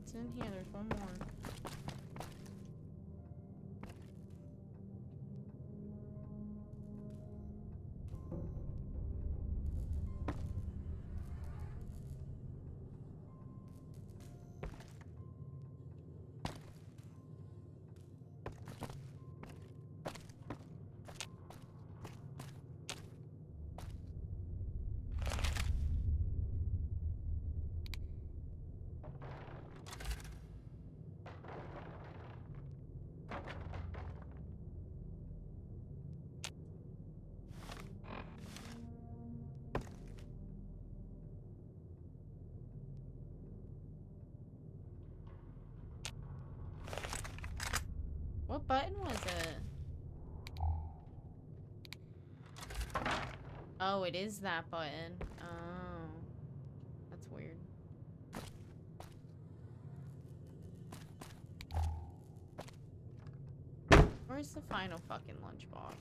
It's in here. There's one more. What button was it? Oh, it is that button. Oh. That's weird. Where's the final fucking lunchbox?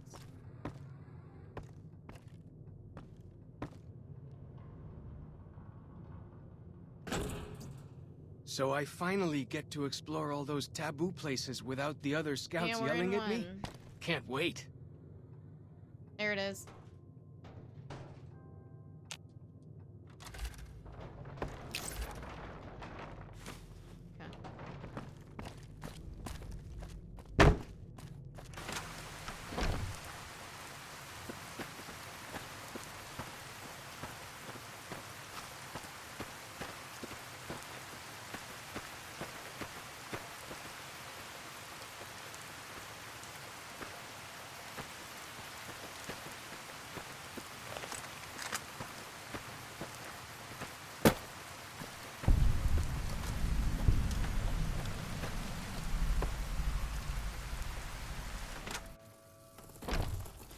So I finally get to explore all those taboo places without the other scouts Yeah, we're yelling in at me? one. Can't wait. There it is.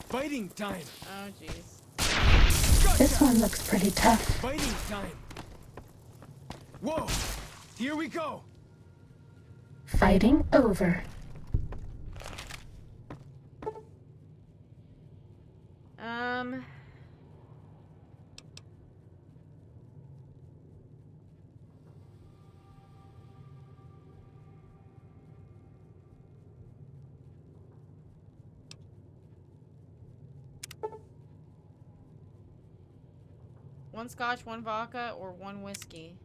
Fighting time! Oh, jeez. This one looks pretty tough. Fighting time! Whoa! Here we go! Fighting over. One scotch, one vodka, or one whiskey.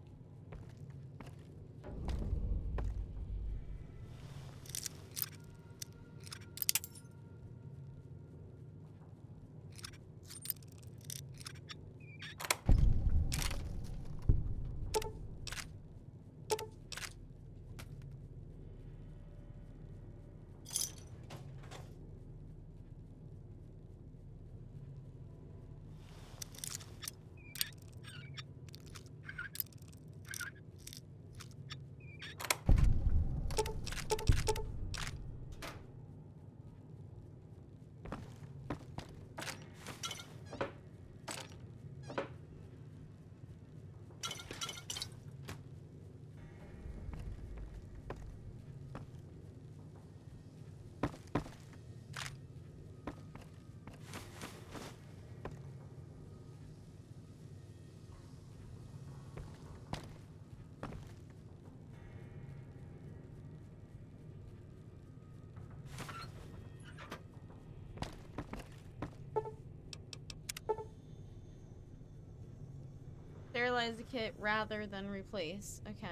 Utilize the kit rather than replace. Okay.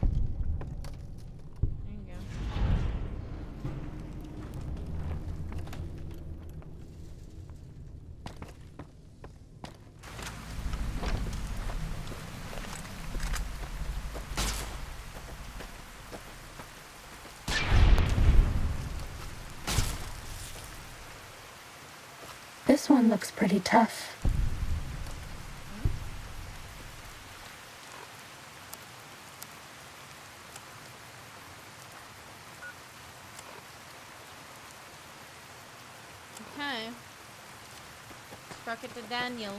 There you go. This one looks pretty tough. Okay. Struck it to Daniel.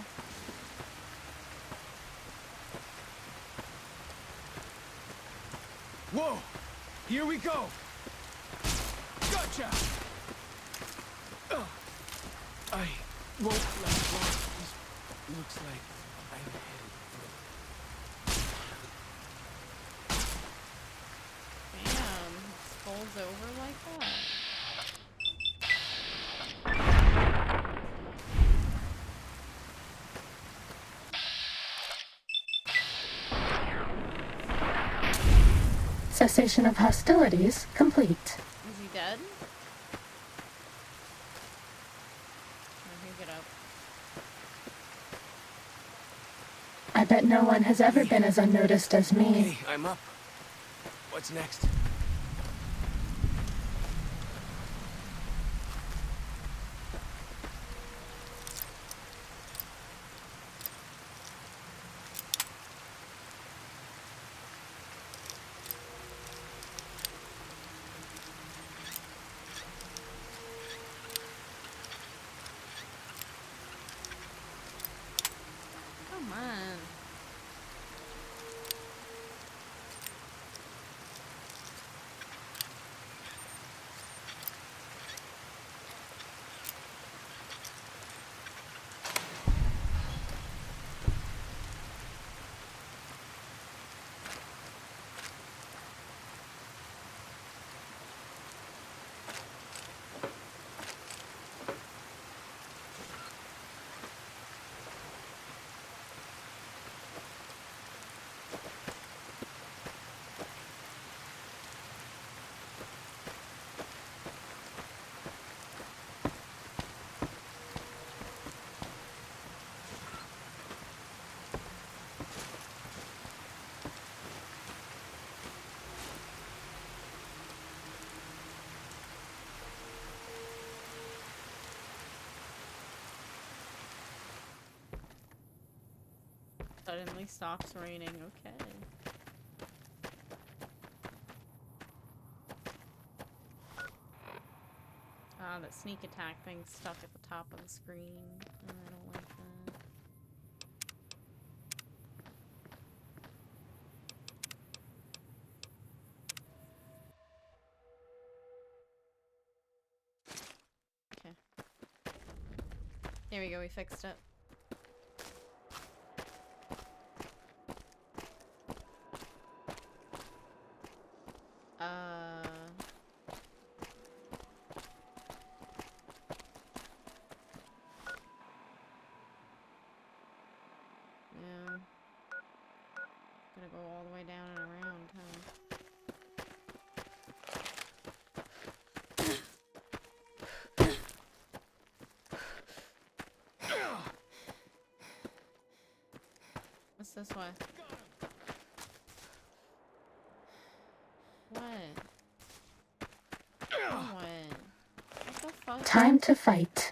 Whoa! Here we go! Gotcha! I won't let go. This looks like I'm headed for... Damn, it folds over like that. Cessation of hostilities complete. Is he dead? Oh, he'll get up. I bet no one has ever been as unnoticed as me. Hey, I'm up. What's next? Come on. Suddenly stops raining, okay. Ah, that sneak attack thing's stuck at the top of the screen. I don't like that. Okay. There we go, we fixed it. Yeah. Gonna go all the way down and around, huh? What's this way? What? What the fuck? Time to fight.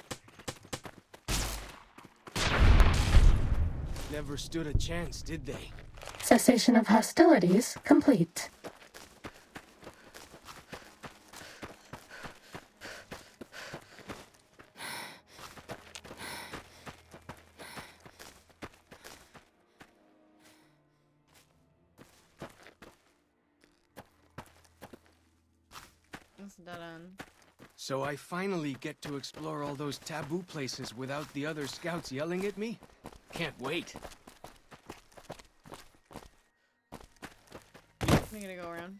Never stood a chance, did they? Cessation of hostilities complete. It's dead end. So I finally get to explore all those taboo places without the other scouts yelling at me? Can't wait. I'm gonna go around.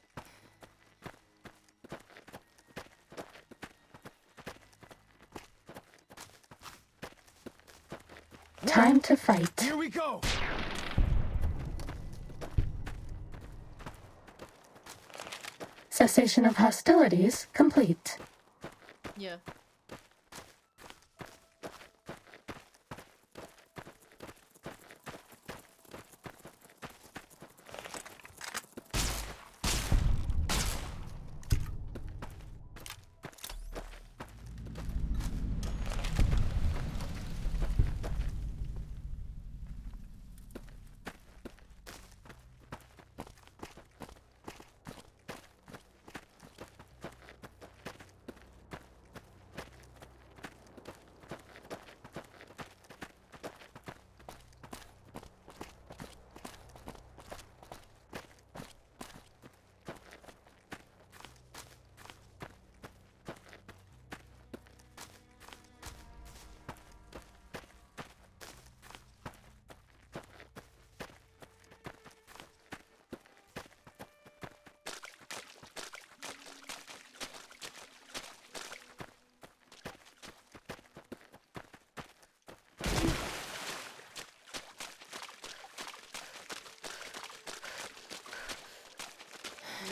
Time to fight. Here we go! Cessation of hostilities complete. Yeah.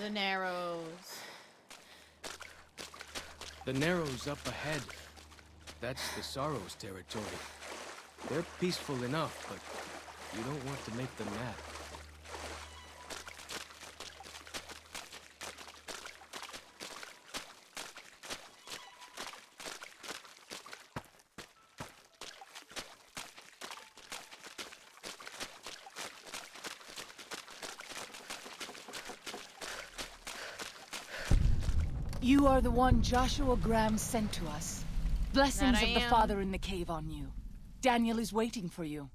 The Narrows. The Narrows up ahead. That's the Sorrows territory. They're peaceful enough, but you don't want to make them mad. You are the one Joshua Graham sent to us. Blessings That I of the am. Father in the cave on you. Daniel is waiting for you.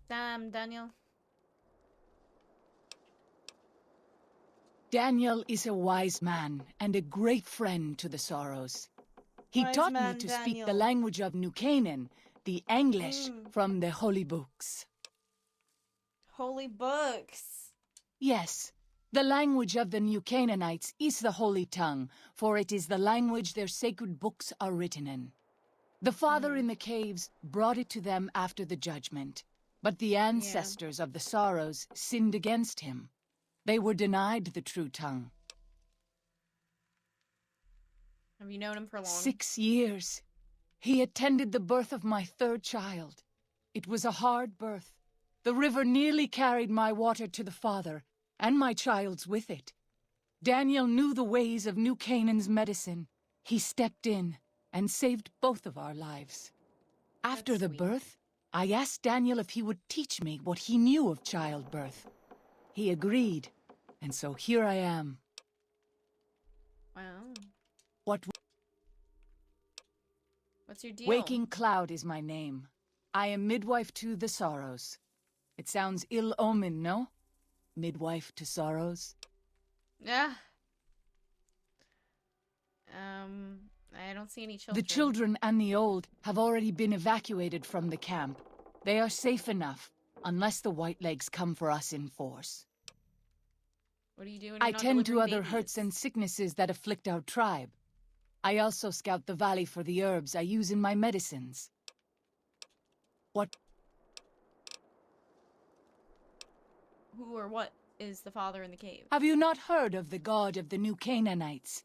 Damn, Daniel. Daniel is a wise man and a great friend to the Sorrows. He Wise taught man me to speak the Daniel. language of New Canaan, the English from the holy books. Holy books. Yes, the language of the New Canaanites is the holy tongue, for it is the language their sacred books are written in. The Father in the caves brought it to them after the judgment, but the ancestors of the Sorrows sinned against him. They were denied the true tongue. Have you known him for long? 6 years. He attended the birth of my third child. It was a hard birth. The river nearly carried my water to the Father, and my child's with it. Daniel knew the ways of New Canaan's medicine. He stepped in and saved both of our lives. After the birth, I asked Daniel if he would teach me what he knew of childbirth. He agreed, and so here I am. Wow. What's your deal? Waking Cloud is my name. I am midwife to the Sorrows. It sounds ill-omened, no? Midwife to Sorrows? Yeah. I don't see any children. The children and the old have already been evacuated from the camp. They are safe enough, unless the Whitelegs come for us in force. What do you do when I you're not tend to delivering other babies? hurts and sicknesses that afflict our tribe. I also scout the valley for the herbs I use in my medicines. Who or what is the father in the cave? Have you not heard of the god of the New Canaanites?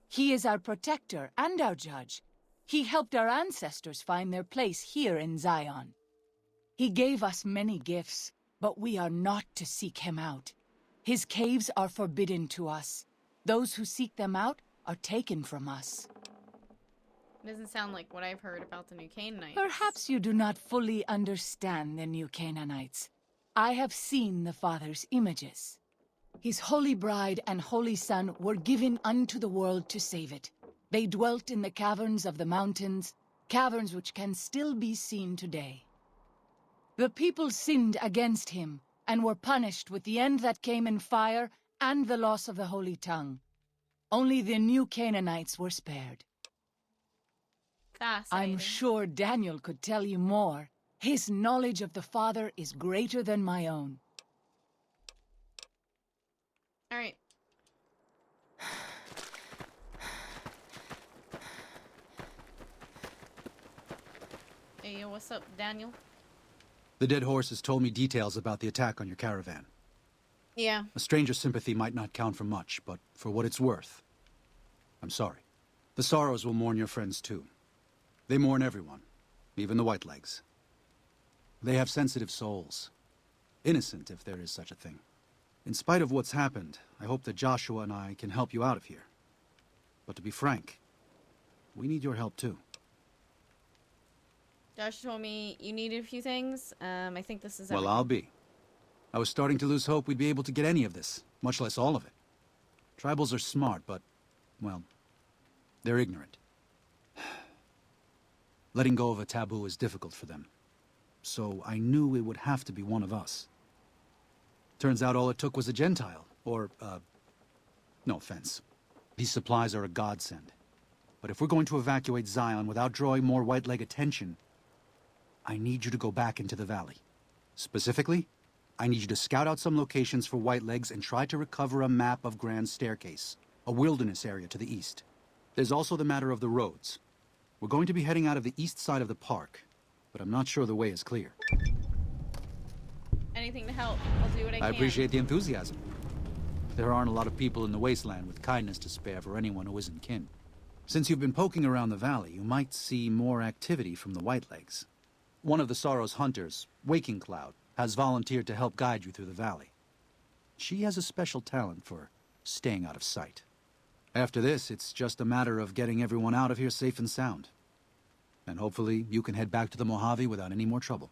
He is our protector and our judge. He helped our ancestors find their place here in Zion. He gave us many gifts, but we are not to seek him out. His caves are forbidden to us. Those who seek them out are taken from us. Doesn't sound like what I've heard about the New Canaanites. Perhaps you do not fully understand the New Canaanites. I have seen the Father's images. His holy bride and holy son were given unto the world to save it. They dwelt in the caverns of the mountains, caverns which can still be seen today. The people sinned against him and were punished with the end that came in fire and the loss of the holy tongue. Only the New Canaanites were spared. Fascinating. I'm sure Daniel could tell you more. His knowledge of the Father is greater than my own. All right. Hey, what's up, Daniel? The dead horse has told me details about the attack on your caravan. Yeah. A stranger's sympathy might not count for much, but for what it's worth, I'm sorry. The Sorrows will mourn your friends too. They mourn everyone, even the Whitelegs. They have sensitive souls. Innocent, if there is such a thing. In spite of what's happened, I hope that Joshua and I can help you out of here. But to be frank, we need your help too. Josh told me you needed a few things. I think this is Well, everything. I'll be. I was starting to lose hope we'd be able to get any of this, much less all of it. Tribals are smart, but, well, they're ignorant. Letting go of a taboo is difficult for them. So I knew it would have to be one of us. Turns out all it took was a Gentile, or, no offense. These supplies are a godsend. But if we're going to evacuate Zion without drawing more Whiteleg attention, I need you to go back into the valley. Specifically, I need you to scout out some locations for Whitelegs and try to recover a map of Grand Staircase, a wilderness area to the east. There's also the matter of the roads. We're going to be heading out of the east side of the park, but I'm not sure the way is clear. Anything to help. I'll do what I can. I appreciate the enthusiasm. There aren't a lot of people in the wasteland with kindness to spare for anyone who isn't kin. Since you've been poking around the valley, you might see more activity from the Whitelegs. One of the Sorrow's hunters, Waking Cloud, has volunteered to help guide you through the valley. She has a special talent for staying out of sight. After this, it's just a matter of getting everyone out of here safe and sound. And hopefully, you can head back to the Mojave without any more trouble.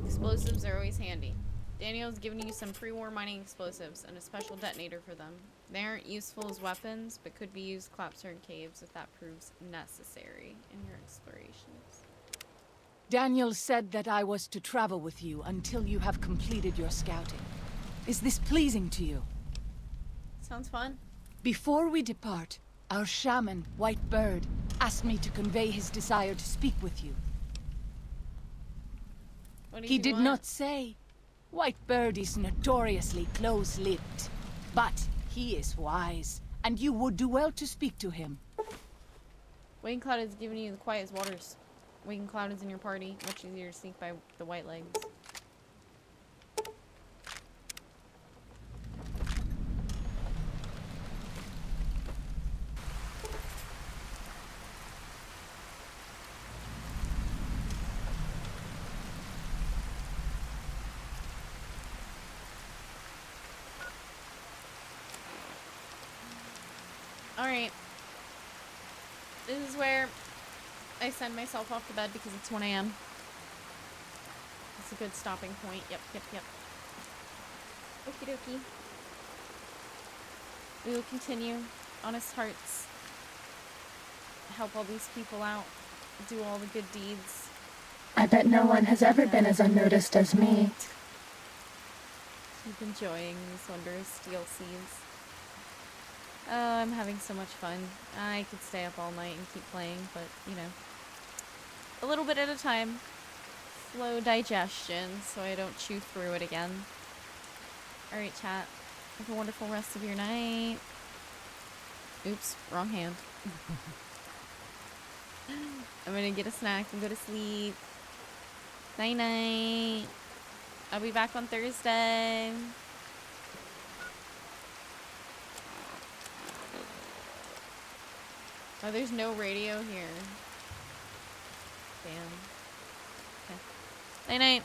Explosives are always handy. Daniel's given you some pre-war mining explosives and a special detonator for them. They aren't useful as weapons, but could be used Clapstone caves if that proves necessary in your explorations. Daniel said that I was to travel with you until you have completed your scouting. Is this pleasing to you? Sounds fun. Before we depart, our shaman, White Bird, asked me to convey his desire to speak with you. He did not say. White Bird is notoriously close-lipped, but he is wise, and you would do well to speak to him. Waking Cloud has given you the quiet as waters. Waking Cloud is in your party, much easier to sneak by the Whitelegs. Alright. This is where I send myself off to bed because it's 1 a.m. It's a good stopping point. Yep. Okie dokie. We will continue. Honest hearts. Help all these people out. Do all the good deeds. I bet no one has ever been as unnoticed as me. Keep enjoying these wondrous DLCs. Oh, I'm having so much fun. I could stay up all night and keep playing, but, you know, a little bit at a time. Slow digestion, so I don't chew through it again. Alright, chat. Have a wonderful rest of your night. Oops, wrong hand. I'm gonna get a snack and go to sleep. Night-night. I'll be back on Thursday. Oh, there's no radio here. Damn. Okay. Night-night.